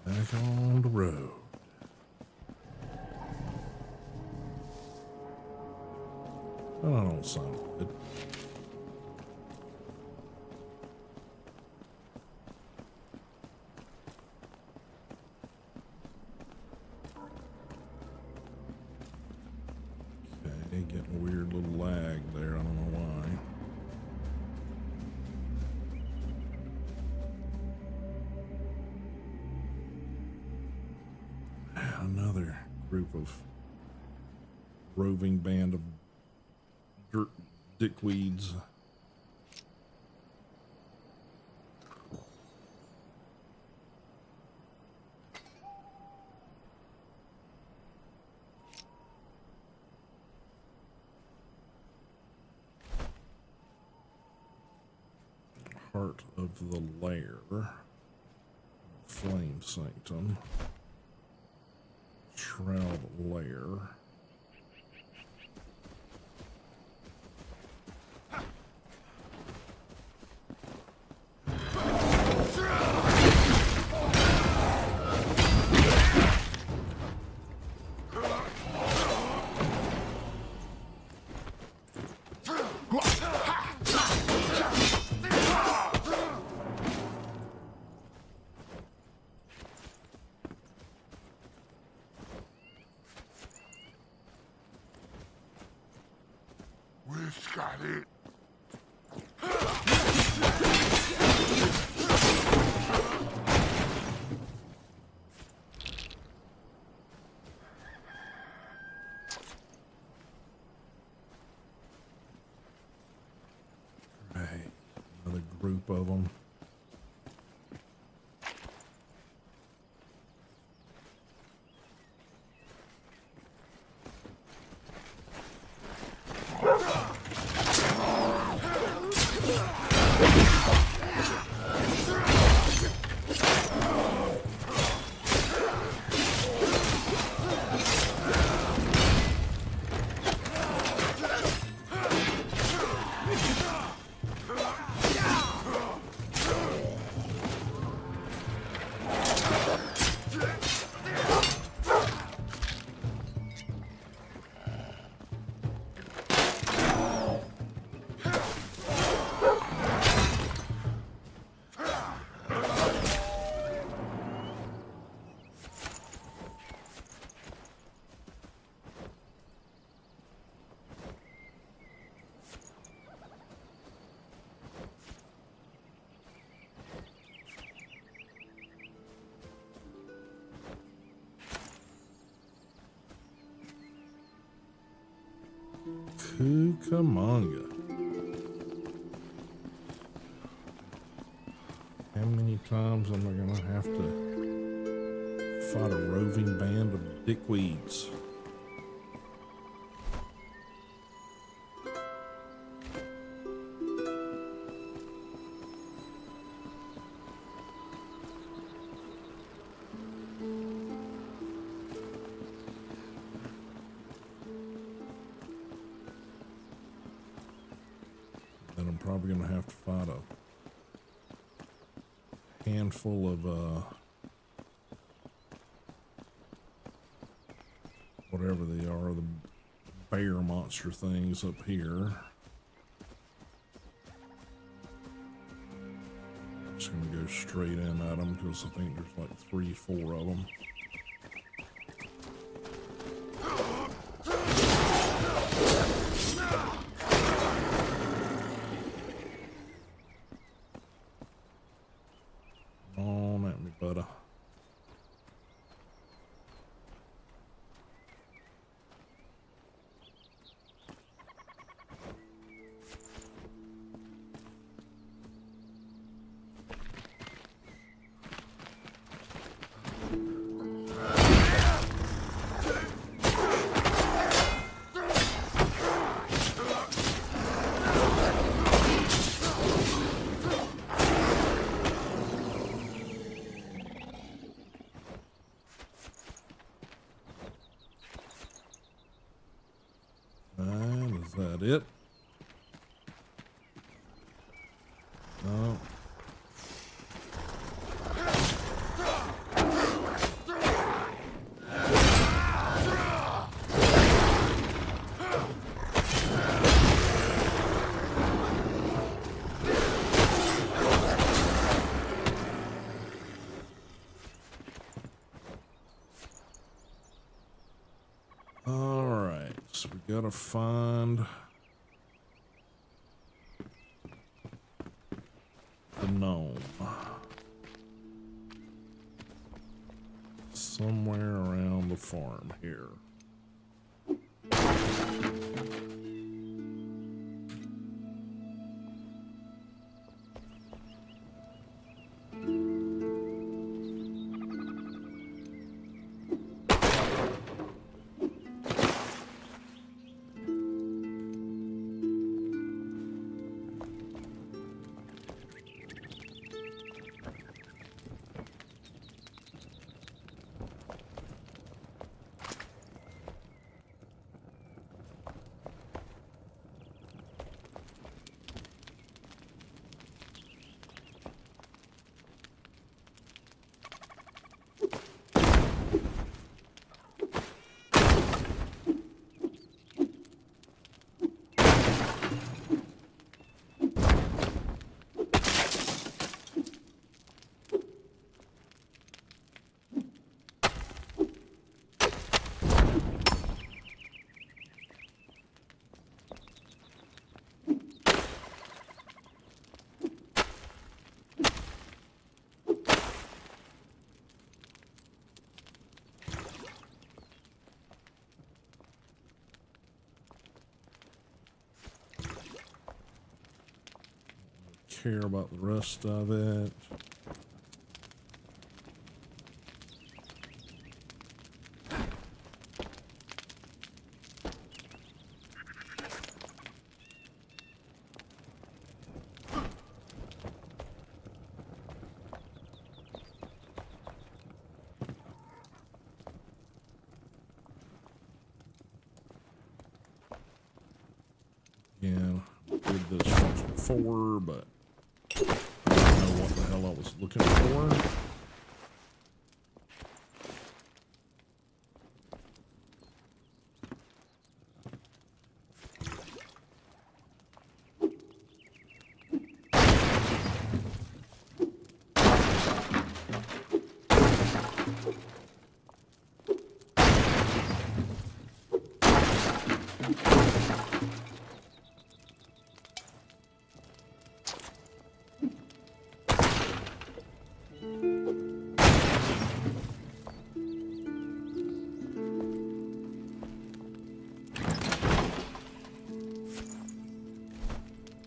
S1: Back on the road. Well, that don't sound good. Okay, getting a weird little lag there. I don't know why. Another group of roving band of dirt dickweeds. Heart of the Lair. Flame Sanctum. Shroud Lair.
S5: Got it.
S1: Right, another group of them. Cucamonga. How many times am I gonna have to fight a roving band of dickweeds? And I'm probably gonna have to fight a handful of whatever they are, the bear monster things up here. I'm just gonna go straight in at them because I think there's like 3-4 of them. On at me, buddy. Is that it? No. All right, so we gotta find the gnome somewhere around the farm here. Care about the rest of it. Yeah, did this once before, but I don't know what the hell I was looking for.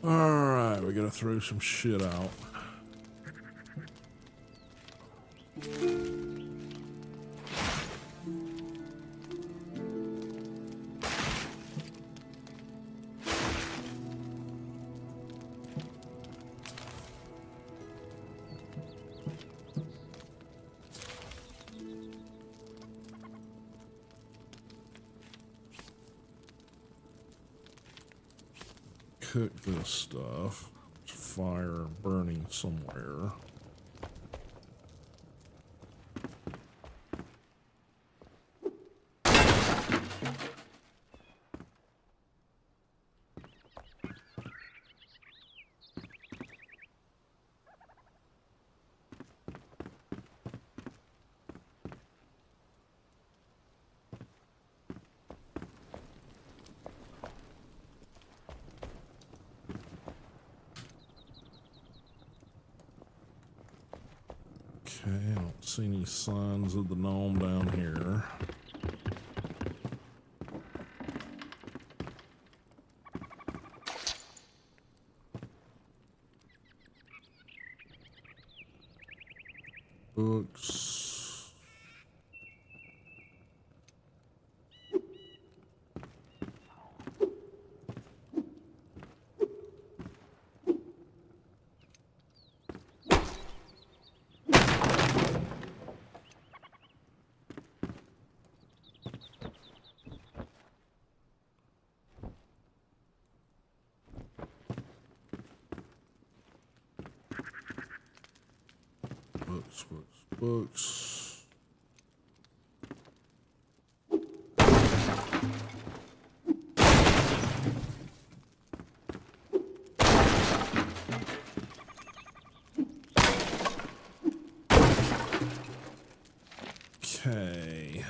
S1: Alright, we gotta throw some shit out. Cook this stuff. There's fire burning somewhere. Okay, I don't see any signs of the gnome down here. Books. Books. Okay.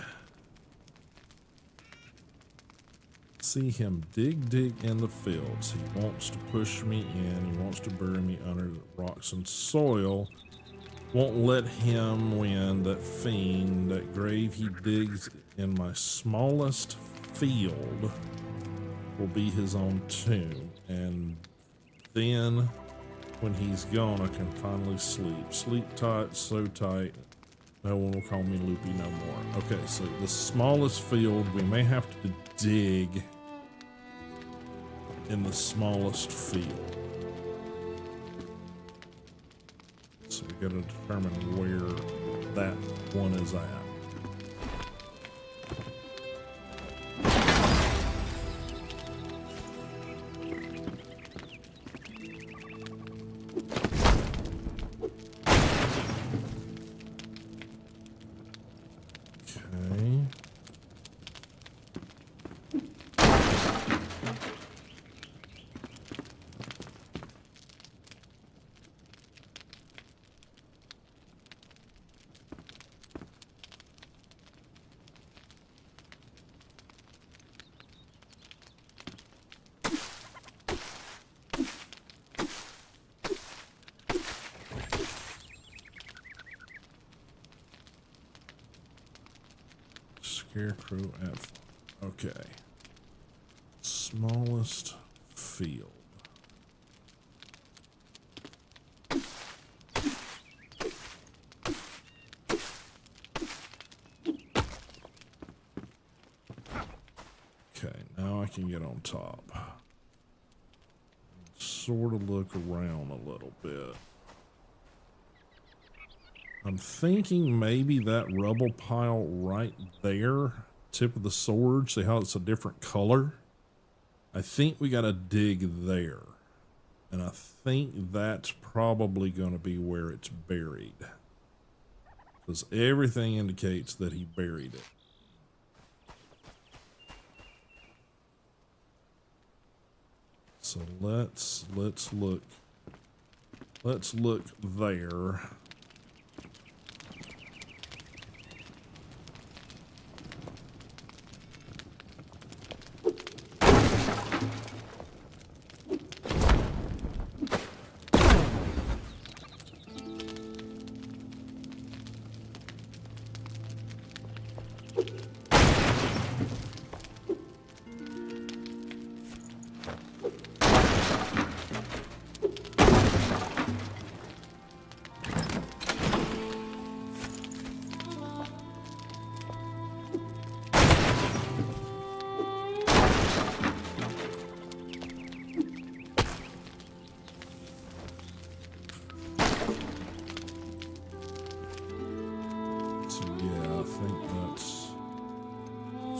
S1: See him dig in the fields. He wants to push me in. He wants to bury me under the rocks and soil. Won't let him win. That fiend, that grave he digs in my smallest field will be his own tomb. And then when he's gone, I can finally sleep. Sleep tight, so tight, no one will call me loopy no more. Okay, so the smallest field, we may have to dig in the smallest field. So we gotta determine where that one is at. Okay. Scarecrow at, okay. Smallest field. Okay, now I can get on top. Sort of look around a little bit. I'm thinking maybe that rubble pile right there, tip of the sword, see how it's a different color? I think we gotta dig there. And I think that's probably gonna be where it's buried. Because everything indicates that he buried it. So let's look. Let's look there.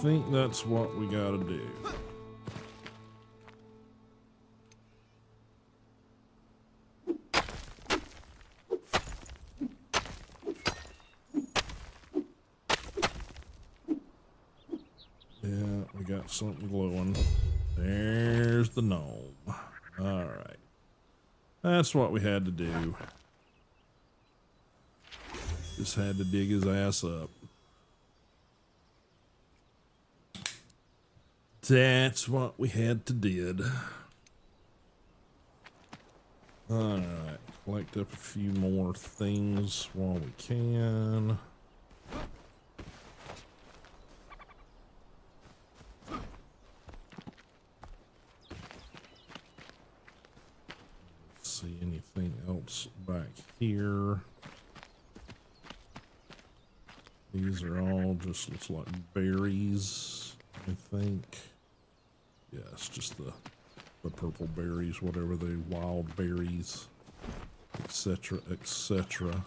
S1: think that's what we gotta do. Yeah, we got something glowing. There's the gnome. All right. That's what we had to do. Just had to dig his ass up. That's what we had to did. All right. Collect up a few more things while we can. See anything else back here? These are all just looks like berries, I think. Yeah, it's just the purple berries, whatever the wild berries, etc., etc.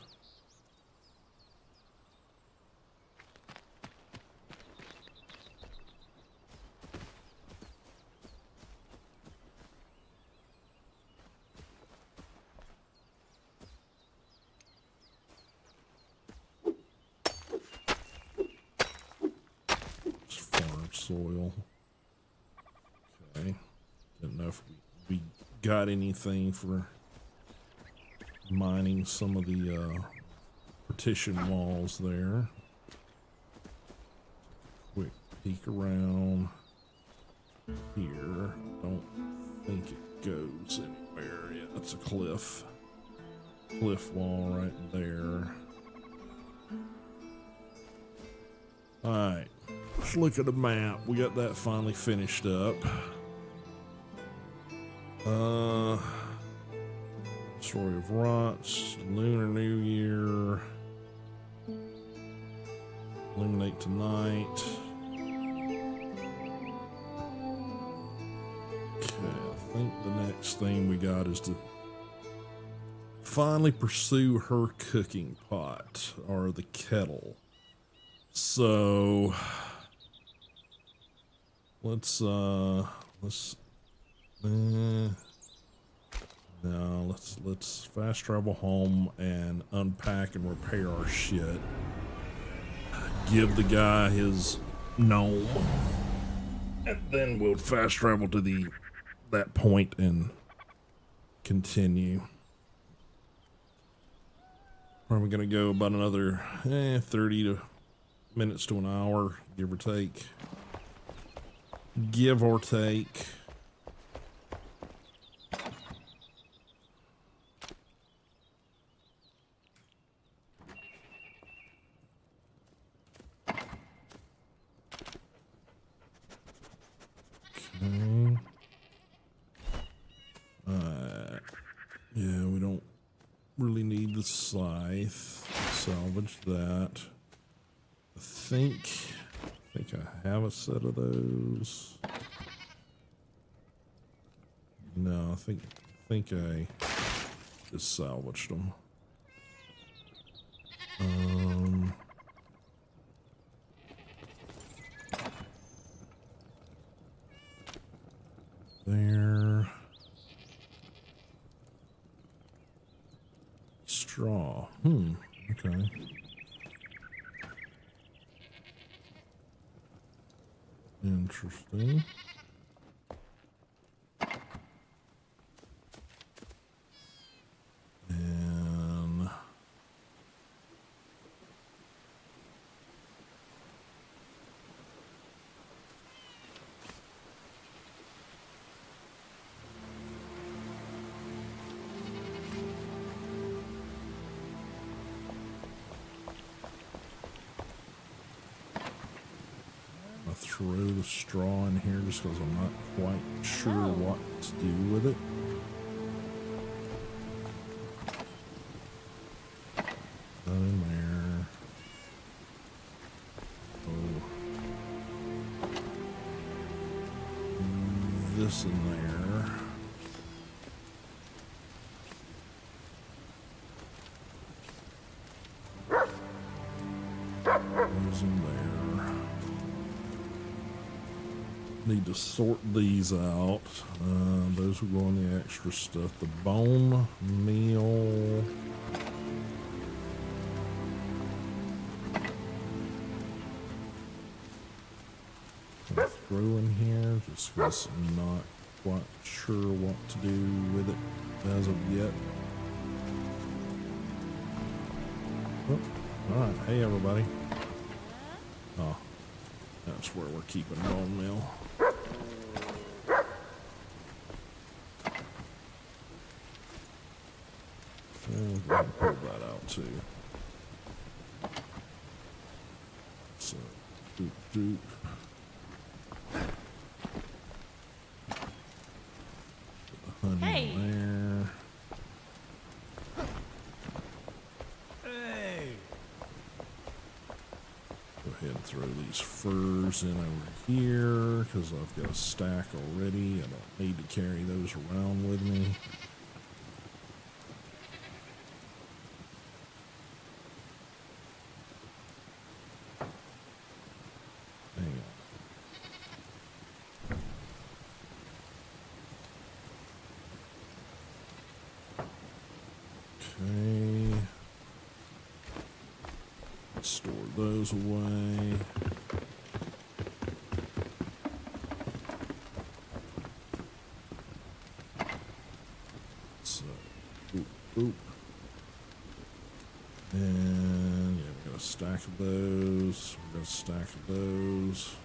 S1: Soil. Okay. Didn't know if we got anything for mining some of the partition walls there. Quick peek around here. Don't think it goes anywhere. Yeah, it's a cliff. Cliff wall right there. Alright. Let's look at the map. We got that finally finished up. Story of Rots, Lunar New Year, Illuminate Tonight. Okay, I think the next thing we got is to finally pursue her cooking pot, or the kettle. So let's fast travel home and unpack and repair our shit. Give the guy his gnome, and then we'll fast travel to that point and continue. Probably gonna go about another 30 minutes to an hour, give or take. Give or take. Okay. Yeah, we don't really need the scythe. Salvage that. I think I have a set of those. No, I think I just salvaged them. There. Straw. Okay. Interesting. And I'll throw the straw in here just because I'm not quite sure what to do with it. That in there. Oh. This in there. Those in there. Need to sort these out. Those will go in the extra stuff. The bone meal. I'll throw in here just because I'm not quite sure what to do with it as of yet. Oh, all right. Hey, everybody. Oh, that's where we're keeping bone meal. And go ahead and pull that out too. So, doop doop. Put the honey in there.
S5: Hey!
S1: Go ahead and throw these furs in over here because I've got a stack already. I don't need to carry those around with me. Okay. Store those away. So, oop, oop. And yeah, we got a stack of those. We got a stack of those.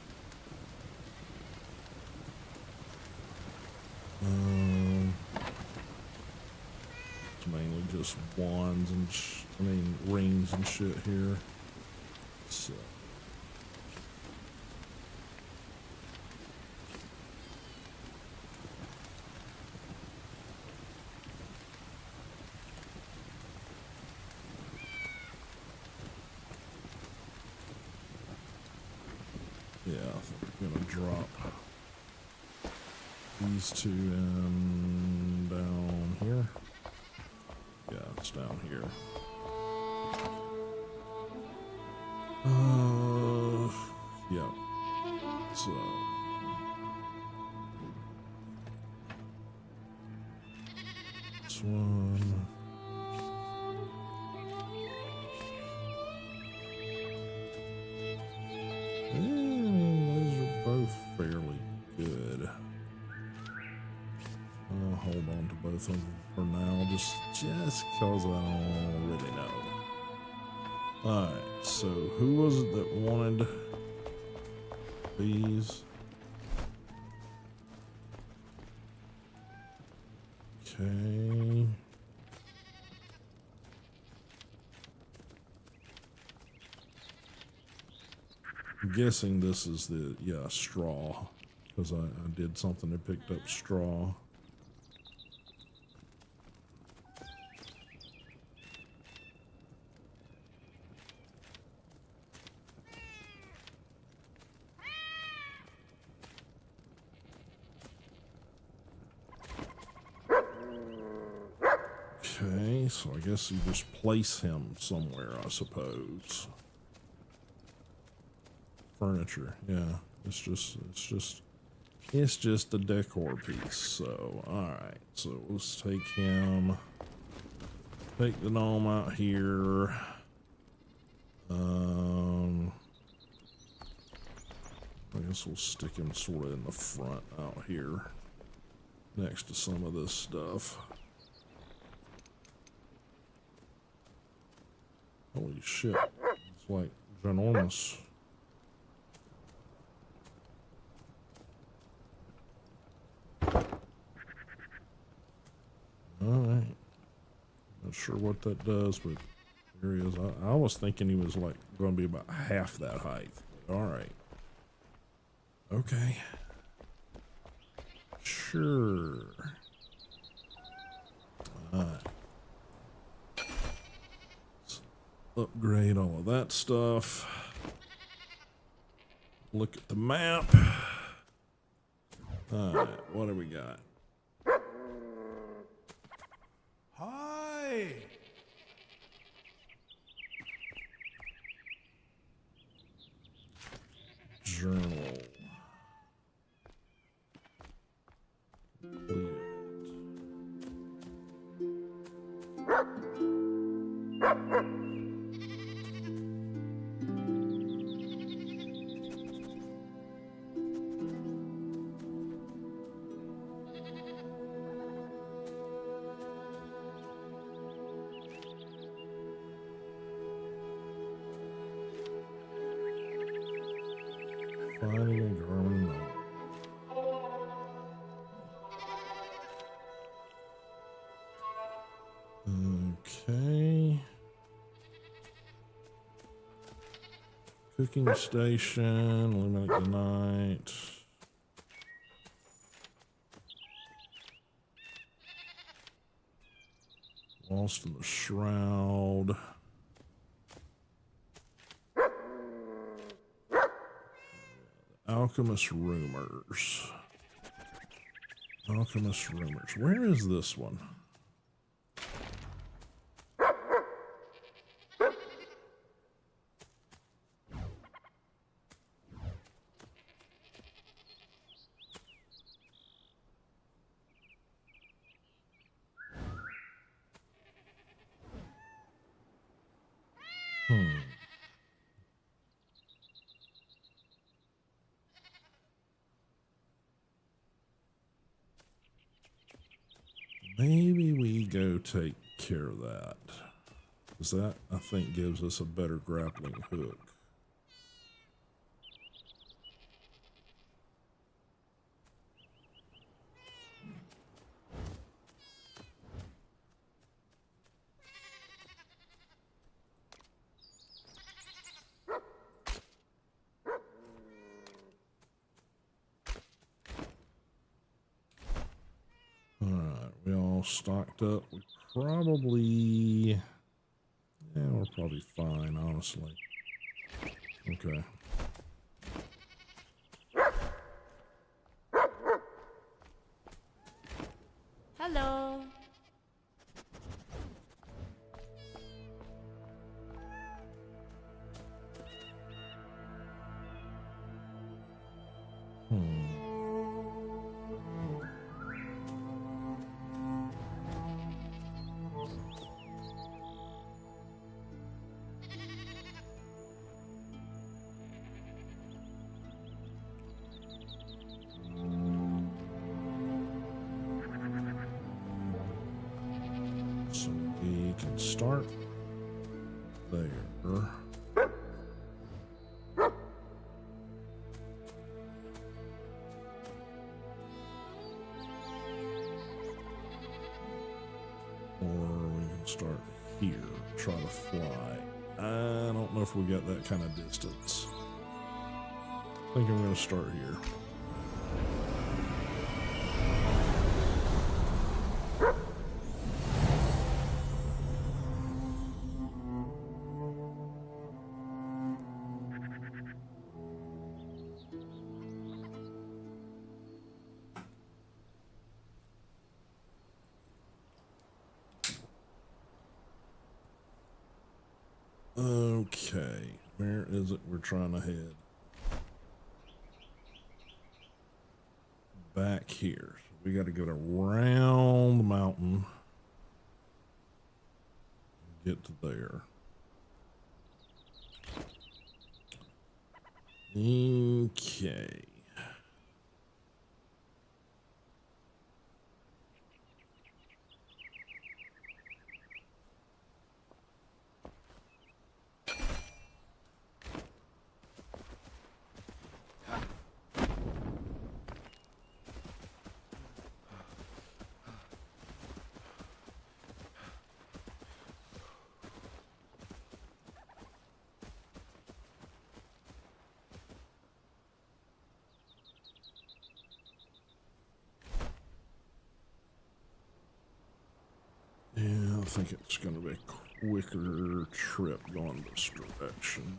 S1: It's mainly just wands and rings and shit here. So. Yeah, I think I'm gonna drop these two in down here. Yeah, it's down here. Yeah. So. This one. Those are both fairly good. I'll hold on to both of them for now, just because I don't really know. Alright, so who was it that wanted these? Okay. I'm guessing this is the, yeah, straw. Because I did something that picked up straw. Okay, so I guess you just place him somewhere, I suppose. Furniture, yeah. It's just a decor piece. So, alright. So let's take him. Take the gnome out here. I guess we'll stick him sort of in the front out here. Next to some of this stuff. Holy shit. It's like ginormous. Alright. Not sure what that does, but here he is. I was thinking he was like going to be about half that height. Alright. Okay. Sure. Alright. Upgrade all of that stuff. Look at the map. Alright, what do we got?
S5: Hi!
S1: Journal. Finding a German note. Okay. Cooking station, illuminate the night. Lost in the shroud. Alchemist rumors. Alchemist rumors. Where is this one? Maybe we go take care of that. Because that, I think, gives us a better grappling hook. Alright, we all stocked up. We probably... yeah, we're probably fine, honestly. Okay.
S6: Hello.
S1: So we can start there. Or we can start here, try to fly. I don't know if we got that kind of distance. I think I'm going to start here. Okay, where is it we're trying to head? Back here. So we got to go around the mountain and get to there. Okay. Yeah, I think it's going to be a quicker trip going this direction.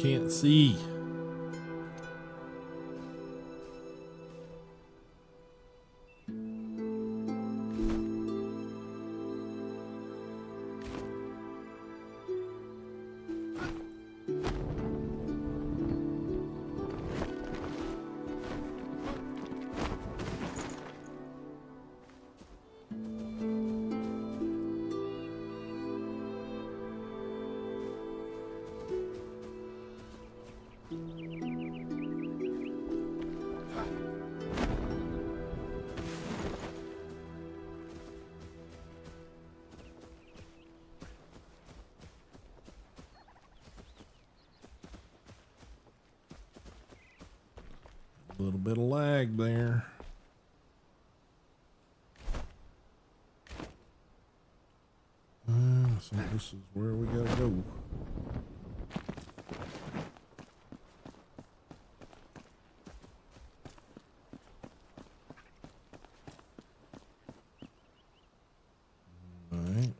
S1: can't see. A little bit of lag there. I think this is where we gotta go. All right.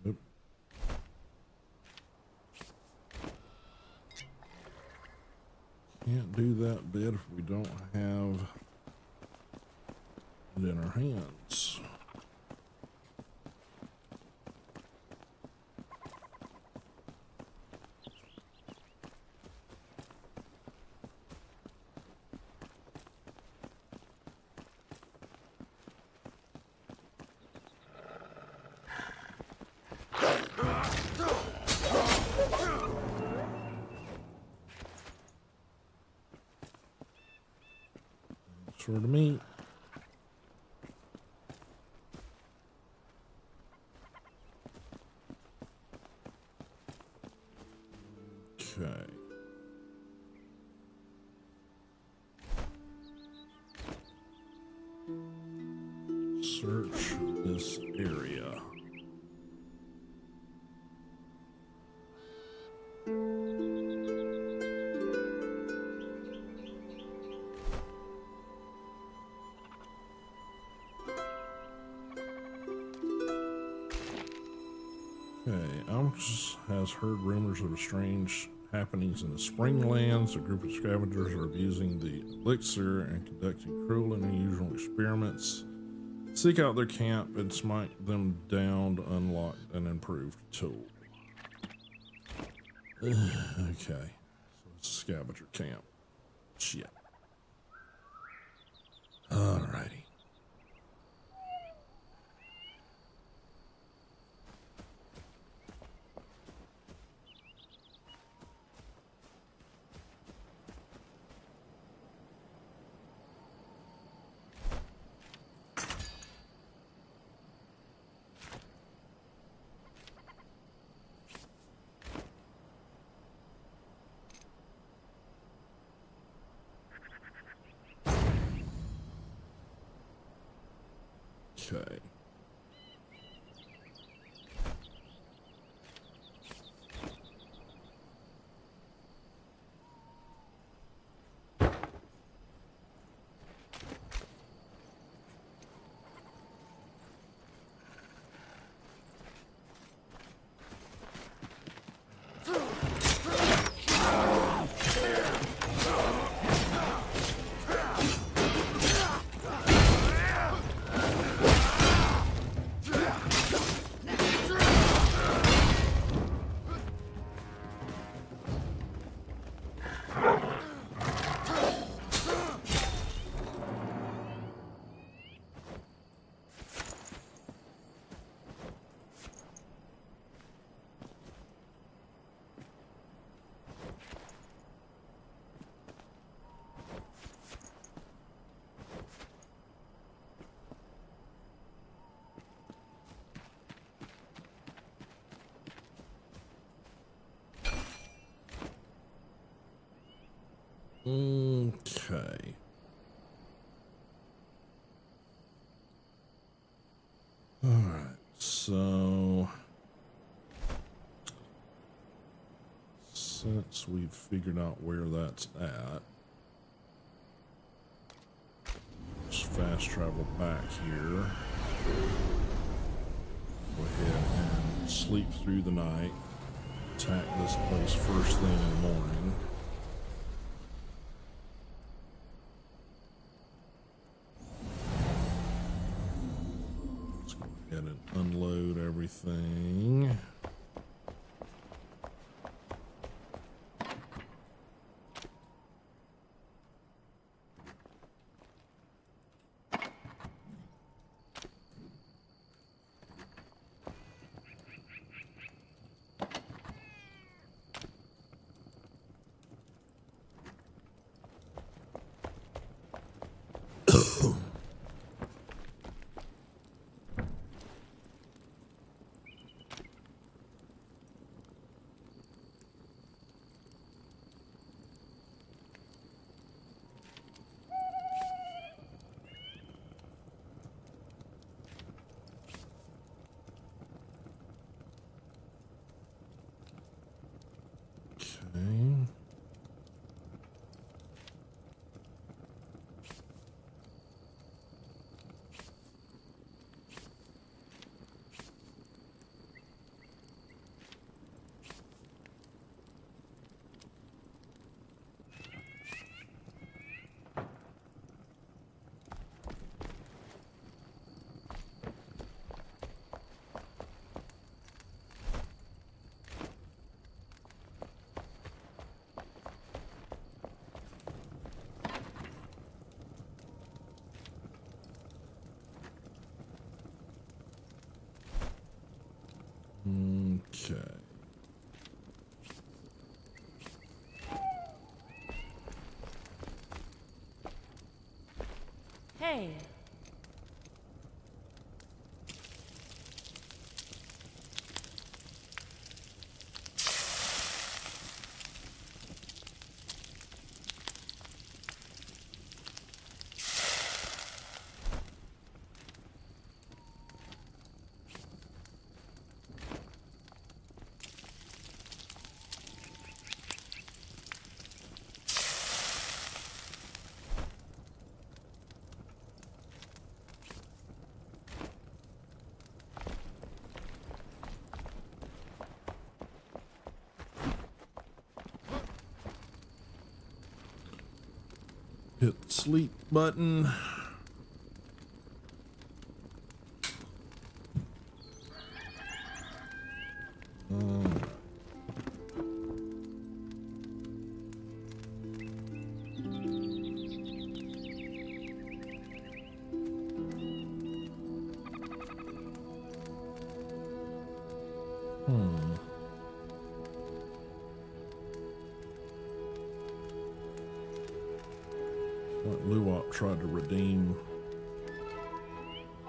S1: Yep. Can't do that bit if we don't have it in our hands. Sort of meat. Okay. Search this area. Alex has heard rumors of strange happenings in the Springlands. A group of scavengers are abusing the elixir and conducting cruel and unusual experiments. Seek out their camp and smite them down to unlock an improved tool. Okay, so it's a scavenger camp. Shit. Alrighty. Okay. Okay. All right. So since we've figured out where that's at, let's fast travel back here. Go ahead and sleep through the night. Attack this place first thing in the morning. Let's go ahead and unload everything. Okay. Okay.
S6: Hey.
S1: Hit the sleep button. Luwop tried to redeem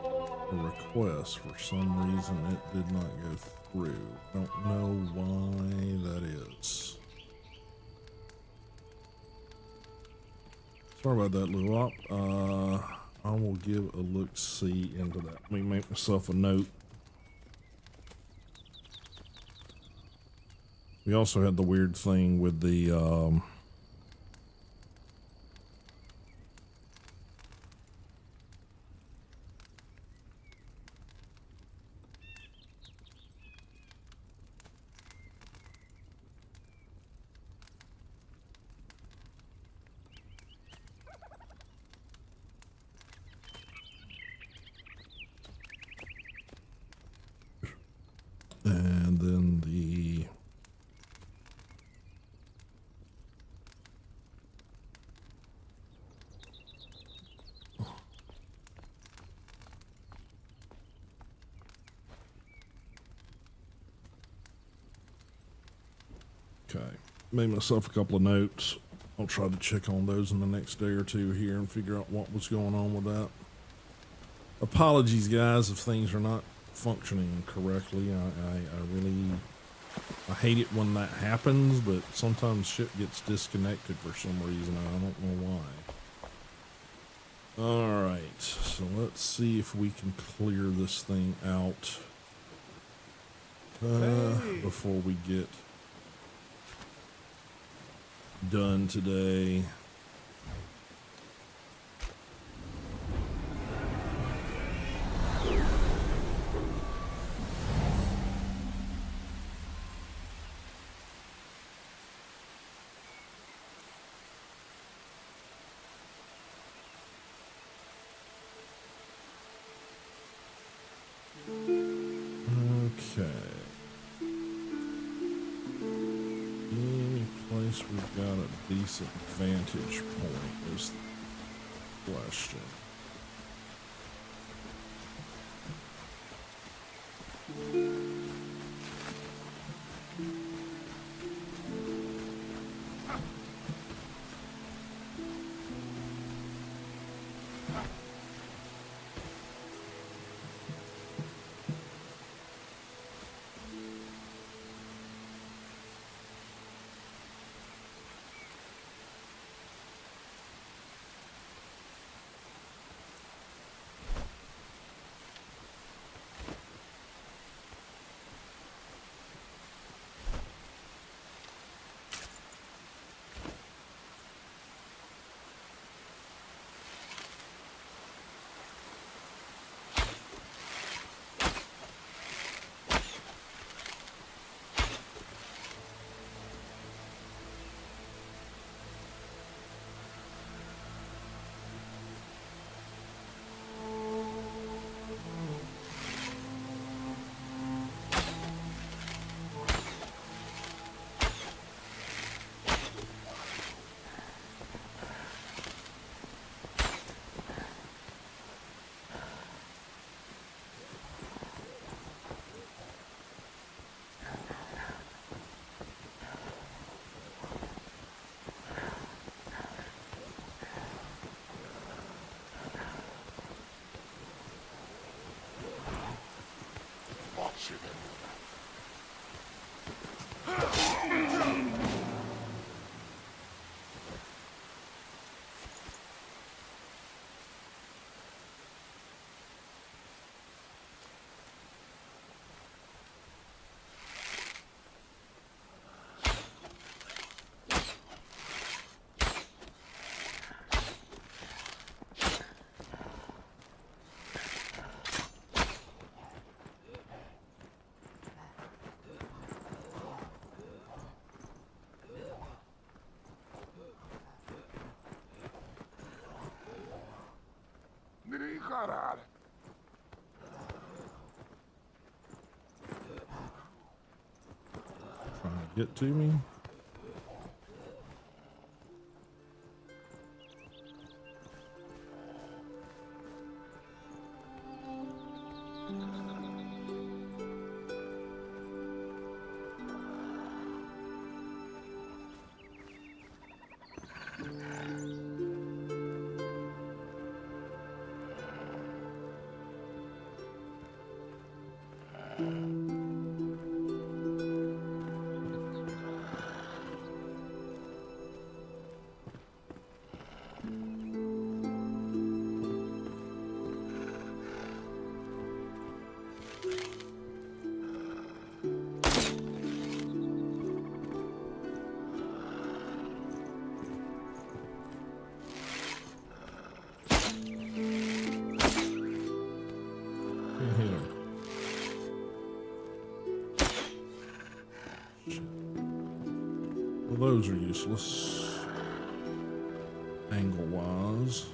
S1: a request. For some reason, it did not go through. Don't know why that is. Sorry about that, Luwop. I will give a look-see into that. Let me make myself a note. We also had the weird thing with the and then the okay, made myself a couple of notes. I'll try to check on those in the next day or two here and figure out what was going on with that. Apologies, guys, if things are not functioning correctly. I hate it when that happens, but sometimes shit gets disconnected for some reason. I don't know why. All right, so let's see if we can clear this thing out before we get done today. least we've got a decent vantage point is the question. Trying to get to me. Well, those are useless angle-wise.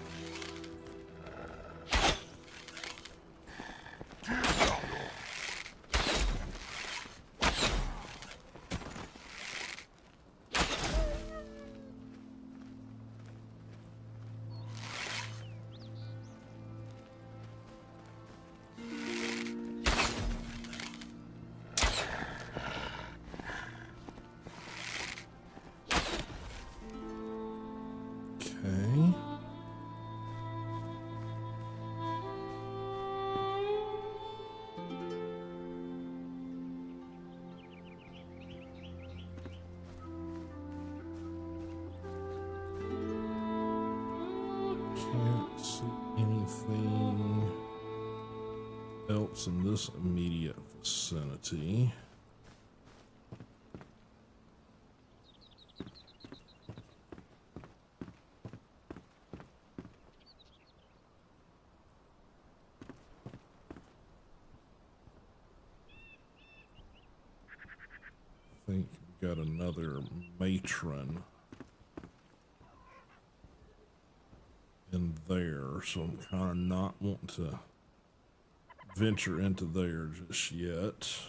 S1: Can't see anything else in this immediate vicinity. I think we got another matron in there, so I'm kind of not wanting to venture into there just yet.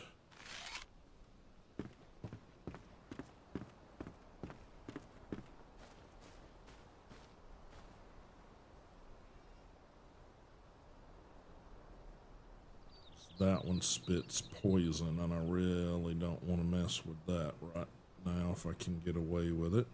S1: one spits poison, and I really don't want to mess with that right now if I can get away with it.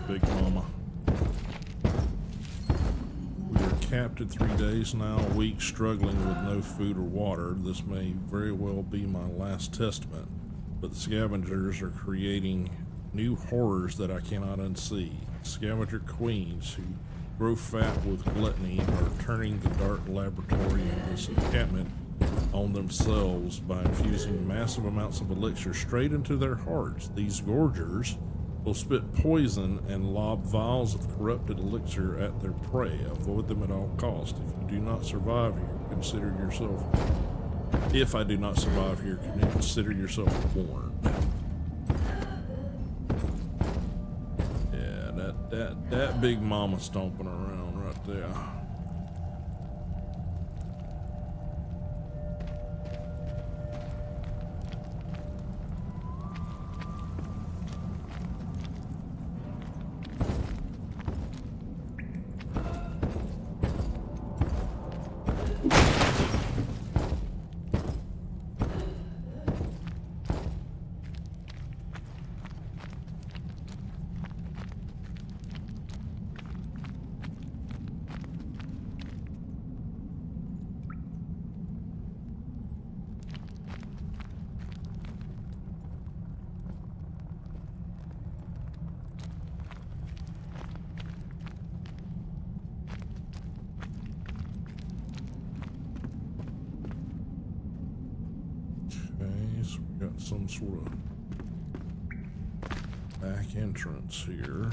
S1: Big Mama. We are capped at 3 days now, a week struggling with no food or water. This may very well be my last testament, but the scavengers are creating new horrors that I cannot unsee. Scavenger queens who grow fat with gluttony are turning the dark laboratory in this encampment on themselves by infusing massive amounts of elixir straight into their hearts. These gorgers will spit poison and lob vials of corrupted elixir at their prey. Avoid them at all costs. If I do not survive here, consider yourself warned. Yeah, that big mama stomping around right there. got some sort of back entrance here.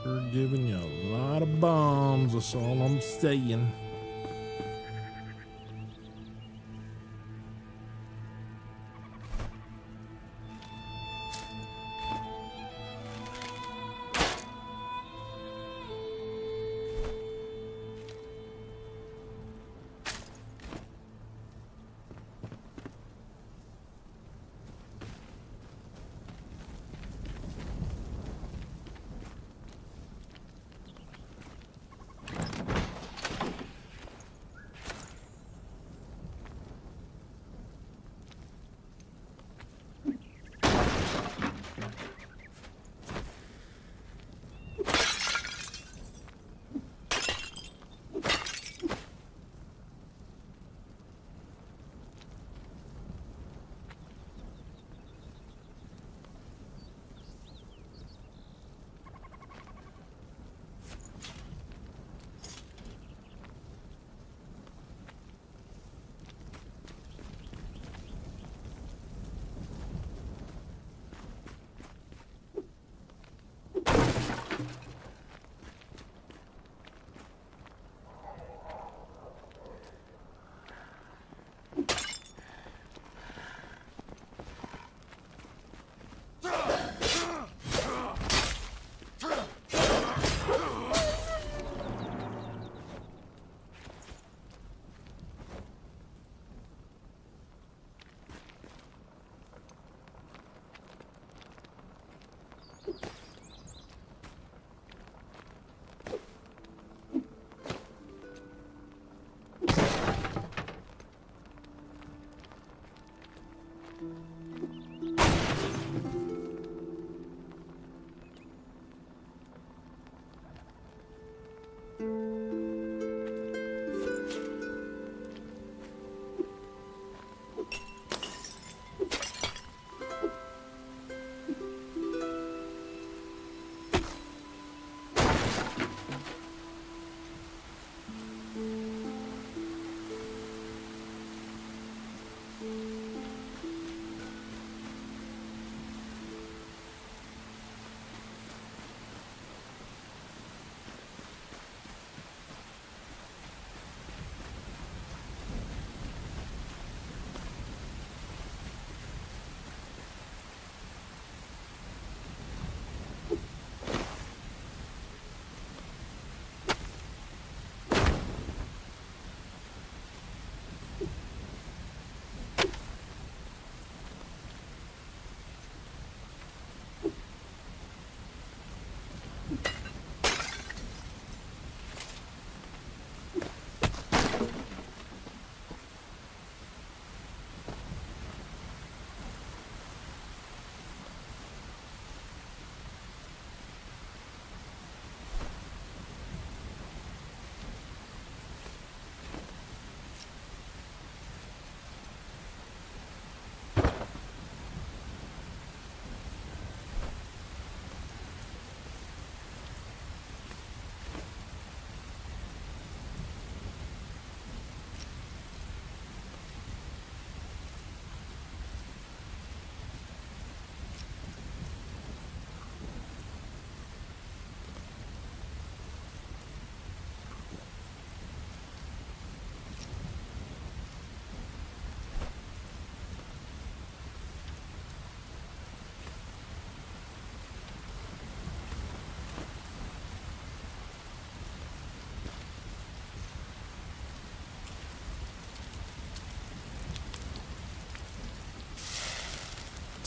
S1: We're giving you a lot of bombs, that's all I'm saying.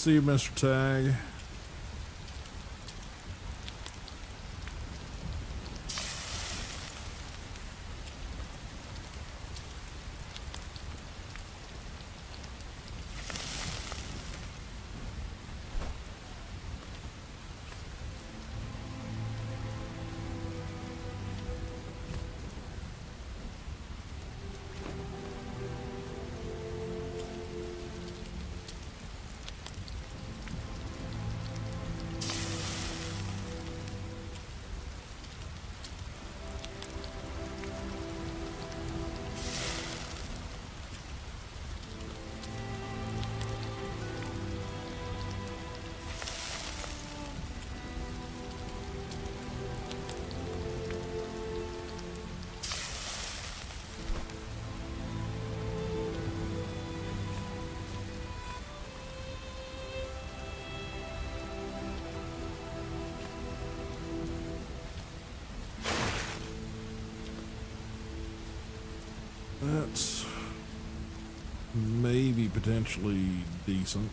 S1: see you, Mr. Tag. That's maybe potentially decent.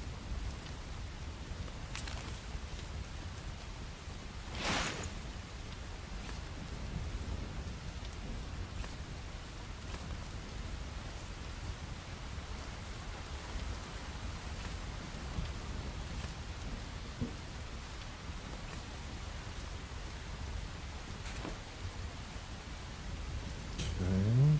S1: Okay.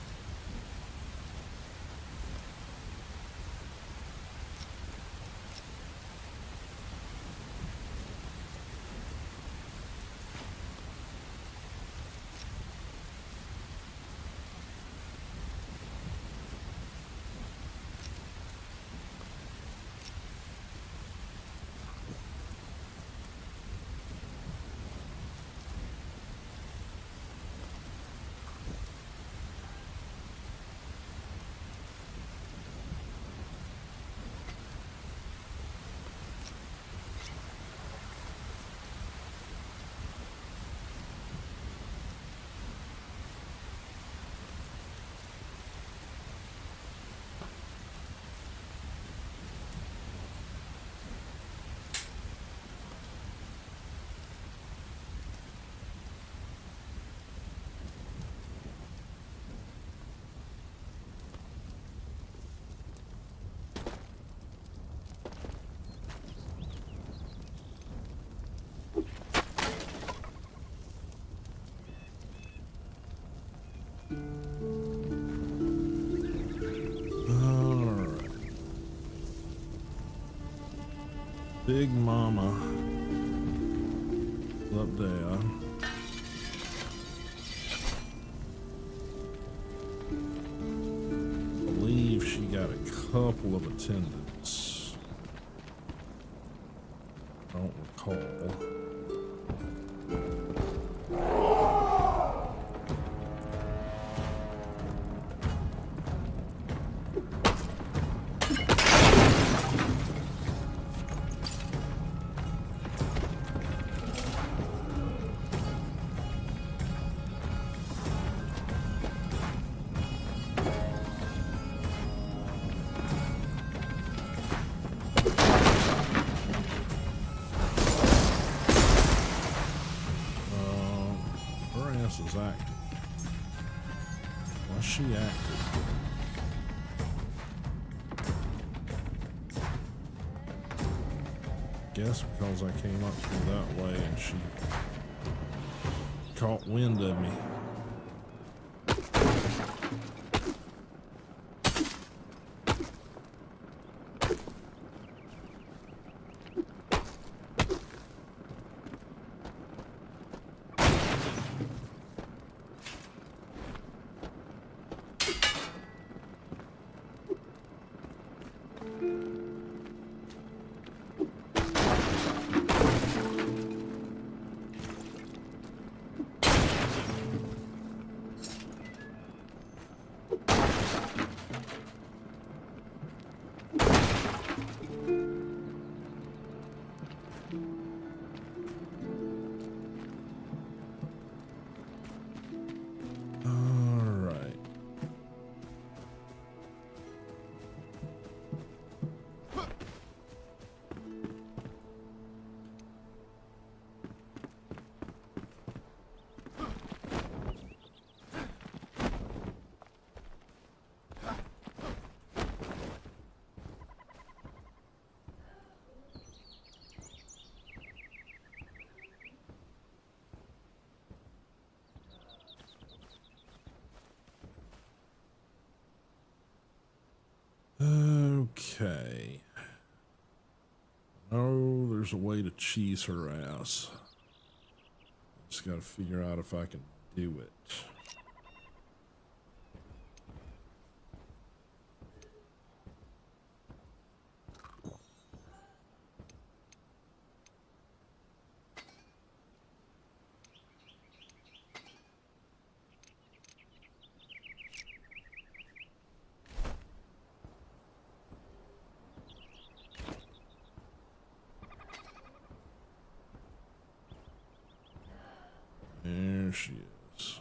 S1: Alright. Big Mama is up there. I believe she got a couple of attendants. I don't recall. Is active. Why is she active? Guess because I came up through that way and she caught wind of me. there's a way to cheese her ass. Just gotta figure out if I can do it. There she is.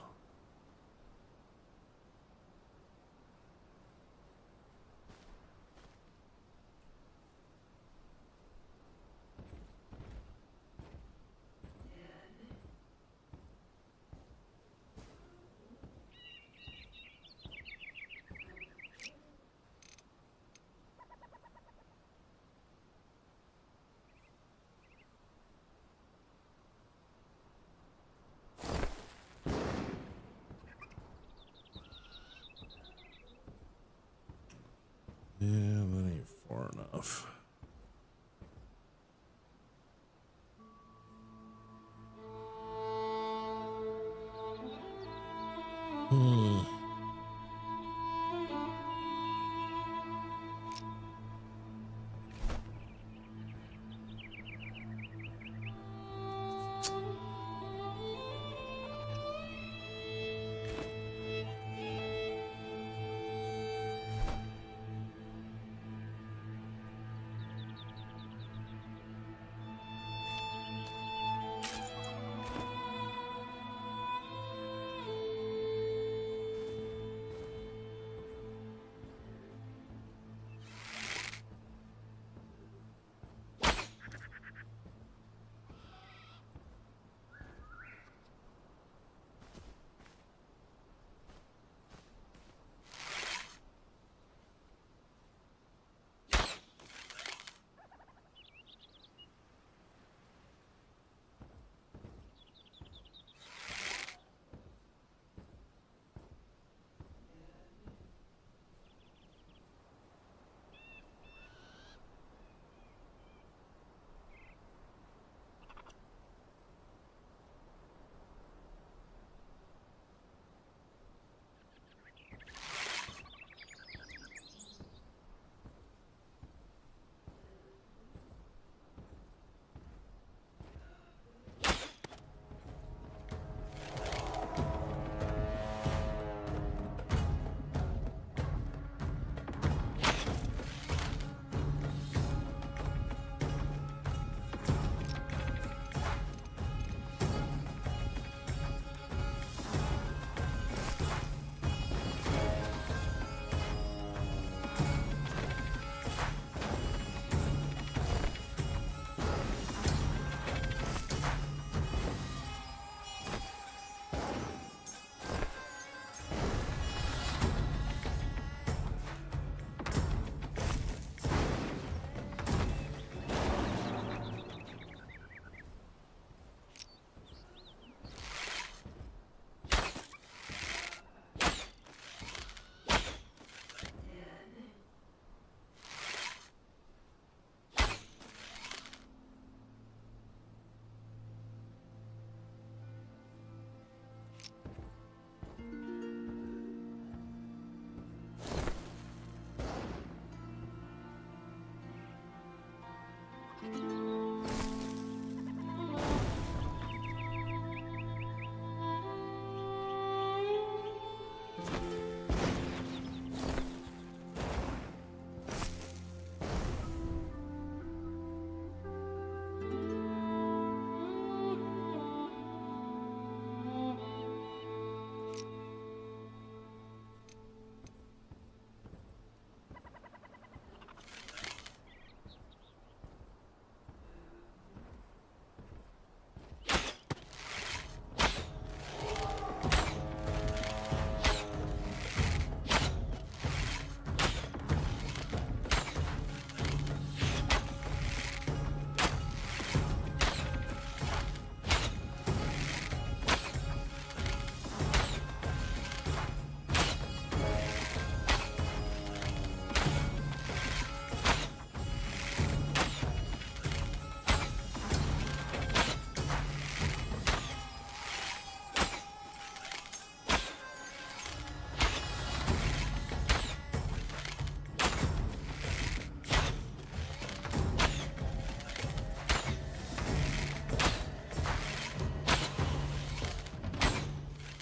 S1: Yeah, that ain't far enough.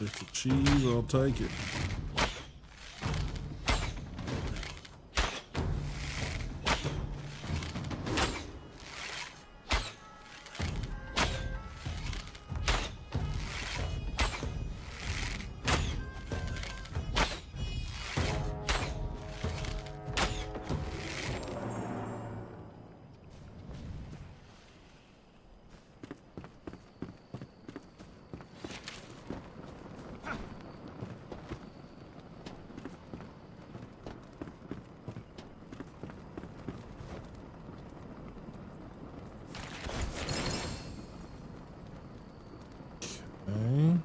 S1: If it's cheese, I'll take it. Okay.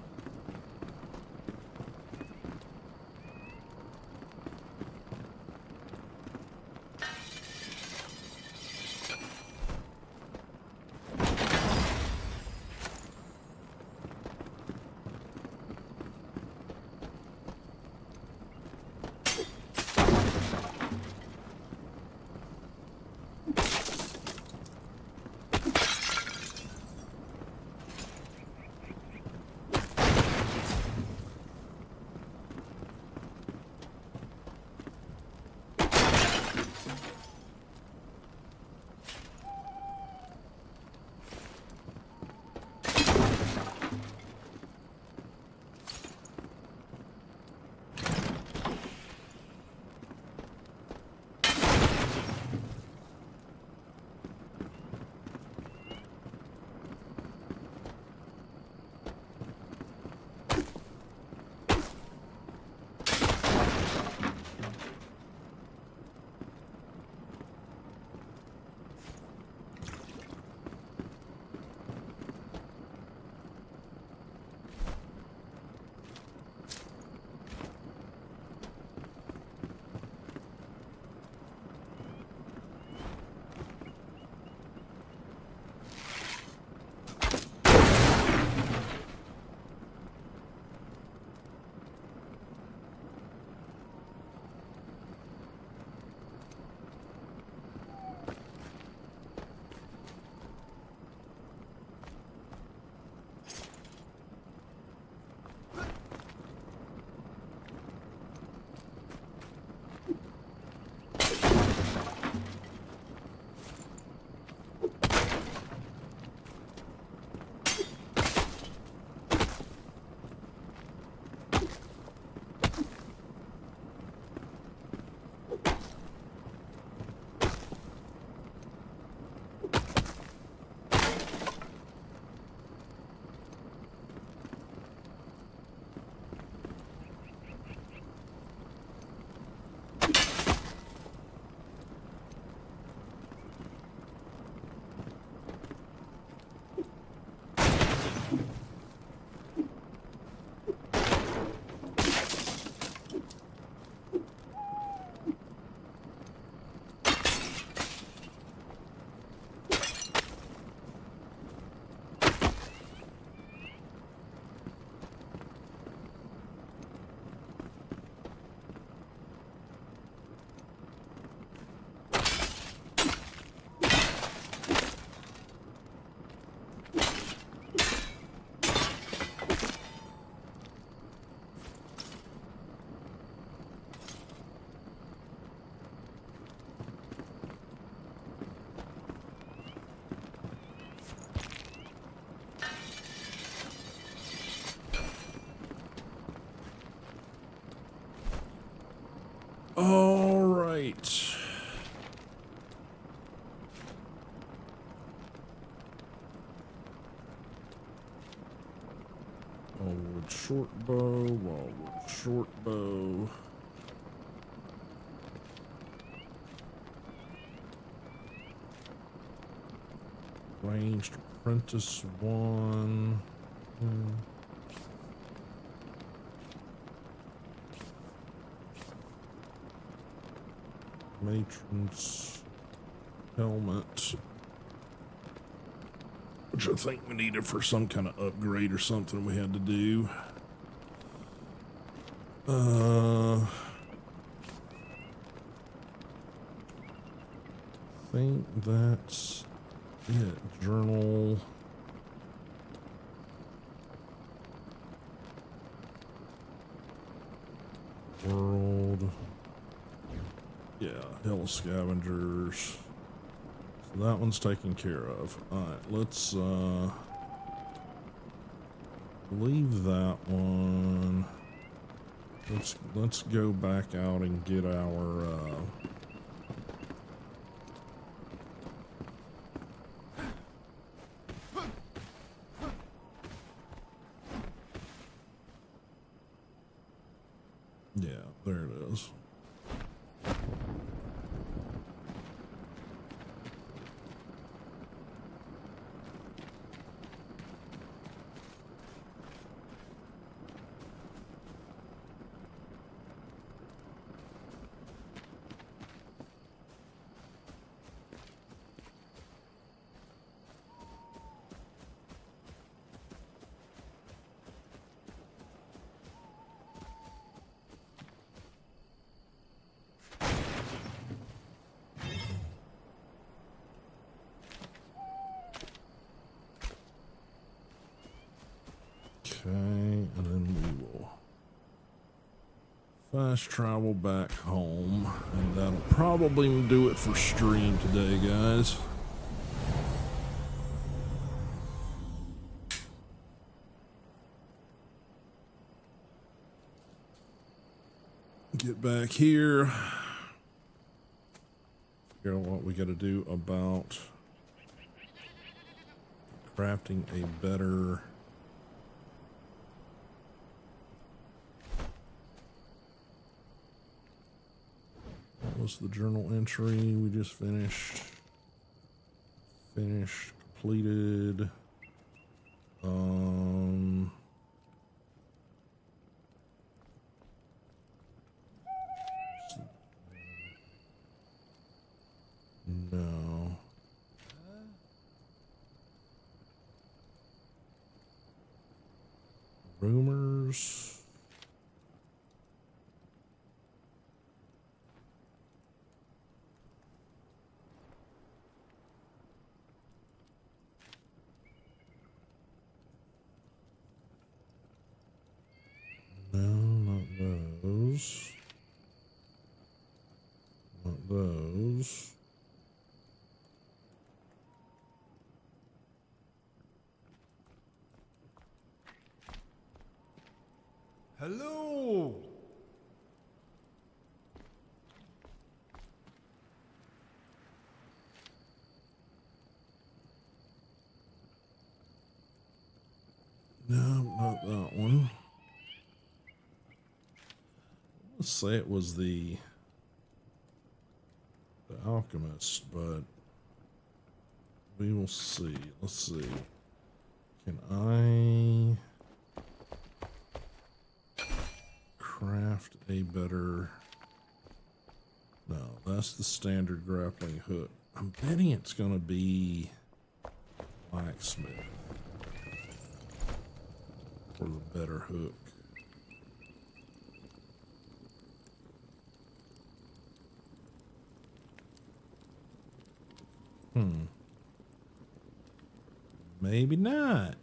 S1: All right. Wildwood short bow, wildwood short bow. Ranged apprentice one. Matron's helmet, which I think we needed for some kind of upgrade or something we had to do. I think that's it. Journal. World. Yeah, Hill of Scavengers. So that one's taken care of. Alright, let's leave that one. Let's go back out and get our yeah, there it is. Okay, and then we will fast travel back home, and that'll probably do it for stream today, guys. Get back here. Figure out what we got to do about crafting a better was the journal entry we just finished. Completed. No. Rumors. No, not those. Not those.
S5: Hello.
S1: No, not that one. Let's say it was the alchemist, but we will see. Let's see. Can I craft a better? No, that's the standard grappling hook. I'm betting it's going to be blacksmith for the better hook. Maybe not.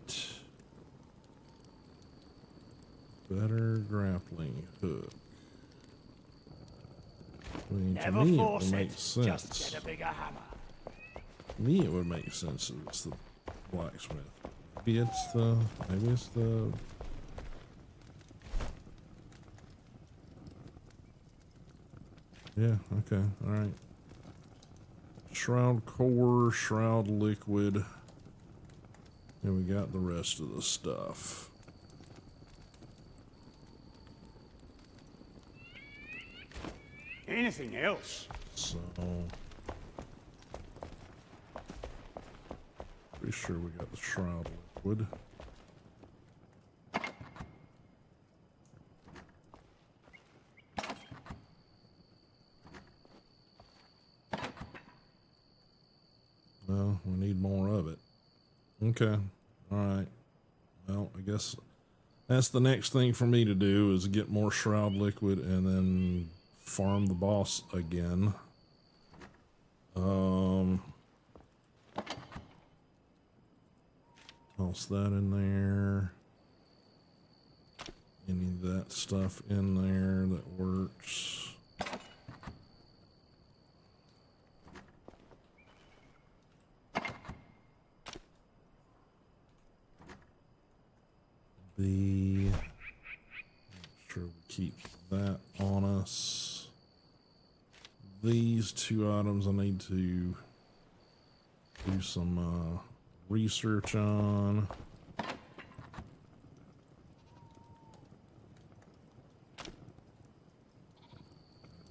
S1: Better grappling hook. I mean, to me, it would make sense.
S7: Just get a bigger hammer.
S1: To me, it would make sense if it's the blacksmith. Maybe it's the. Yeah. Okay. All right. Shroud core, shroud liquid. And we got the rest of the stuff.
S7: Anything else?
S1: So, pretty sure we got the shroud liquid. Well, we need more of it. Okay. All right. Well, I guess that's the next thing for me to do is get more shroud liquid and then farm the boss again. Toss that in there. any of that stuff in there that works. Make sure we keep that on us. These two items I need to do some research on.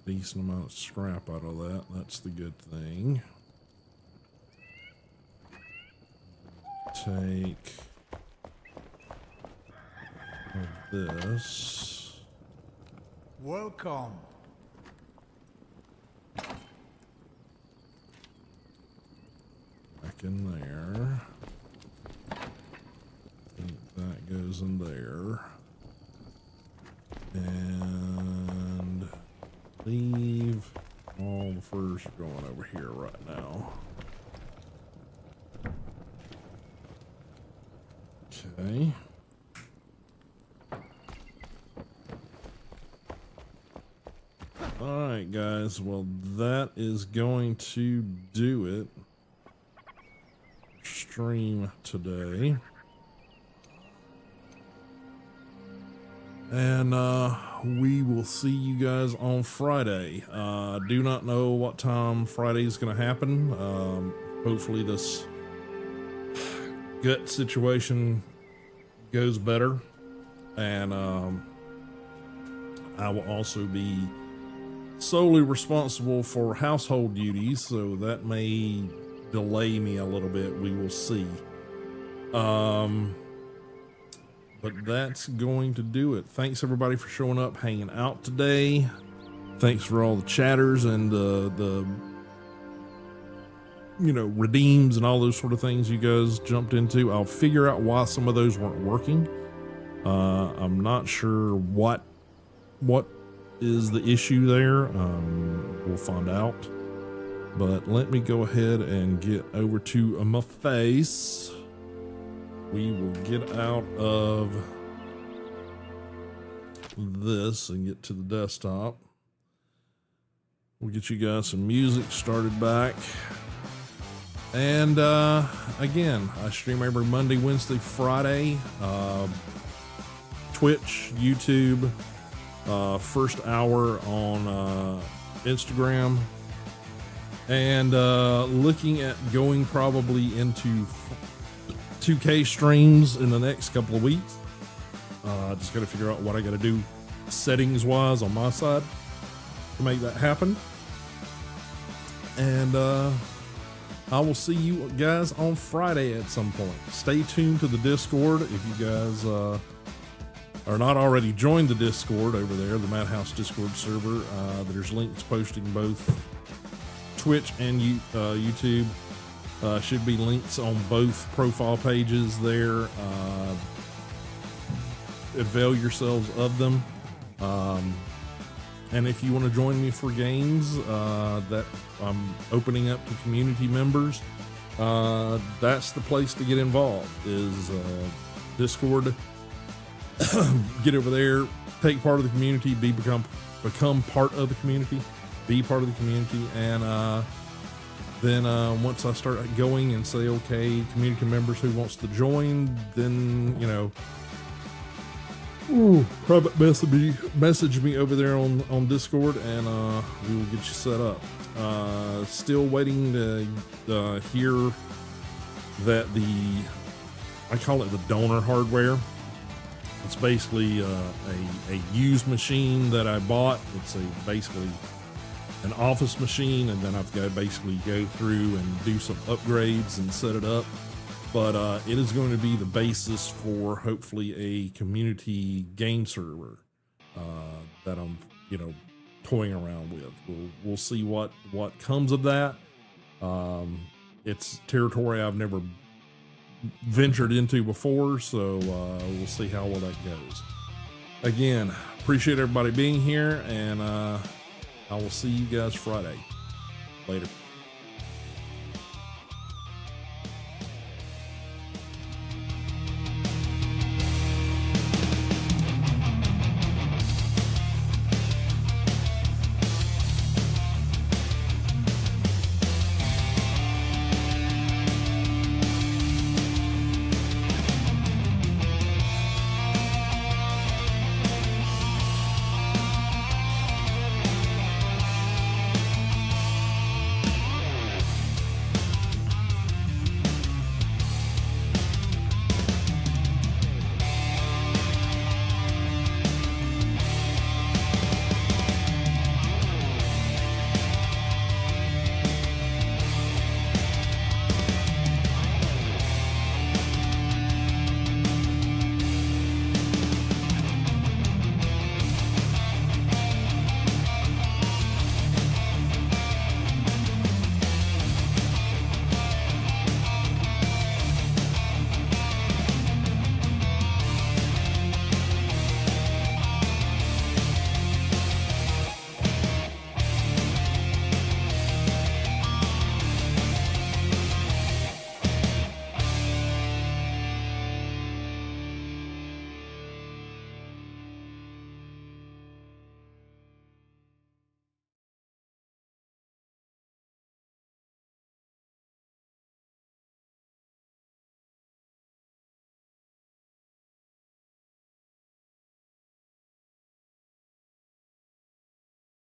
S1: Decent amount of scrap out of that. That's the good thing. Take this.
S5: Welcome.
S1: Back in there. I think that goes in there. And leave all the furs going over here right now. Okay. All right, guys. Well, that is going to do it. Stream today. And we will see you guys on Friday. Do not know what time Friday is going to happen. Hopefully this gut situation goes better. And I will also be solely responsible for household duties, so that may delay me a little bit. We will see. But that's going to do it. Thanks everybody for showing up, hanging out today. Thanks for all the chatters and the redeems and all those sort of things you guys jumped into. I'll figure out why some of those weren't working. I'm not sure what is the issue there. We'll find out. But let me go ahead and get over to my face. We will get out of this and get to the desktop. We'll get you guys some music started back. And again, I stream every Monday, Wednesday, Friday. Twitch, YouTube, first hour on Instagram. And looking at going probably into 2K streams in the next couple of weeks. Just got to figure out what I got to do settings wise on my side to make that happen. And I will see you guys on Friday at some point. Stay tuned to the Discord if you guys are not already joined the Discord over there, the Madhouse Discord server. There's links posting both Twitch and YouTube. Should be links on both profile pages there. Avail yourselves of them. And if you want to join me for games that I'm opening up to community members, that's the place to get involved, is Discord. Get over there, take part of the community, become part of the community, be part of the community, and then once I start going and say, okay, community members who wants to join, then, private message me over there on Discord, and we will get you set up. Still waiting to hear that I call it the donor hardware. It's basically a used machine that I bought. It's basically an office machine, and then I've got to basically go through and do some upgrades and set it up. But it is going to be the basis for hopefully a community game server that I'm, toying around with. We'll see what comes of that. It's territory I've never ventured into before, so we'll see how well that goes. Again, appreciate everybody being here, and I will see you guys Friday. Later.